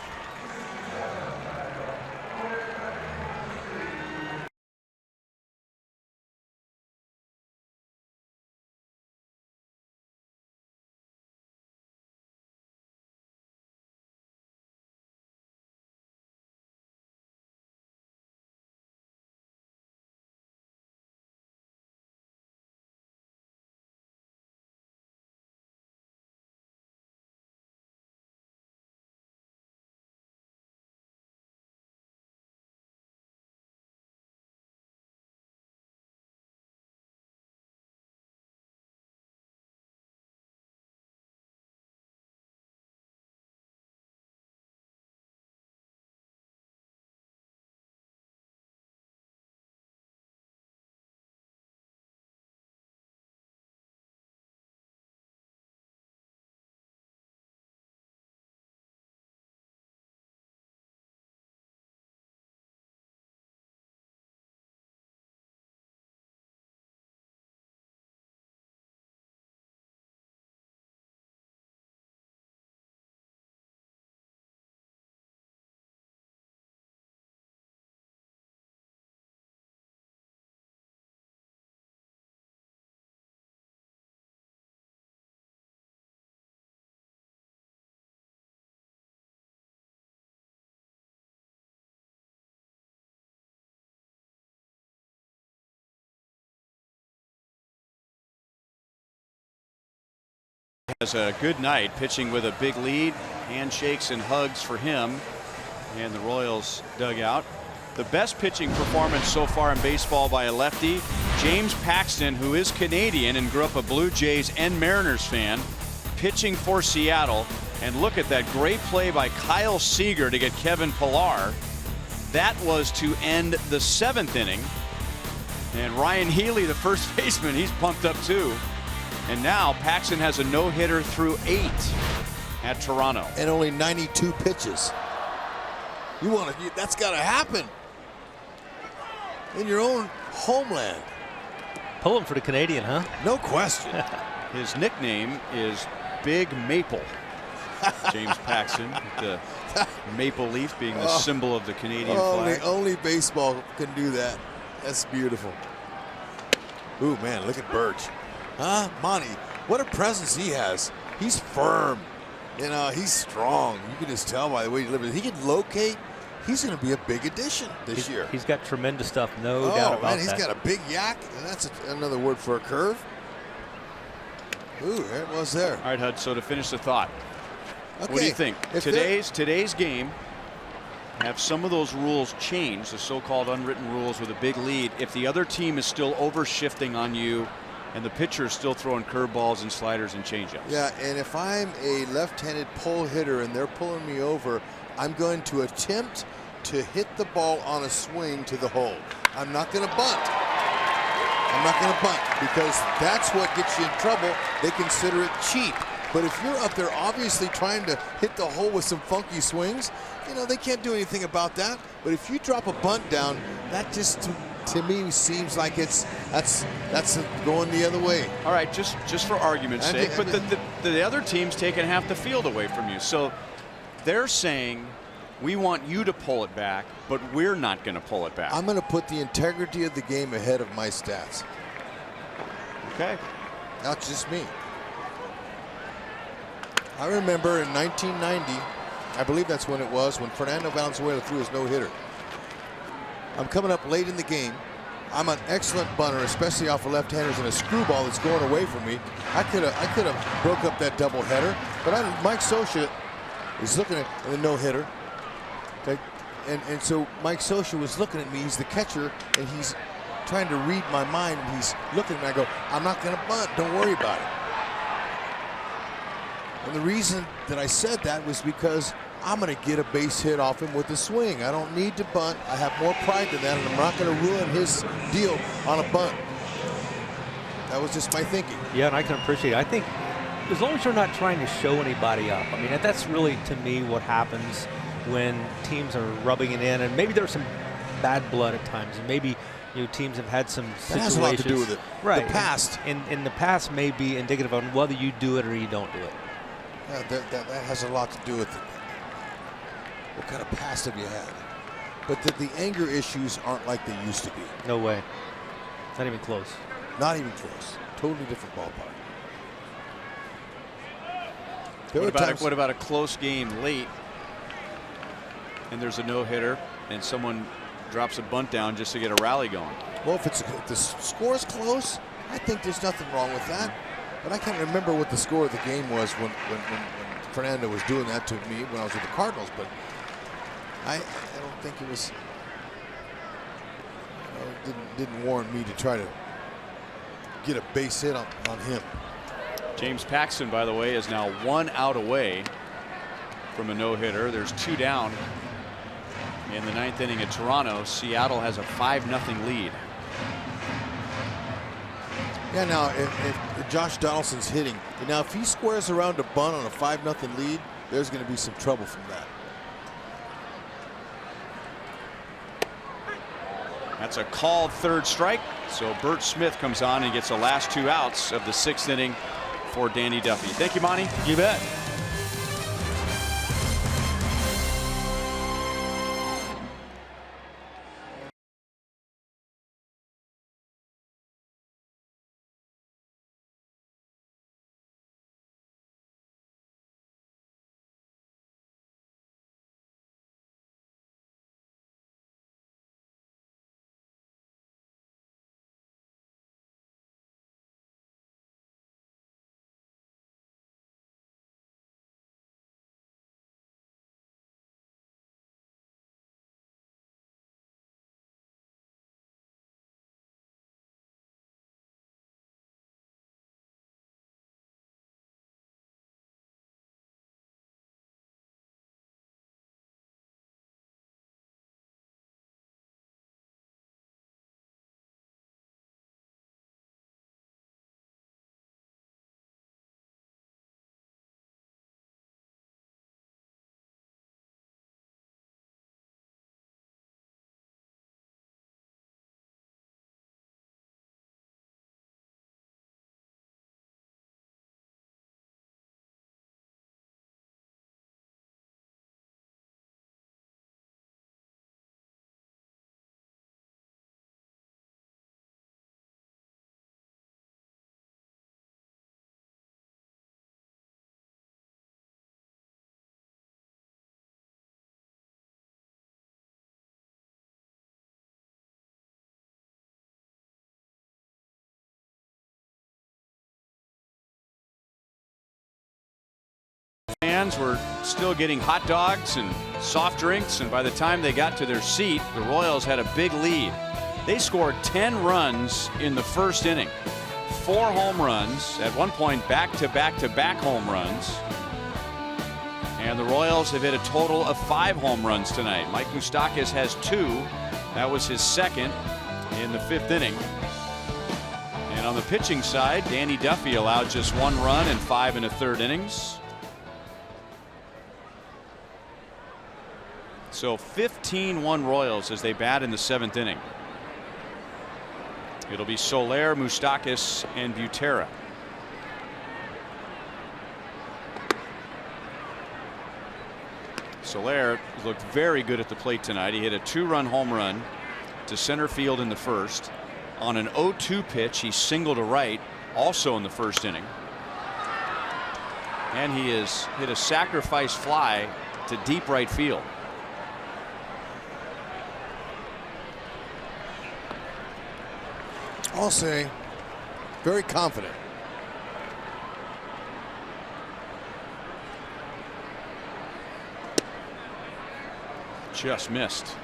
Has a good night pitching with a big lead. Handshakes and hugs for him and the Royals dugout. The best pitching performance so far in baseball by a lefty, James Paxton, who is Canadian and grew up a Blue Jays and Mariners fan, pitching for Seattle. And look at that great play by Kyle Seager to get Kevin Pillar. That was to end the 7th inning. And Ryan Healy, the first baseman, he's pumped up too. And now Paxton has a no-hitter through 8 at Toronto. And only 92 pitches. That's got to happen in your own homeland. Pulling for the Canadian, huh? No question. His nickname is Big Maple. James Paxton, the maple leaf being the symbol of the Canadian flag. Only baseball can do that. That's beautiful. Ooh, man, look at Birch. Huh? Monty, what a presence he has. He's firm. He's strong. You can just tell by the way he delivers. He can locate. He's going to be a big addition this year. He's got tremendous stuff, no doubt about that. He's got a big yak, and that's another word for a curve. Ooh, there it was there. All right, Hud, so to finish the thought, okay. What do you think? Today's game, have some of those rules changed, the so-called unwritten rules with a big lead, if the other team is still overshifting on you and the pitcher is still throwing curveballs and sliders and changeups? Yeah, and if I'm a left-handed pull hitter and they're pulling me over, I'm going to attempt to hit the ball on a swing to the hole. I'm not going to bunt. I'm not going to bunt because that's what gets you in trouble. They consider it cheap. But if you're up there obviously trying to hit the hole with some funky swings, they can't do anything about that. But if you drop a bunt down, that just to me seems like that's going the other way. All right, just for argument's sake, but the other team's taking half the field away from you. So they're saying, we want you to pull it back, but we're not going to pull it back. I'm going to put the integrity of the game ahead of my stats. Okay. Not just me. I remember in 1990, I believe that's when it was, when Fernando Valenzuela threw his no-hitter. I'm coming up late in the game. I'm an excellent bunter, especially off of left-handers, and a screwball that's going away from me. I could have broke up that doubleheader, but Mike Scioscia is looking at the no-hitter. Okay? And so Mike Scioscia was looking at me. He's the catcher, and he's trying to read my mind, and he's looking at me. I go, I'm not going to bunt. Don't worry about it. And the reason that I said that was because I'm going to get a base hit off him with a swing. I don't need to bunt. I have more pride than that, and I'm not going to ruin his deal on a bunt. That was just my thinking. Yeah, and I can appreciate it. I think as long as you're not trying to show anybody up, I mean, that's really, to me, what happens when teams are rubbing it in, and maybe there's some bad blood at times, and maybe teams have had some situations. That has a lot to do with it. Right. The past. In the past may be indicative of whether you do it or you don't do it. Yeah, that has a lot to do with it. What kind of past have you had? But the anger issues aren't like they used to be. No way. Not even close. Not even close. Totally different ballpark. What about a close game late, and there's a no-hitter, and someone drops a bunt down just to get a rally going? Well, if the score is close, I think there's nothing wrong with that. But I can't remember what the score of the game was when Fernando was doing that to me when I was with the Cardinals. But I don't think it was. Didn't warrant me to try to get a base hit on him. James Paxton, by the way, is now 1 out away from a no-hitter. There's 2 down in the 9th inning at Toronto. Seattle has a 5-0 lead. Yeah, now if Josh Donaldson's hitting, now if he squares around a bunt on a 5-0 lead, there's going to be some trouble from that. That's a called third strike. So Bert Smith comes on and gets the last 2 outs of the 6th inning for Danny Duffy. Thank you, Monty. You bet. Fans were still getting hot dogs and soft drinks, and by the time they got to their seat, the Royals had a big lead. They scored 10 runs in the 1st inning. 4 home runs, at one point back-to-back-to-back home runs. And the Royals have hit a total of 5 home runs tonight. Mike Moustakas has 2. That was his 2nd in the 5th inning. And on the pitching side, Danny Duffy allowed just 1 run and 5 1/3 innings. So 15-1 Royals as they bat in the 7th inning. It'll be Soler, Moustakas, and Butera. Soler looked very good at the plate tonight. He hit a 2-run home run to center field in the first. On an 0-2 pitch, he singled to right, also in the first inning. And he has hit a sacrifice fly to deep right field. I'll say, very confident. Just missed.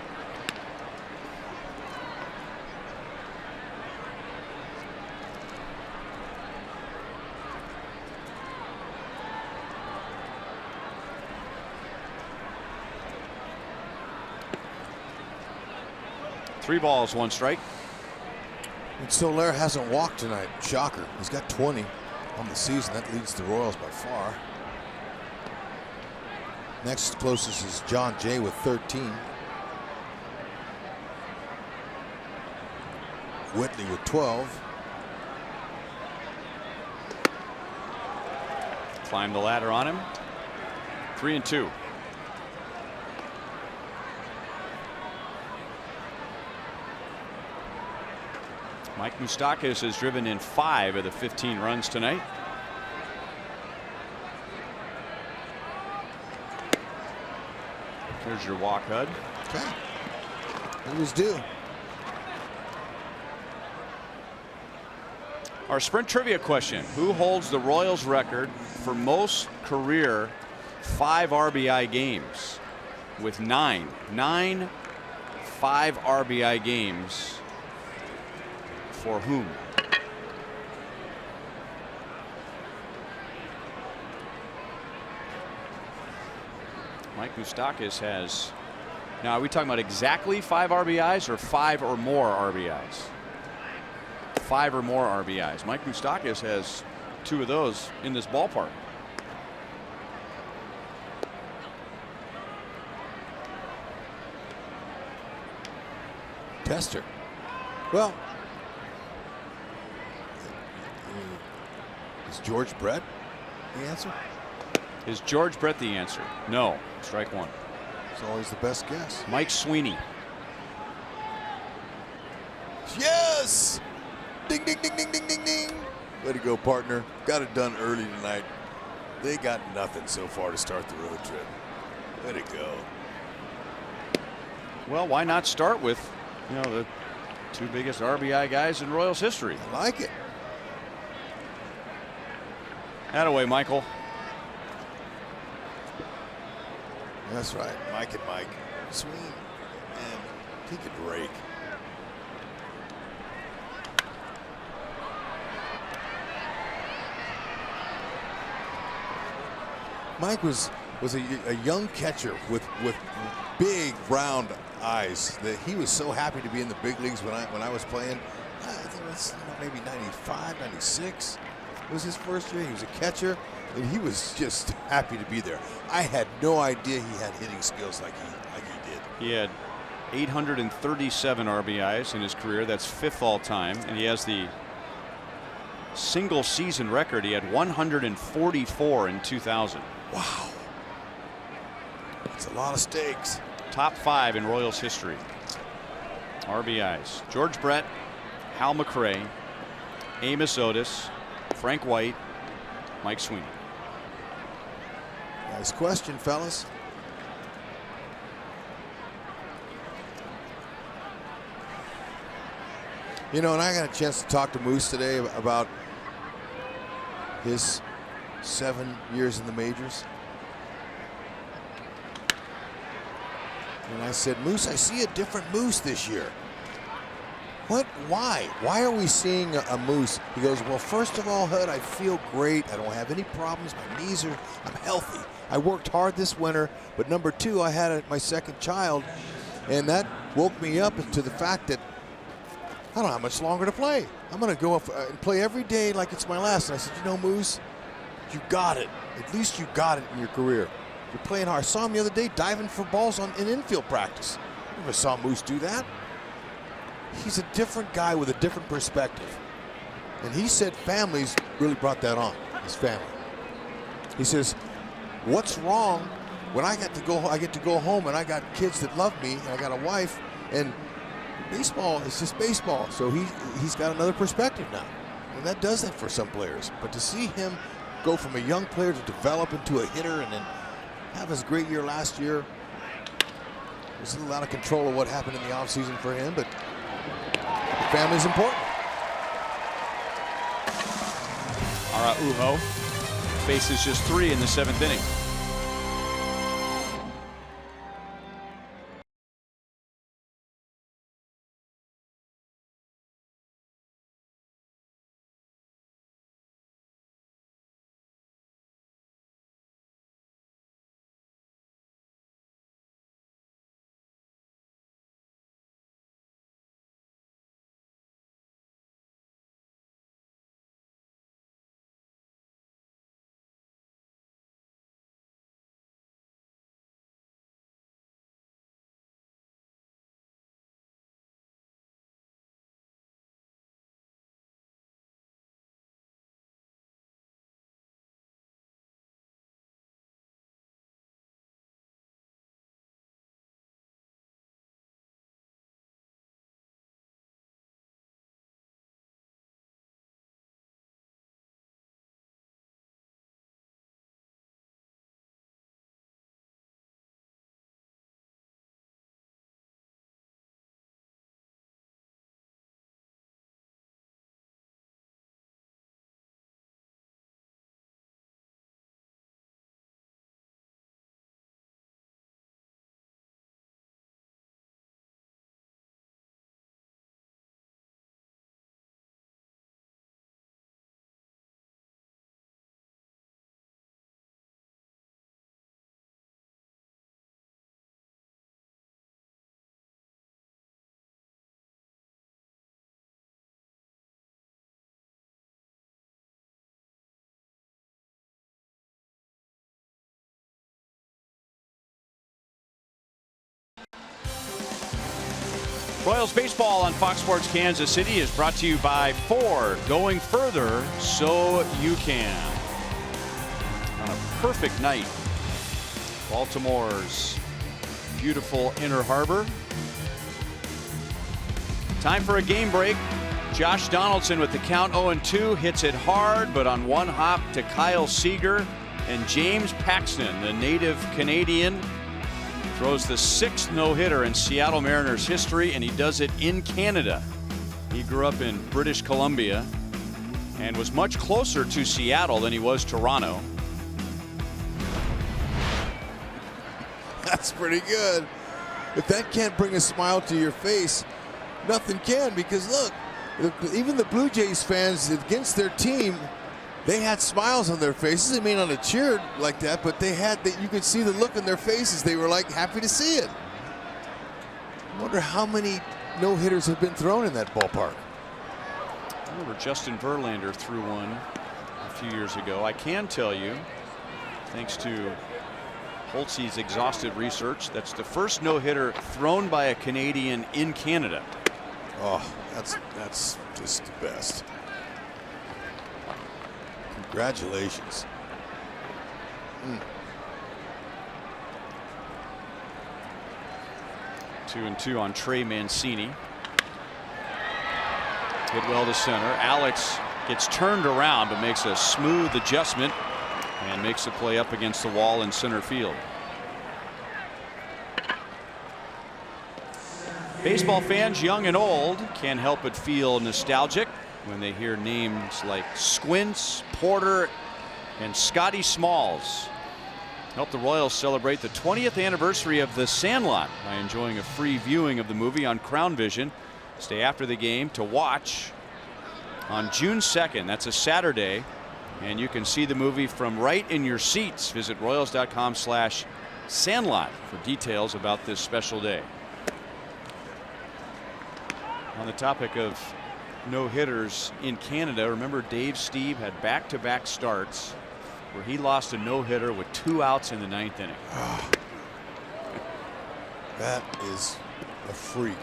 Three balls, one strike. And Soler hasn't walked tonight. Shocker. He's got 20 on the season. That leads the Royals by far. Next closest is John Jay with 13. Whitley with 12. Climb the ladder on him. 3-2. Mike Moustakas has driven in 5 of the 15 runs tonight. Here's your walk, Hud. Okay. It was due. Our sprint trivia question: who holds the Royals record for most career 5 RBI games? With 9 5 RBI games. For whom? Mike Moustakas has. Now, are we talking about exactly 5 RBIs or 5 or more RBIs? 5 or more RBIs. Mike Moustakas has 2 of those in this ballpark. Tester. Well, is George Brett the answer? Is George Brett the answer? No. Strike 1. It's always the best guess. Mike Sweeney. Yes! Ding, ding, ding, ding, ding, ding, ding. Way to go, partner. Got it done early tonight. They got nothing so far to start the road trip. Way to go. Well, why not start with, the 2 biggest RBI guys in Royals history? I like it. Attaway, Michael. That's right. Mike and Mike. Sweet. Man, take a break. Mike was a young catcher with big round eyes. That he was so happy to be in the big leagues when I was playing. I think it was maybe 95, 96. It was his first year. He was a catcher, and he was just happy to be there. I had no idea he had hitting skills like he did. He had 837 RBIs in his career. That's 5th all time, and he has the single season record. He had 144 in 2000. Wow. That's a lot of stakes. Top 5 in Royals history. RBIs: George Brett, Hal McRae, Amos Otis, Frank White, Mike Sweeney. Nice question, fellas. And I got a chance to talk to Moose today about his 7 years in the majors. And I said, Moose, I see a different Moose this year. What? Why? Why are we seeing a Moose? He goes, well, first of all, Hud, I feel great. I don't have any problems. My knees I'm healthy. I worked hard this winter. But number 2, I had my second child. And that woke me up to the fact that I don't know how much longer to play. I'm going to go up and play every day like it's my last. And I said, Moose, you got it. At least you got it in your career. You're playing hard. I saw him the other day diving for balls in infield practice. Never saw Moose do that. he's a different guy with a different perspective. And he said families really brought that on, his family. He says, what's wrong when I get to go home and I got kids that love me and I got a wife, and baseball is just baseball. So he's got another perspective now. And that does that for some players. But to see him go from a young player to develop into a hitter and then have his great year last year, there's a little out of control of what happened in the offseason for him, but family's important. Uho faces just 3 in the 7th inning. Royals baseball on Fox Sports Kansas City is brought to you by Ford. Going further so you can. On a perfect night, Baltimore's beautiful Inner Harbor. Time for a game break. Josh Donaldson with the count 0-2 hits it hard, but on one hop to Kyle Seager, and James Paxton, the native Canadian, throws the 6th no-hitter in Seattle Mariners history, and he does it in Canada. He grew up in British Columbia and was much closer to Seattle than he was Toronto. That's pretty good. If that can't bring a smile to your face, nothing can, because look, even the Blue Jays fans against their team, they had smiles on their faces. They may not have cheered like that, but they had that. You could see the look on their faces. They were like happy to see it. I wonder how many no-hitters have been thrown in that ballpark. I remember Justin Verlander threw one a few years ago. I can tell you, thanks to Holtze's exhaustive research, that's the first no-hitter thrown by a Canadian in Canada. Oh, that's just the best. Congratulations. 2-2 on Trey Mancini. Hit well to center. Alex gets turned around but makes a smooth adjustment and makes a play up against the wall in center field. Baseball fans, young and old, can't help but feel nostalgic when they hear names like Squints, Porter, and Scotty Smalls. Help the Royals celebrate the 20th anniversary of The Sandlot by enjoying a free viewing of the movie on Crown Vision. Stay after the game to watch on June 2nd. That's a Saturday, and you can see the movie from right in your seats. Visit royals.com/Sandlot for details about this special day. On the topic of no-hitters in Canada, remember Dave Steve had back-to-back starts where he lost a no-hitter with 2 outs in the 9th inning. That is a freak.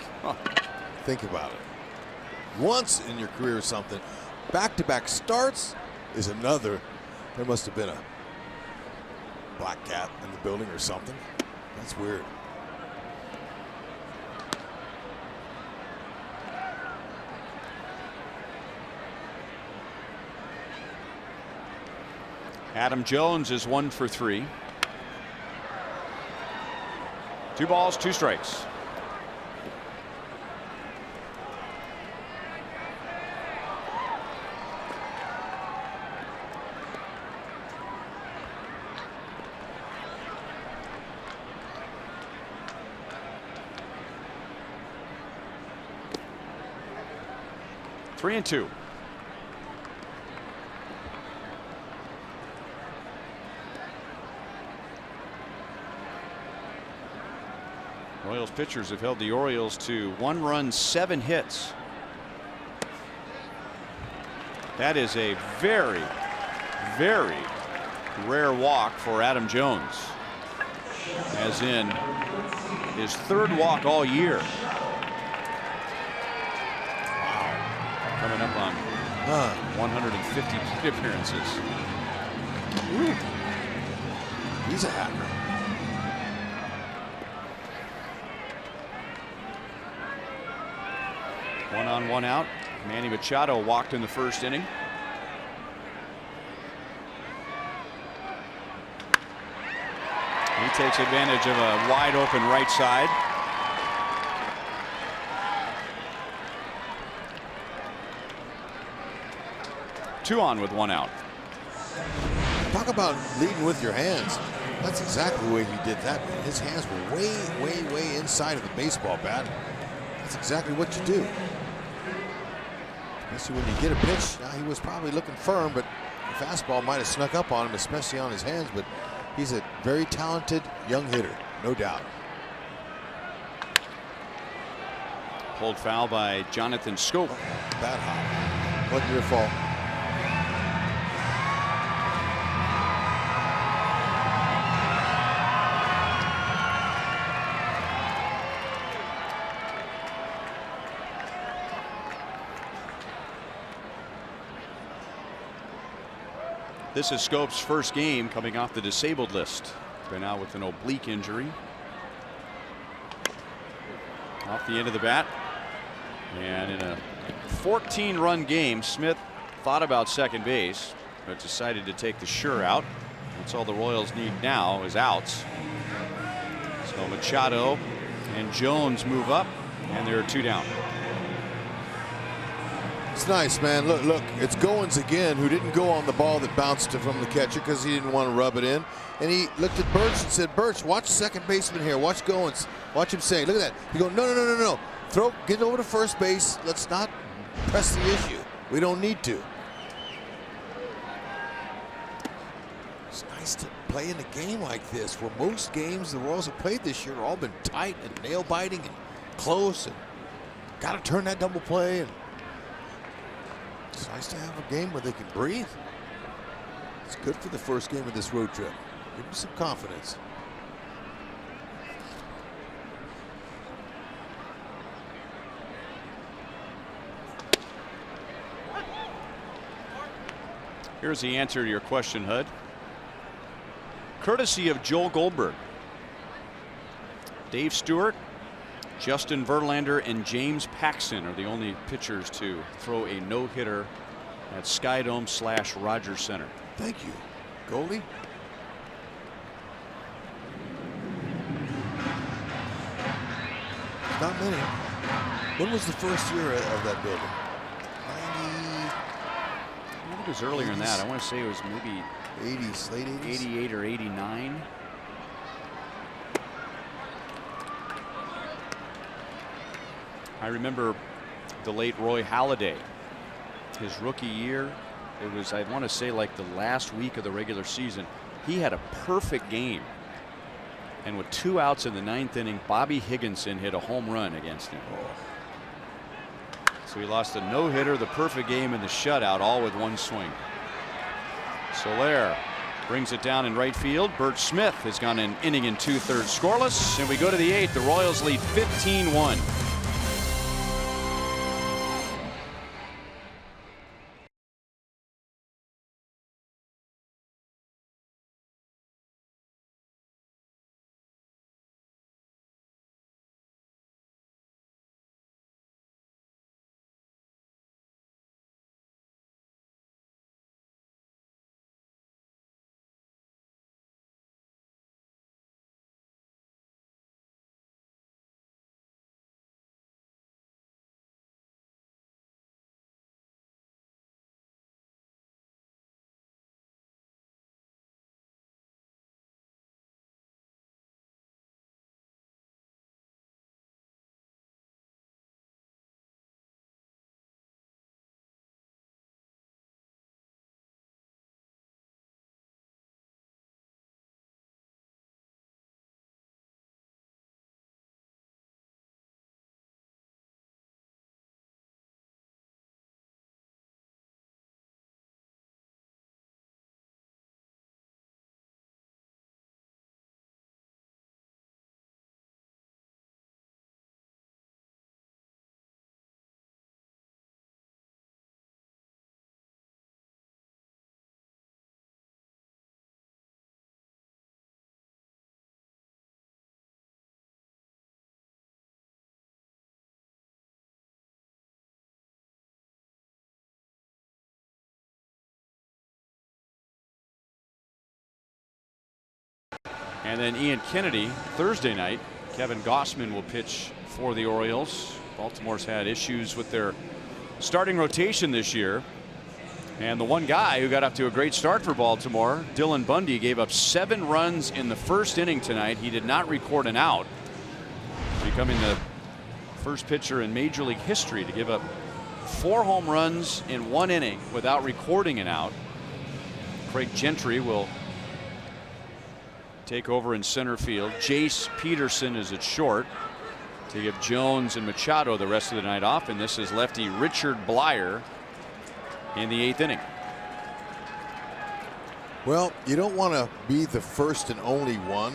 Think about it. Once in your career or something. Back-to-back starts is another. There must have been a black cat in the building or something. That's weird. Adam Jones is 1 for 3. 2 balls, 2 strikes. Three and 2. Royals pitchers have held the Orioles to 1 run, 7 hits. That is a very, very rare walk for Adam Jones, as in his 3rd walk all year. Coming up on 150 plate appearances. Ooh. He's a hacker. One on, one out. Manny Machado walked in the 1st inning. He takes advantage of a wide open right side. Two on with 1 out. Talk about leading with your hands. That's exactly the way he did that. His hands were way inside of the baseball bat. That's exactly what you do. Especially when you get a pitch. Now, he was probably looking firm, but the fastball might have snuck up on him, especially on his hands. But he's a very talented young hitter, no doubt. Pulled foul by Jonathan Scope. Bad hop. Wasn't your fault. This is Scope's 1st game coming off the disabled list. Been out with an oblique injury. Off the end of the bat. And in a 14-run game, Smith thought about second base, but decided to take the sure out. That's all the Royals need now is outs. So Machado and Jones move up, and there are 2 down. It's nice, man. Look, it's Goins again, who didn't go on the ball that bounced from the catcher because he didn't want to rub it in. And he looked at Birch and said, Birch, watch second baseman here. Watch Goins. Watch him say, look at that. He go, no. Get over to first base. Let's not press the issue. We don't need to. It's nice to play in a game like this, where most games the Royals have played this year have all been tight and nail-biting and close, and got to turn that double play. And it's nice to have a game where they can breathe. It's good for the first game of this road trip. Give them some confidence. Here's the answer to your question, Hud. Courtesy of Joel Goldberg. Dave Stewart, Justin Verlander, and James Paxton are the only pitchers to throw a no-hitter at Skydome / Rogers Center. Thank you, Goldie. Not many. When was the first year of that building? 90. I think it was earlier than that. I want to say it was maybe 80s, late 80s. 88 or 89. I remember the late Roy Halladay, his rookie year. It was, I want to say, like the last week of the regular season. He had a perfect game. And with 2 outs in the 9th inning, Bobby Higginson hit a home run against him. So he lost a no-hitter, the perfect game, and the shutout, all with 1 swing. Soler brings it down in right field. Bert Smith has gone an inning and 2/3 scoreless. And we go to the 8th. The Royals lead 15-1. And then Ian Kennedy Thursday night. Kevin Gossman will pitch for the Orioles. Baltimore's had issues with their starting rotation this year. And the one guy who got up to a great start for Baltimore, Dylan Bundy, gave up 7 runs in the first inning tonight. He did not record an out, becoming the first pitcher in Major League history to give up 4 home runs in 1 inning without recording an out. Craig Gentry will take over in center field. Jace Peterson is at short to give Jones and Machado the rest of the night off. And this is lefty Richard Blyer in the 8th inning. Well, you don't want to be the first and only one,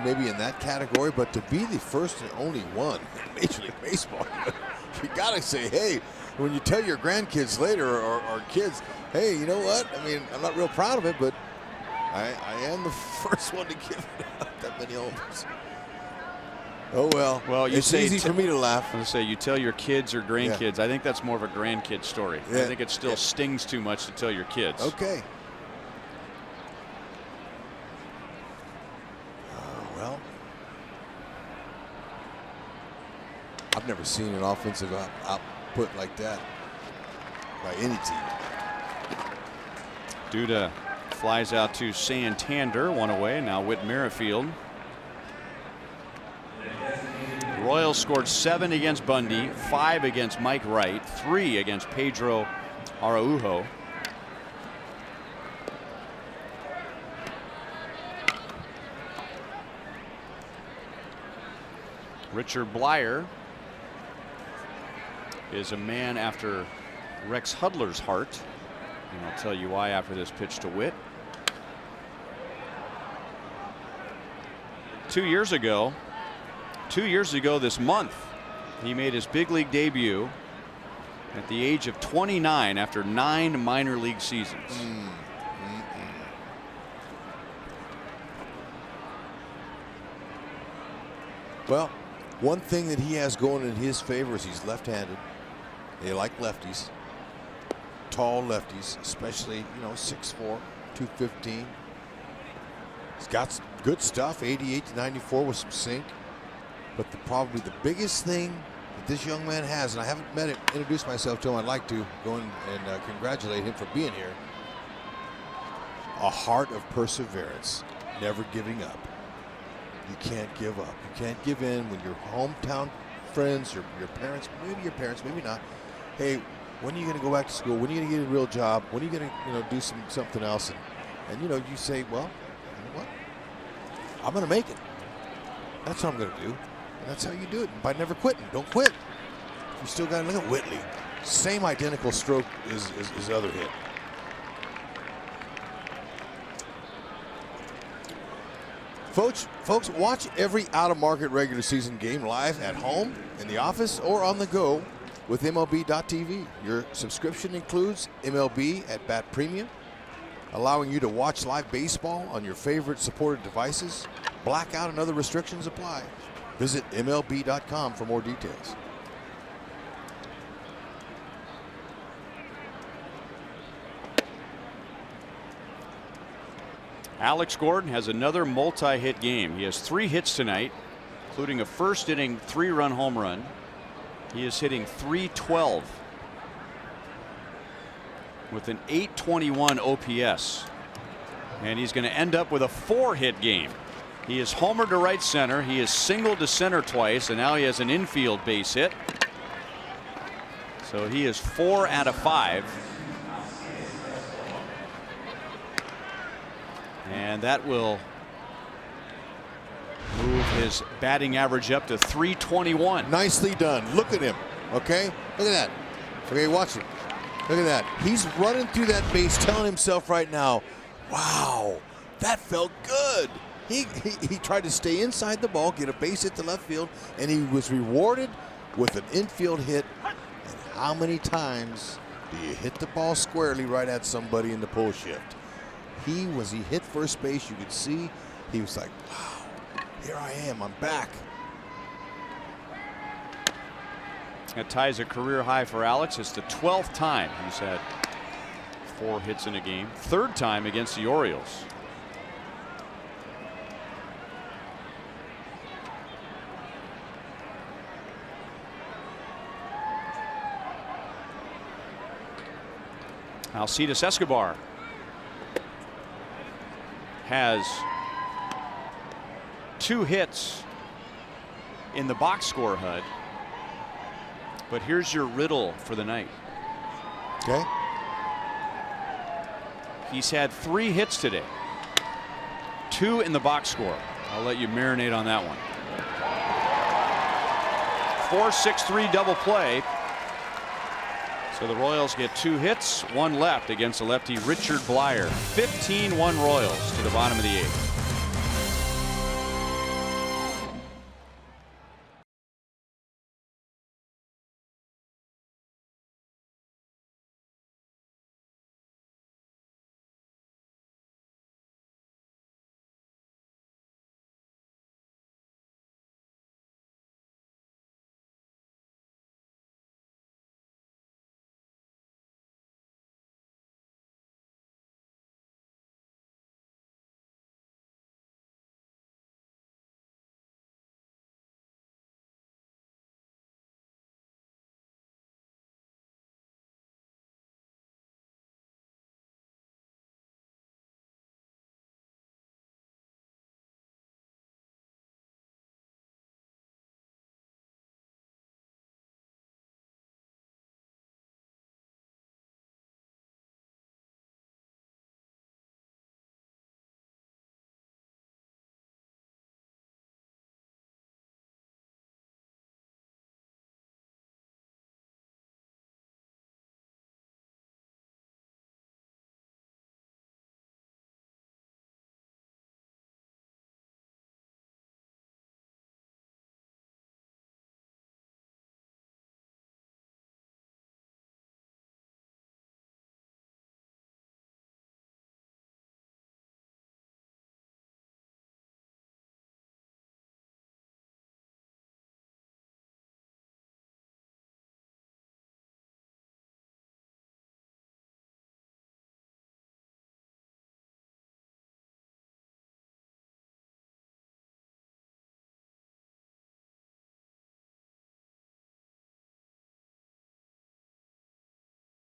maybe in that category, but to be the first and only one in Major League Baseball, you got to say, hey, when you tell your grandkids later or kids, hey, you know what? I mean, I'm not real proud of it, but I am the first one to give it up that many homers. Oh, well. Well, it's easy for me to laugh. I'm going to say you tell your kids or grandkids. Yeah. I think that's more of a grandkid story. Yeah. I think it still stings too much to tell your kids. Okay. Well, I've never seen an offensive output like that by any team. Duda flies out to Santander, 1 away. Now Whit Merrifield. The Royals scored 7 against Bundy, 5 against Mike Wright, 3 against Pedro Araujo. Richard Blyer is a man after Rex Hudler's heart, and I'll tell you why after this pitch to Whit. 2 years ago this month, he made his big league debut at the age of 29 after 9 minor league seasons. Well, one thing that he has going in his favor is he's left-handed. They like lefties, tall lefties, especially, you know, 6'4", 215. He's got some good stuff, 88 to 94 with some sink. But probably the biggest thing that this young man has, and I haven't met him, introduced myself to him. I'd like to go in and congratulate him for being here. A heart of perseverance, never giving up. You can't give up. You can't give in when your hometown friends, your parents, maybe not. Hey, when are you going to go back to school? When are you going to get a real job? When are you going to, do something else? And you say, well, you know what? I'm going to make it. That's what I'm going to do. And that's how you do it, by never quitting. Don't quit. You still got to look at Whitley. Same identical stroke as his other hit. Folks, watch every out-of-market regular season game live at home, in the office, or on the go with MLB.tv. Your subscription includes MLB at Bat Premium, allowing you to watch live baseball on your favorite supported devices. Blackout and other restrictions apply. Visit MLB.com for more details. Alex Gordon has another multi-hit game. He has 3 hits tonight, including a first inning 3-run home run. He is hitting .312 with an .821 OPS, and he's going to end up with a 4-hit game. He is homered to right center. He is singled to center twice, and now he has an infield base hit. So he is 4 out of 5. And that will move his batting average up to .321. Nicely done. Look at him. Okay? Look at that. Okay, watch it. Look at that. He's running through that base telling himself right now, wow, that felt good. He tried to stay inside the ball, get a base hit to left field, and he was rewarded with an infield hit. And how many times do you hit the ball squarely right at somebody in the pull shift? He hit first base. You could see he was like, wow, here I am. I'm back. That ties a career high for Alex. It's the 12th time he's had 4 hits in a game. 3rd time against the Orioles. Alcides Escobar has 2 hits in the box score, HUD. But here's your riddle for the night. Okay. He's had 3 hits today, 2 in the box score. I'll let you marinate on that one. 4-6-3 double play. So the Royals get 2 hits, 1 left against the lefty Richard Blyer. 15-1 Royals to the bottom of the 8th.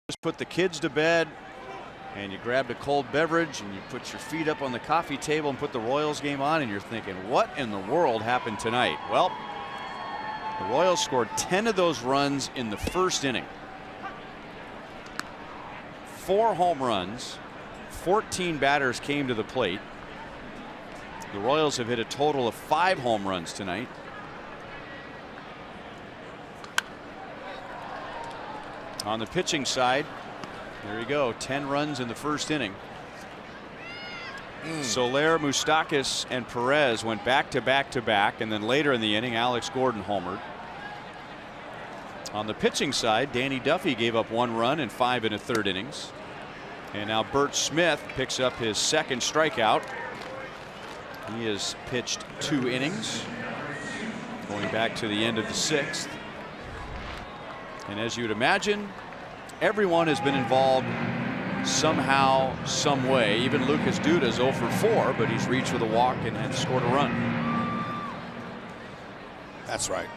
Just put the kids to bed and you grabbed a cold beverage and you put your feet up on the coffee table and put the Royals game on, and you're thinking, what in the world happened tonight? Well, the Royals scored 10 of those runs in the first inning. 4 home runs, 14 batters came to the plate. The Royals have hit a total of 5 home runs tonight. On the pitching side, there you go, 10 runs in the first inning. Soler, Moustakas, and Perez went back to back to back, and then later in the inning, Alex Gordon homered. On the pitching side, Danny Duffy gave up 1 run in 5 1/3 innings. And now Bert Smith picks up his 2nd strikeout. He has pitched 2 innings, going back to the end of the 6th. And as you would imagine, everyone has been involved somehow, some way. Even Lucas Duda's 0 for 4, but he's reached with a walk and scored a run. That's right.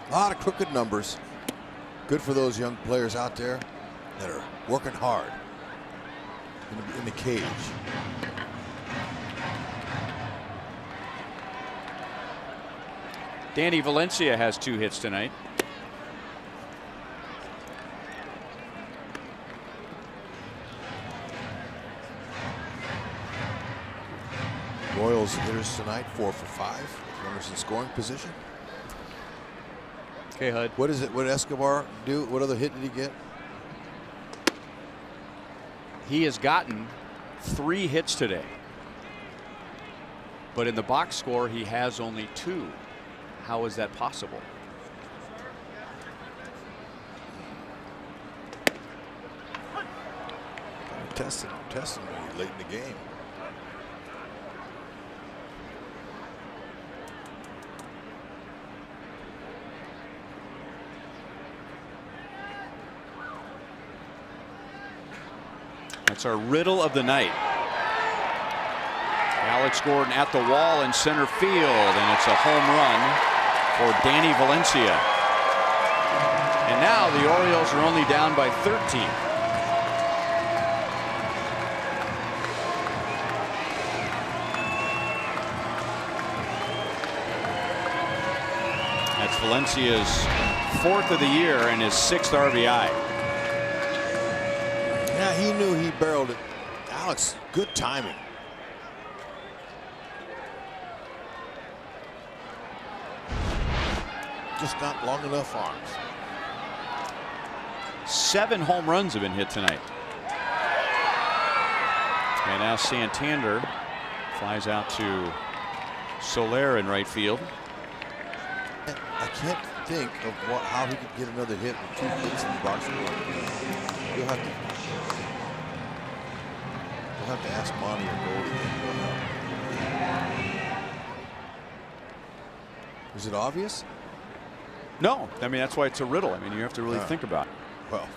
A lot of crooked numbers. Good for those young players out there that are working hard in the cage. Danny Valencia has 2 hits tonight. Royals hitters tonight 4 for 5 with runners in scoring position. Okay, HUD. What is it? What did Escobar do? What other hit did he get? He has gotten 3 hits today, but in the box score he has only 2. How is that possible? Testing me late in the game. That's our riddle of the night. Alex Gordon at the wall in center field, and it's a home run for Danny Valencia. And now the Orioles are only down by 13. That's Valencia's 4th of the year and his 6th RBI. Yeah, he knew he barreled it. Alex, good timing. Just not long enough arms. 7 home runs have been hit tonight. And now Santander flies out to Soler in right field. I can't think of how he could get another hit with 2 hits in the box score. You'll have to ask Monty or Goldie. Is it obvious? No, I mean, that's why it's a riddle. I mean, you have to really think about it. Well,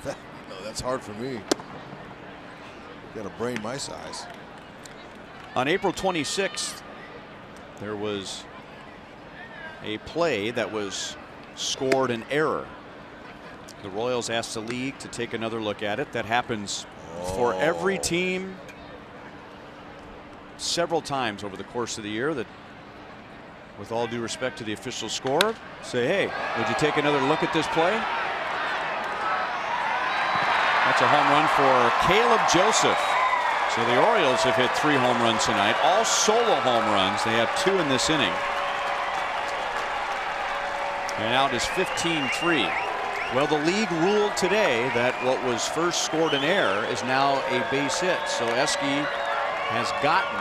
that's hard for me. Got a brain my size. On April 26th, there was a play that was scored an error. The Royals asked the league to take another look at it. That happens for every team several times over the course of the year. That, with all due respect to the official score, say, hey, would you take another look at this play? That's a home run for Caleb Joseph. So the Orioles have hit 3 home runs tonight, all solo home runs. They have 2 in this inning. And out is 15-3. Well, the league ruled today that what was first scored an error is now a base hit. So Eske has gotten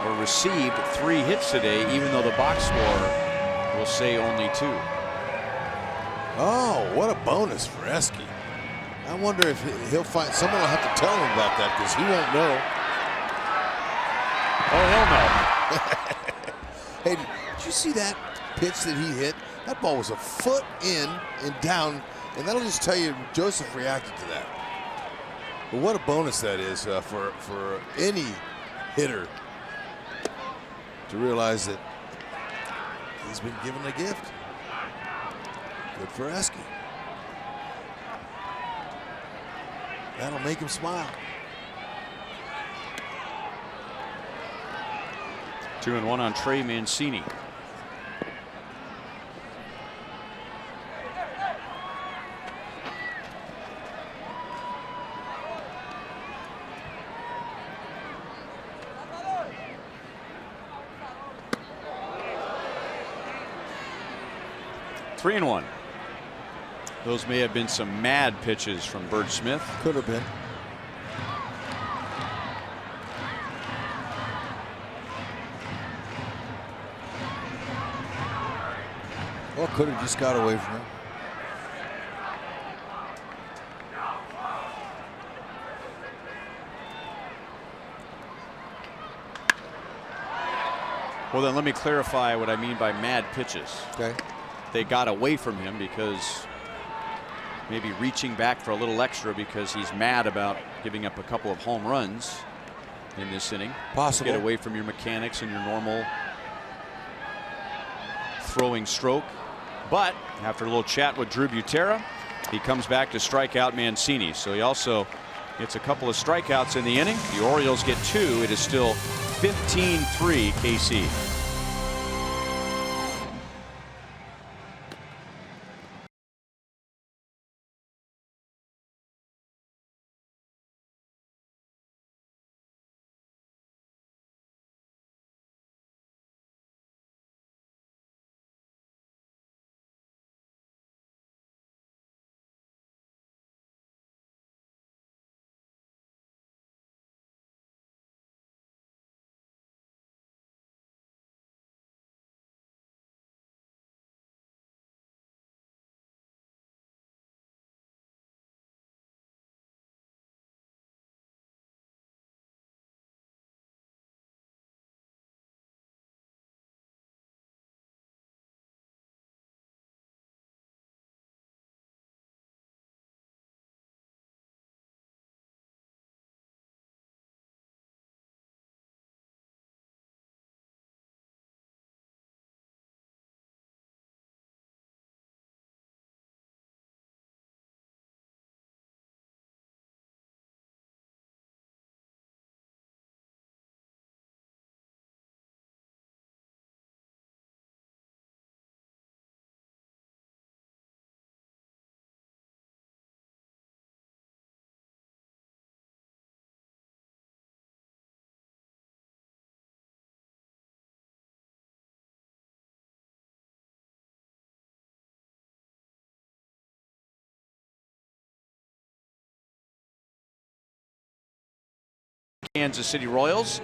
or received 3 hits today, even though the box score will say only 2. Oh, what a bonus for Eske. I wonder if he'll find someone will have to tell him about that, because he won't know. Oh, he'll know. Hey, did you see that pitch that he hit? That ball was a foot in and down, and that'll just tell you Joseph reacted to that. But what a bonus that is for any hitter to realize that he's been given a gift. Good for Eske. That'll make him smile. 2-1 on Trey Mancini. Three and 1. Those may have been some mad pitches from Bert Smith. Could have been. Or could have just got away from him. Well, then let me clarify what I mean by mad pitches. Okay. They got away from him because maybe reaching back for a little extra because he's mad about giving up a couple of home runs in this inning. Possible. Get away from your mechanics and your normal throwing stroke. But after a little chat with Drew Butera, he comes back to strike out Mancini. So he also gets a couple of strikeouts in the inning. The Orioles get 2. It is still 15-3 KC. Kansas City Royals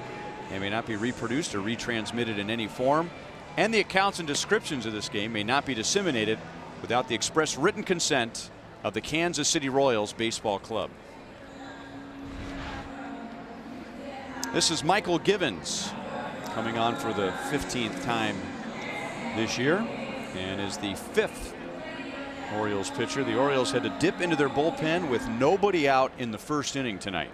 and may not be reproduced or retransmitted in any form. And the accounts and descriptions of this game may not be disseminated without the express written consent of the Kansas City Royals Baseball Club. This is Michael Givens coming on for the 15th time this year and is the 5th Orioles pitcher. The Orioles had to dip into their bullpen with nobody out in the first inning tonight.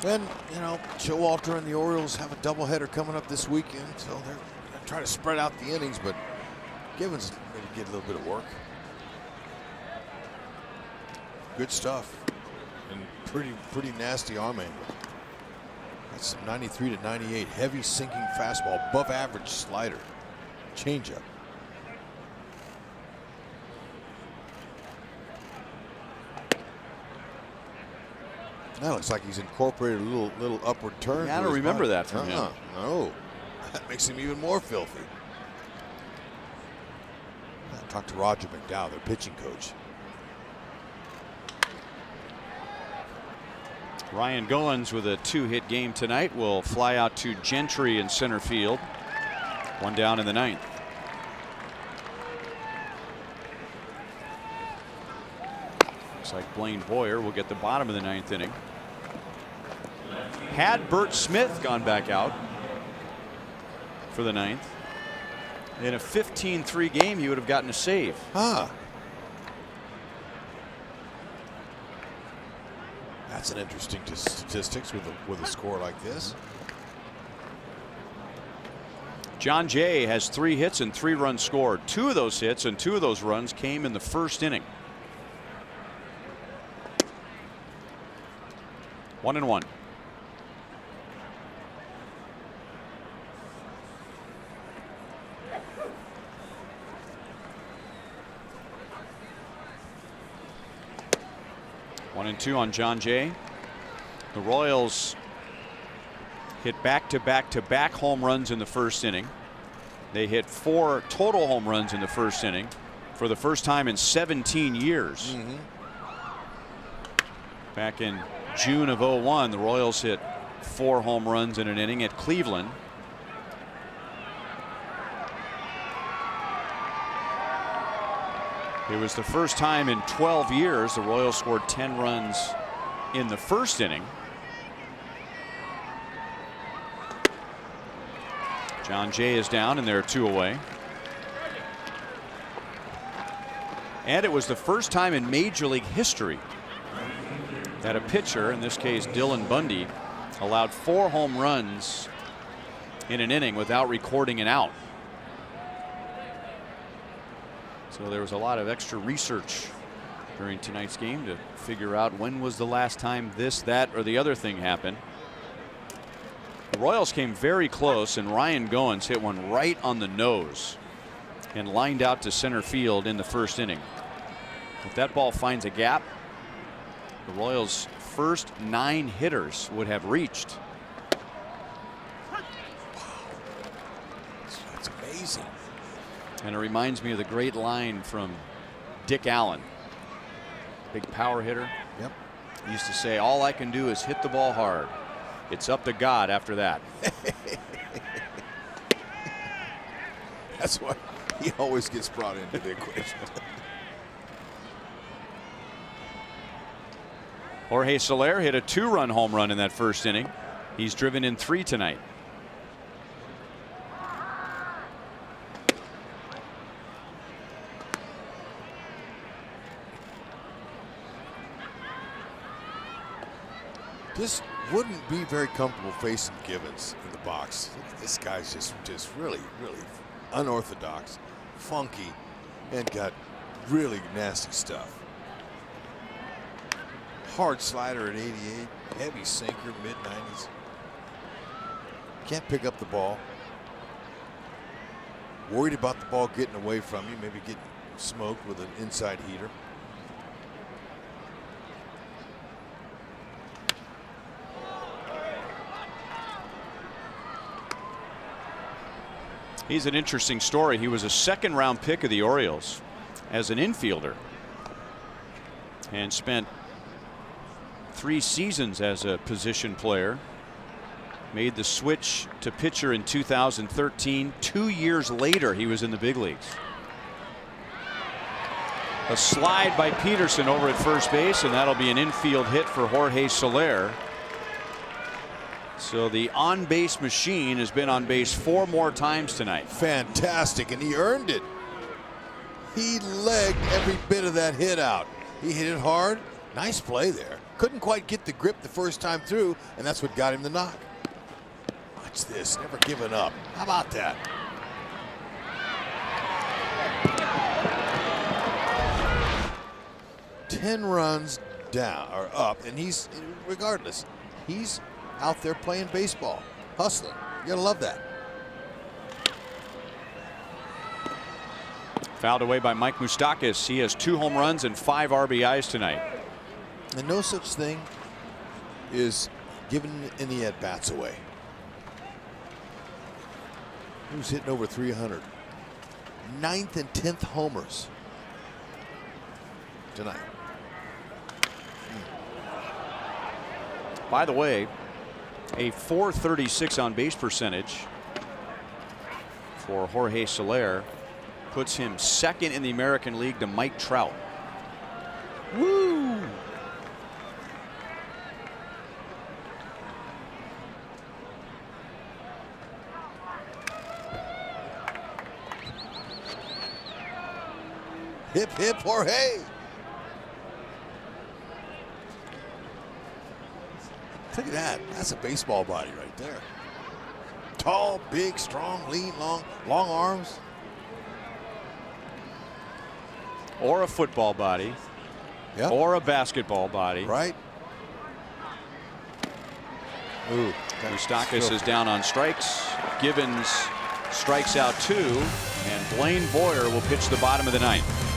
And, you know, Showalter and the Orioles have a doubleheader coming up this weekend, so they're trying to spread out the innings, but Givens maybe get a little bit of work. Good stuff. And pretty nasty arm angle. That's some 93 to 98 heavy sinking fastball, above average slider, changeup. That looks like he's incorporated a little upward turn. Yeah, I don't remember that from him. No, that makes him even more filthy. I talked to Roger McDowell, their pitching coach. Ryan Goins with a 2-hit game tonight will fly out to Gentry in center field. One down in the 9th. Looks like Blaine Boyer will get the bottom of the 9th inning. Had Bert Smith gone back out for the 9th, in a 15-3 game, he would have gotten a save. That's an interesting statistics with a score like this. John Jay has 3 hits and 3 runs scored. 2 of those hits and 2 of those runs came in the first inning. 1-1. One and 2 on John Jay. The Royals hit back-to-back home runs in the first inning. They hit 4 total home runs in the first inning for the first time in 17 years. Back in June of '01, the Royals hit 4 home runs in an inning at Cleveland. It was the first time in 12 years the Royals scored 10 runs in the first inning. John Jay is down and there are 2 away. And it was the first time in Major League history that a pitcher, in this case Dylan Bundy, allowed 4 home runs in an inning without recording an out. So there was a lot of extra research during tonight's game to figure out when was the last time this, that, or the other thing happened. The Royals came very close, and Ryan Goins hit one right on the nose and lined out to center field in the first inning. If that ball finds a gap, the Royals' first 9 hitters would have reached. That's amazing. And it reminds me of the great line from Dick Allen, big power hitter. Yep. He used to say, all I can do is hit the ball hard. It's up to God after that. That's why he always gets brought into the equation. Jorge Soler hit a 2-run home run in that first inning. He's driven in 3 tonight. Just wouldn't be very comfortable facing Givens in the box. This guy's just really unorthodox, funky, and got really nasty stuff. Hard slider at 88, heavy sinker, mid-90s. Can't pick up the ball. Worried about the ball getting away from you, maybe getting smoked with an inside heater. He's an interesting story. He was a 2nd-round pick of the Orioles as an infielder and spent 3 seasons as a position player. Made the switch to pitcher in 2013. 2 years later, he was in the big leagues. A slide by Peterson over at first base, and that'll be an infield hit for Jorge Soler. So the on-base machine has been on base 4 more times tonight. Fantastic, and he earned it. He legged every bit of that hit out. He hit it hard. Nice play there. Couldn't quite get the grip the first time through, and that's what got him the knock. Watch this, never giving up. How about that? Ten runs down or up, and he's, regardless, he's out there playing baseball, hustling. You gotta love that. Fouled away by Mike Moustakas. He has 2 home runs and 5 RBIs tonight. And no such thing is giving any at-bats away. Who's hitting over 300? 9th and 10th homers tonight. By the way, a .436 on base percentage for Jorge Soler puts him 2nd in the American League to Mike Trout. Woo! Hip, hip, Jorge. Look at that. That's a baseball body right there. Tall, big, strong, lean, long arms. Or a football body. Yep. Or a basketball body. Right. Ooh, Moustakas is down on strikes. Gibbons strikes out 2, and Blaine Boyer will pitch the bottom of the 9th.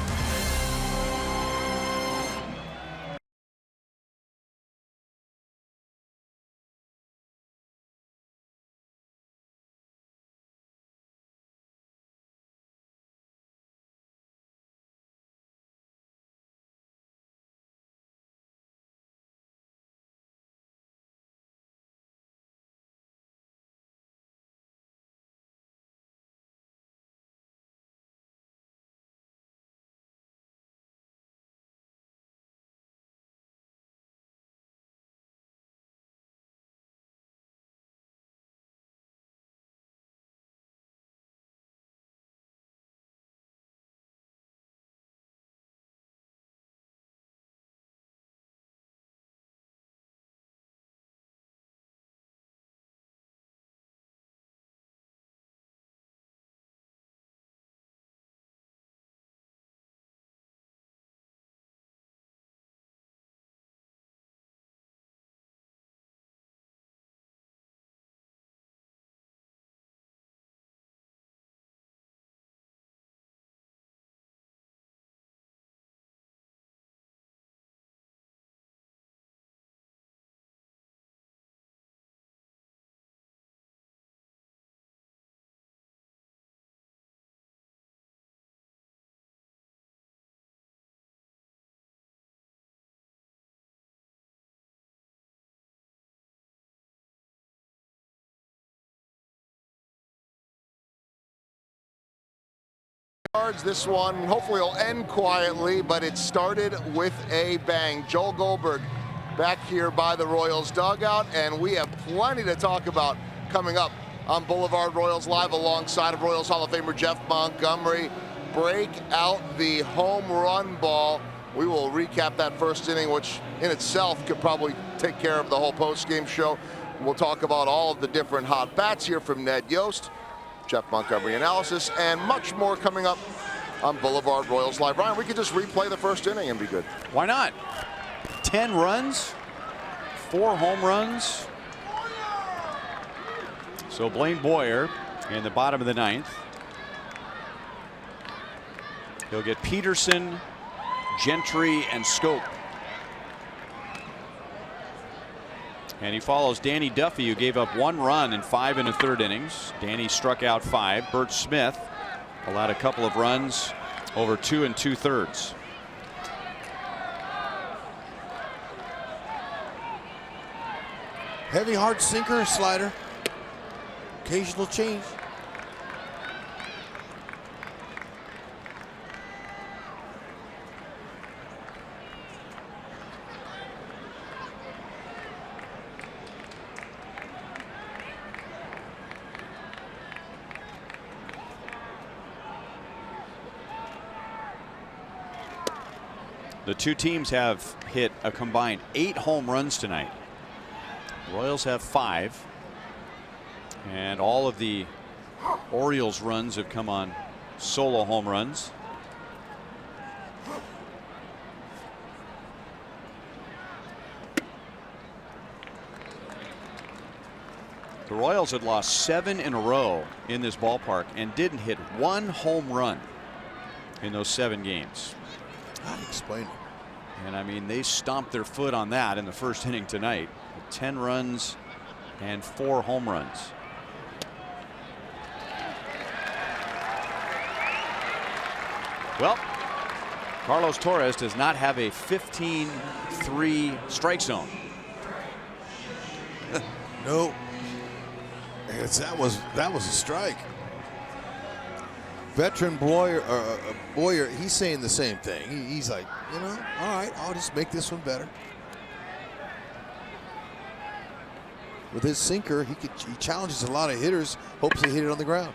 This one hopefully will end quietly, but it started with a bang. Joel Goldberg back here by the Royals dugout, and we have plenty to talk about coming up on Boulevard Royals Live alongside of Royals Hall of Famer Jeff Montgomery. Break out the home run ball. We will recap that first inning, which in itself could probably take care of the whole post-game show. We'll talk about all of the different hot bats here from Ned Yost, Jeff Montgomery analysis, and much more coming up on Boulevard Royals Live. Ryan, we could just replay the first inning and be good. Why not? 10 runs, 4 home runs. So Blaine Boyer in the bottom of the 9th. He'll get Peterson, Gentry, and Scope. And he follows Danny Duffy, who gave up 1 run in 5 1/3 innings. Danny struck out 5. Bert Smith allowed a couple of runs over 2 2/3. Heavy, hard sinker, slider. Occasional change. The two teams have hit a combined 8 home runs tonight. Royals have 5. And all of the Orioles runs have come on solo home runs. The Royals had lost 7 in a row in this ballpark and didn't hit 1 home run in those 7 games. I'd explain it. And I mean, they stomped their foot on that in the first inning tonight. 10 runs and 4 home runs. Well, Carlos Torres does not have a 15-3 strike zone. No. That was a strike. Veteran Boyer, he's saying the same thing. He's like, you know, all right, I'll just make this one better. With his sinker, he challenges a lot of hitters, hopes they hit it on the ground.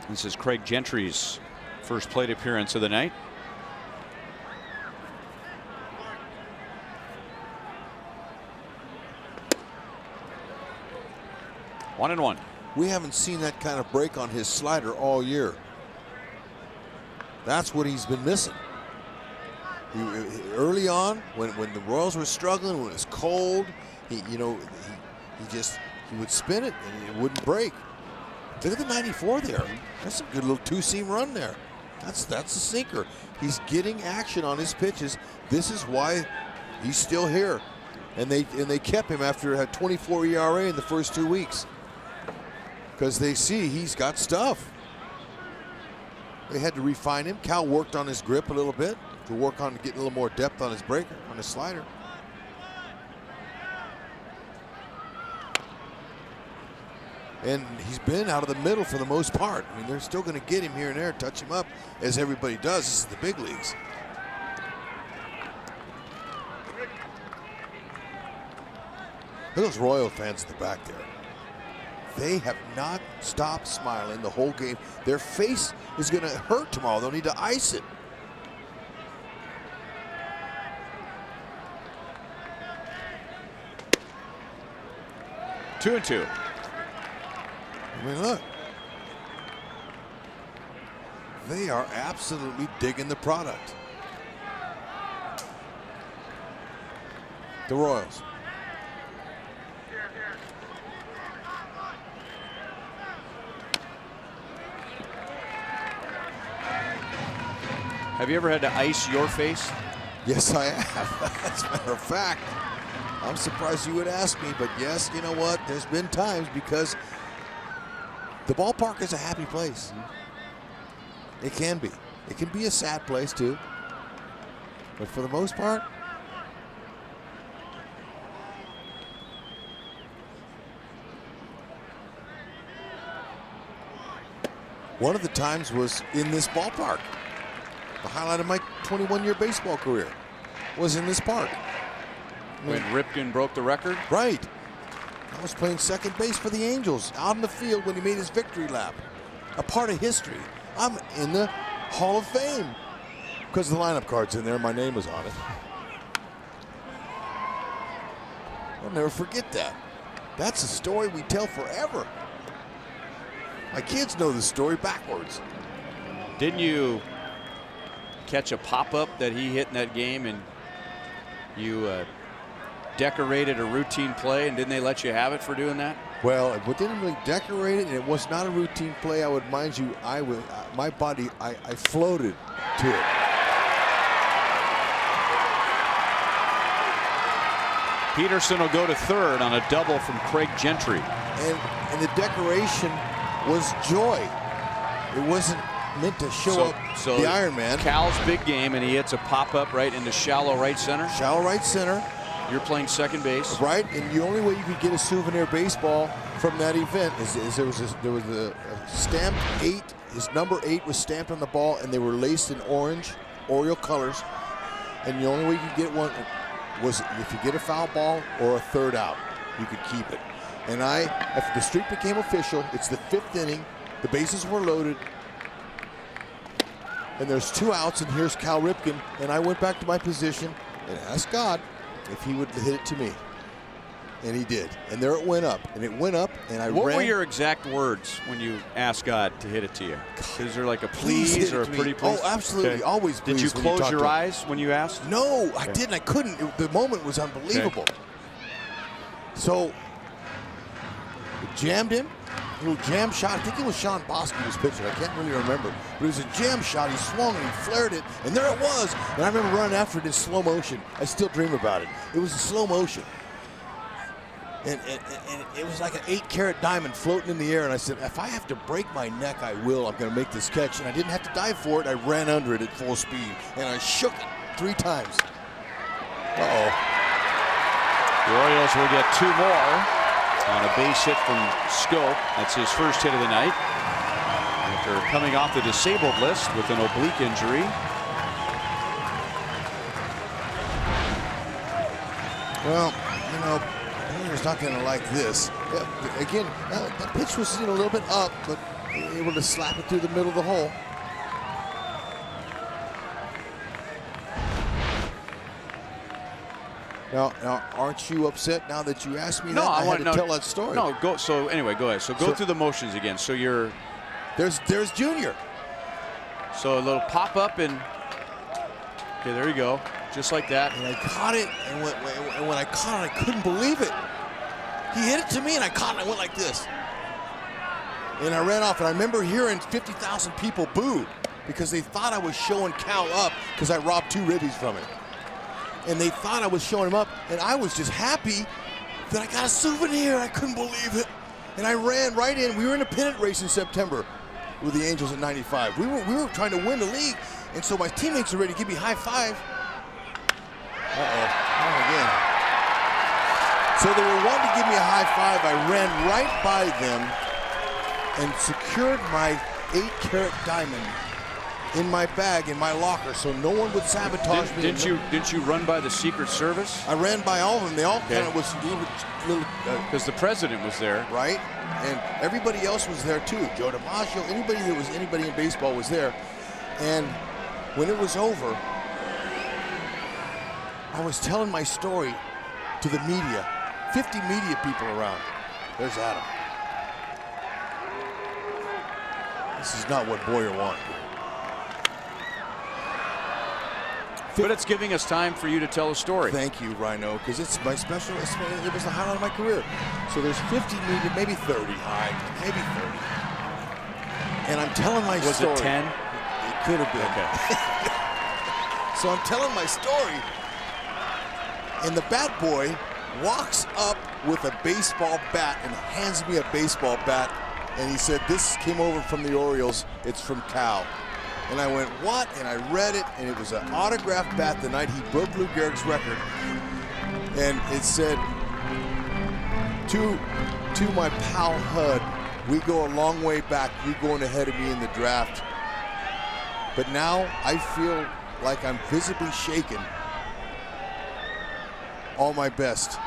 This is Craig Gentry's first plate appearance of the night. One and one. We haven't seen that kind of break on his slider all year. That's what he's been missing. Early on, when the Royals were struggling, when it was cold, he would spin it and it wouldn't break. Look at the 94 there. That's a good little two-seam run there. That's a sinker. He's getting action on his pitches. This is why he's still here. And they kept him after a 24 ERA in the first 2 weeks. Because they see he's got stuff. They had to refine him. Cal worked on his grip a little bit to work on getting a little more depth on his breaker, on his slider. And he's been out of the middle for the most part. I mean, they're still going to get him here and there, touch him up, as everybody does. This is the big leagues. Look at those Royal fans in the back there. They have not stopped smiling the whole game. Their face is going to hurt tomorrow. They'll need to ice it. Two and two. I mean, look. They are absolutely digging the product. The Royals. Have you ever had to ice your face? Yes, I have. As a matter of fact, I'm surprised you would ask me, but yes, you know what? There's been times because the ballpark is a happy place. It can be. It can be a sad place too. But for the most part, one of the times was in this ballpark. The highlight of my 21-year baseball career was in this park. When Ripken broke the record? Right. I was playing second base for the Angels out in the field when he made his victory lap. A part of history. I'm in the Hall of Fame because the lineup card's in there. My name is on it. I'll never forget that. That's a story we tell forever. My kids know the story backwards. Didn't you catch a pop-up that he hit in that game and you decorated a routine play, and didn't they let you have it for doing that? Well, it didn't really decorate it, and it was not a routine play. I would mind you, I floated to it. Peterson will go to third on a double from Craig Gentry. And the decoration was joy. It wasn't meant to show up the Iron Man. Cal's big game, and he hits a pop-up right into shallow right center. Shallow right center. You're playing second base. Right, and the only way you could get a souvenir baseball from that event is there was a stamped 8. His number 8 was stamped on the ball, and they were laced in orange, Oriole colors. And the only way you could get one was if you get a foul ball or a third out, you could keep it. And after the streak became official, it's the 5th inning. The bases were loaded, and there's 2 outs, and here's Cal Ripken. And I went back to my position and asked God if he would hit it to me. And he did. And there it went up. And it went up, and I ran. What were your exact words when you asked God to hit it to you? Is there like a please or a pretty please? Oh, absolutely. Okay. Always please. Did you close your eyes when you asked? No, I didn't. I couldn't. The moment was unbelievable. Okay. So, it jammed him. A little jam shot. I think it was Sean Bosky was pitching. I can't really remember. But it was a jam shot. He swung and he flared it. And there it was. And I remember running after it in slow motion. I still dream about it. It was in slow motion. And it was like an 8-carat diamond floating in the air. And I said, if I have to break my neck, I will. I'm going to make this catch. And I didn't have to dive for it. I ran under it at full speed. And I shook it 3 times. Uh-oh. The Orioles will get 2 more on a base hit from Scope. That's his first hit of the night. After coming off the disabled list with an oblique injury. Well, you know, Henry's not going to like this. Again, that pitch was a little bit up, but able to slap it through the middle of the hole. Now, aren't you upset now that you asked me that? I had to tell that story. No, go. So anyway, go ahead. So go through the motions again. So you're there's Junior. So a little pop up and okay, there you go, just like that. And I caught it, and when I caught it, I couldn't believe it. He hit it to me, and I caught it. And I went like this, and I ran off. And I remember hearing 50,000 people boo because they thought I was showing Cal up because I robbed 2 ribbies from him. And they thought I was showing him up, and I was just happy that I got a souvenir. I couldn't believe it. And I ran right in. We were in a pennant race in September with the Angels at 95. We were trying to win the league, and so my teammates were ready to give me a high five. Uh-oh, not again. So they were wanting to give me a high five. I ran right by them and secured my 8-carat diamond in my bag, in my locker, so no one would sabotage me. Didn't you run by the Secret Service? I ran by all of them. They all kind of was little because the president was there, right? And everybody else was there too. Joe DiMaggio, anybody in baseball was there. And when it was over, I was telling my story to the media. 50 media people around. There's Adam. This is not what Boyer wanted. But it's giving us time for you to tell a story. Thank you, Rhino, because it's my special. It was the highlight of my career. So there's 50 media, maybe 30 high, maybe 30. And I'm telling my story. Was it 10? It could have been. Okay. So I'm telling my story, and the bat boy walks up with a baseball bat and hands me a baseball bat, and he said, "This came over from the Orioles. It's from Cal." And I went, what? And I read it, and it was an autographed bat the night he broke Lou Gehrig's record. And it said, to my pal Hud, we go a long way back. You're going ahead of me in the draft. But now I feel like I'm visibly shaken. All my best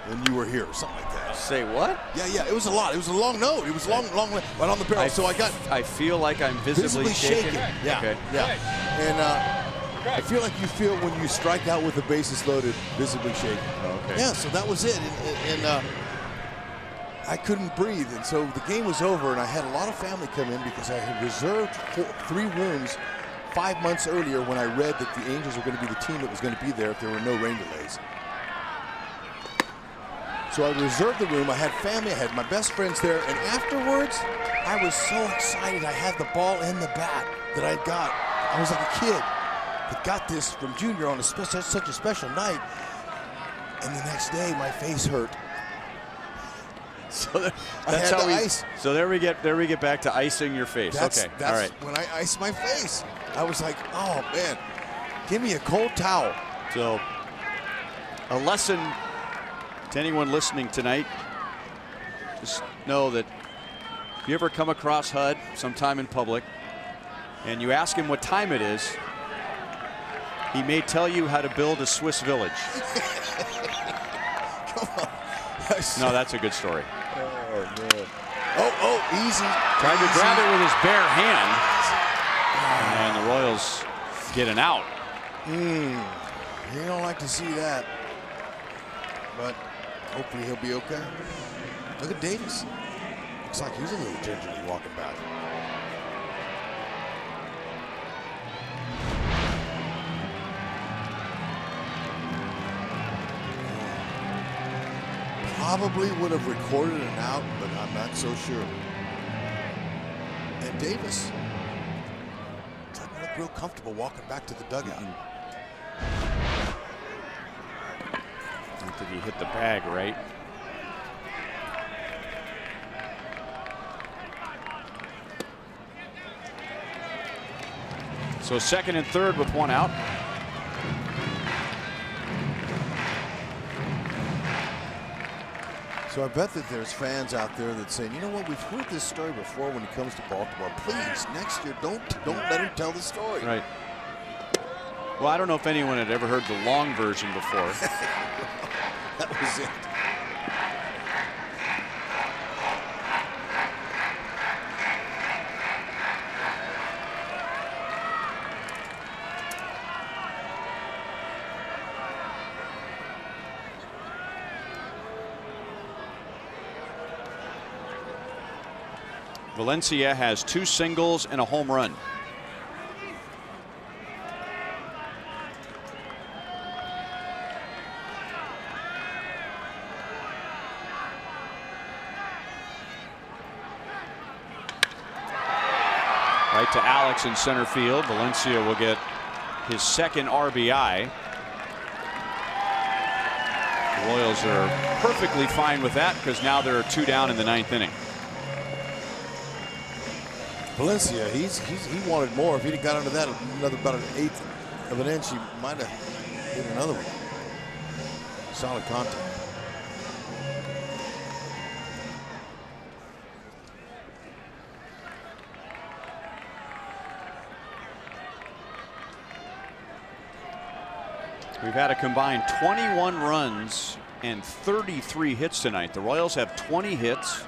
when you were here, or something like that. Say what? Yeah, it was a lot. It was a long note. It was long, right on the barrel. So I feel like I'm visibly shaken. Yeah, okay. Yeah. And I feel like you feel when you strike out with the bases loaded, visibly shaken. Okay. Yeah, so that was it. And I couldn't breathe. And so the game was over, and I had a lot of family come in because I had reserved 3 rooms 5 months earlier when I read that the Angels were going to be the team that was going to be there if there were no rain delays. So I reserved the room. I had family. I had my best friends there. And afterwards, I was so excited. I had the ball and the bat that I got. I was like a kid that got this from Junior on such a special night. And the next day, my face hurt. So I had to ice. So there we get back to icing your face. That's All right. when I iced my face. I was like, oh man, give me a cold towel. So a lesson to anyone listening tonight, just know that if you ever come across HUD sometime in public and you ask him what time it is, he may tell you how to build a Swiss village. Come on. No, that's a good story. Oh, man. Oh, easy. Tried to grab it with his bare hand. And the Royals get an out. You don't like to see that. But hopefully he'll be okay. Look at Davis. Looks like he's a little gingerly walking back. Probably would have recorded an out, but I'm not so sure. And Davis doesn't look real comfortable walking back to the dugout. I think he hit the bag right. So second and third with one out. So I bet that there's fans out there that say, you know what, we've heard this story before when he comes to Baltimore. Please, next year, don't let him tell the story. Right. Well, I don't know if anyone had ever heard the long version before. That was it. Valencia has 2 singles and a home run. Right to Alex in center field. Valencia will get his second RBI. The Royals are perfectly fine with that because now there are 2 down in the 9th inning. Valencia, he wanted more. If he'd have got under that another about an 1/8 of an inch, he might have hit another one. Solid contact. We've had a combined 21 runs and 33 hits tonight. The Royals have 20 hits.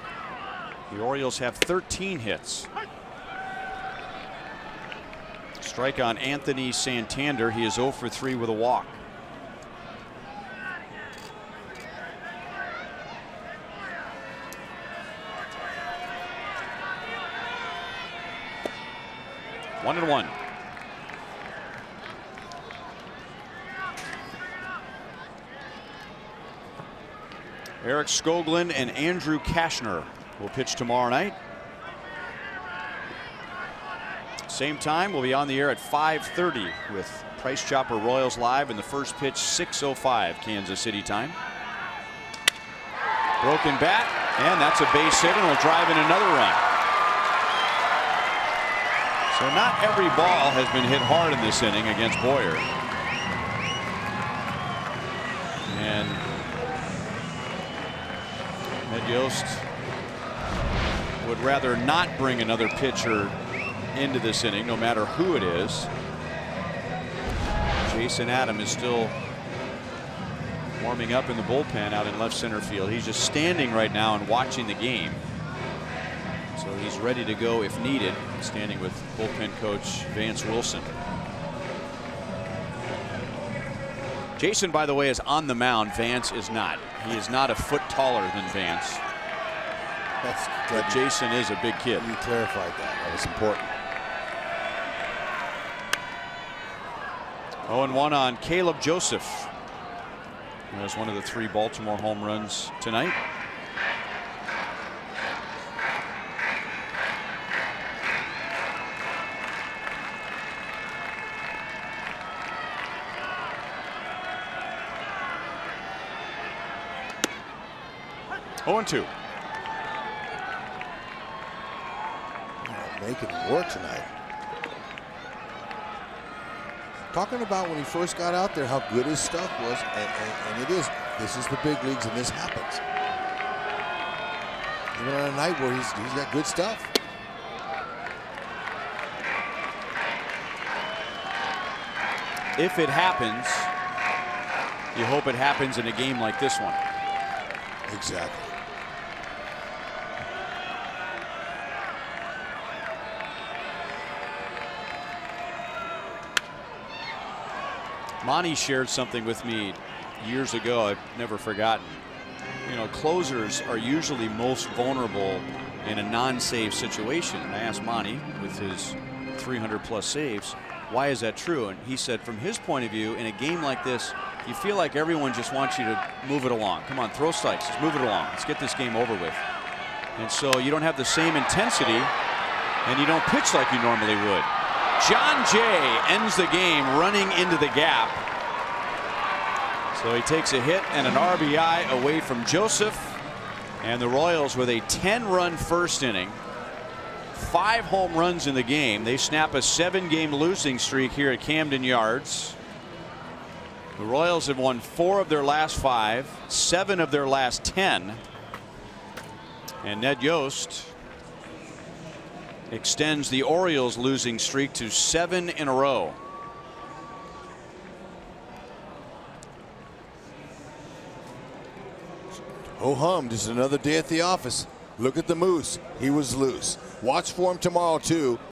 The Orioles have 13 hits. Strike on Anthony Santander. He is 0 for 3 with a walk. One and one. Eric Skoglund and Andrew Kashner will pitch tomorrow night. Same time, we'll be on the air at 5:30 with Price Chopper Royals Live, and the first pitch 6:05 Kansas City time. Broken bat, and that's a base hit, and will drive in another run. So not every ball has been hit hard in this inning against Boyer. And Ed Yost would rather not bring another pitcher into this inning, no matter who it is. Jason Adam is still warming up in the bullpen out in left center field. He's just standing right now and watching the game. So he's ready to go if needed, standing with bullpen coach Vance Wilson. Jason, by the way, is on the mound. Vance is not. He is not a foot taller than Vance. But Jason is a big kid. You clarified that. That was important. 0-1 on Caleb Joseph. He has one of the 3 Baltimore home runs tonight. Oh, 0-2. making him work tonight. Talking about when he first got out there, how good his stuff was, and it is. This is the big leagues, and this happens. Even on a night where he's got good stuff. If it happens, you hope it happens in a game like this one. Exactly. Monty shared something with me years ago I've never forgotten. You know, closers are usually most vulnerable in a non-save situation. And I asked Monty, with his 300+ saves, why is that true? And he said, from his point of view, in a game like this, you feel like everyone just wants you to move it along. Come on, throw strikes, let's move it along. Let's get this game over with. And so you don't have the same intensity, and you don't pitch like you normally would. John Jay ends the game running into the gap. So he takes a hit and an RBI away from Joseph. And the Royals with a 10-run first inning. 5 home runs in the game. They snap a 7-game losing streak here at Camden Yards. The Royals have won 4 of their last 5, 7 of their last 10. And Ned Yost extends the Orioles losing streak to 7 in a row. Ho hum, just another day at the office. Look at the Moose. He was loose. Watch for him tomorrow, too.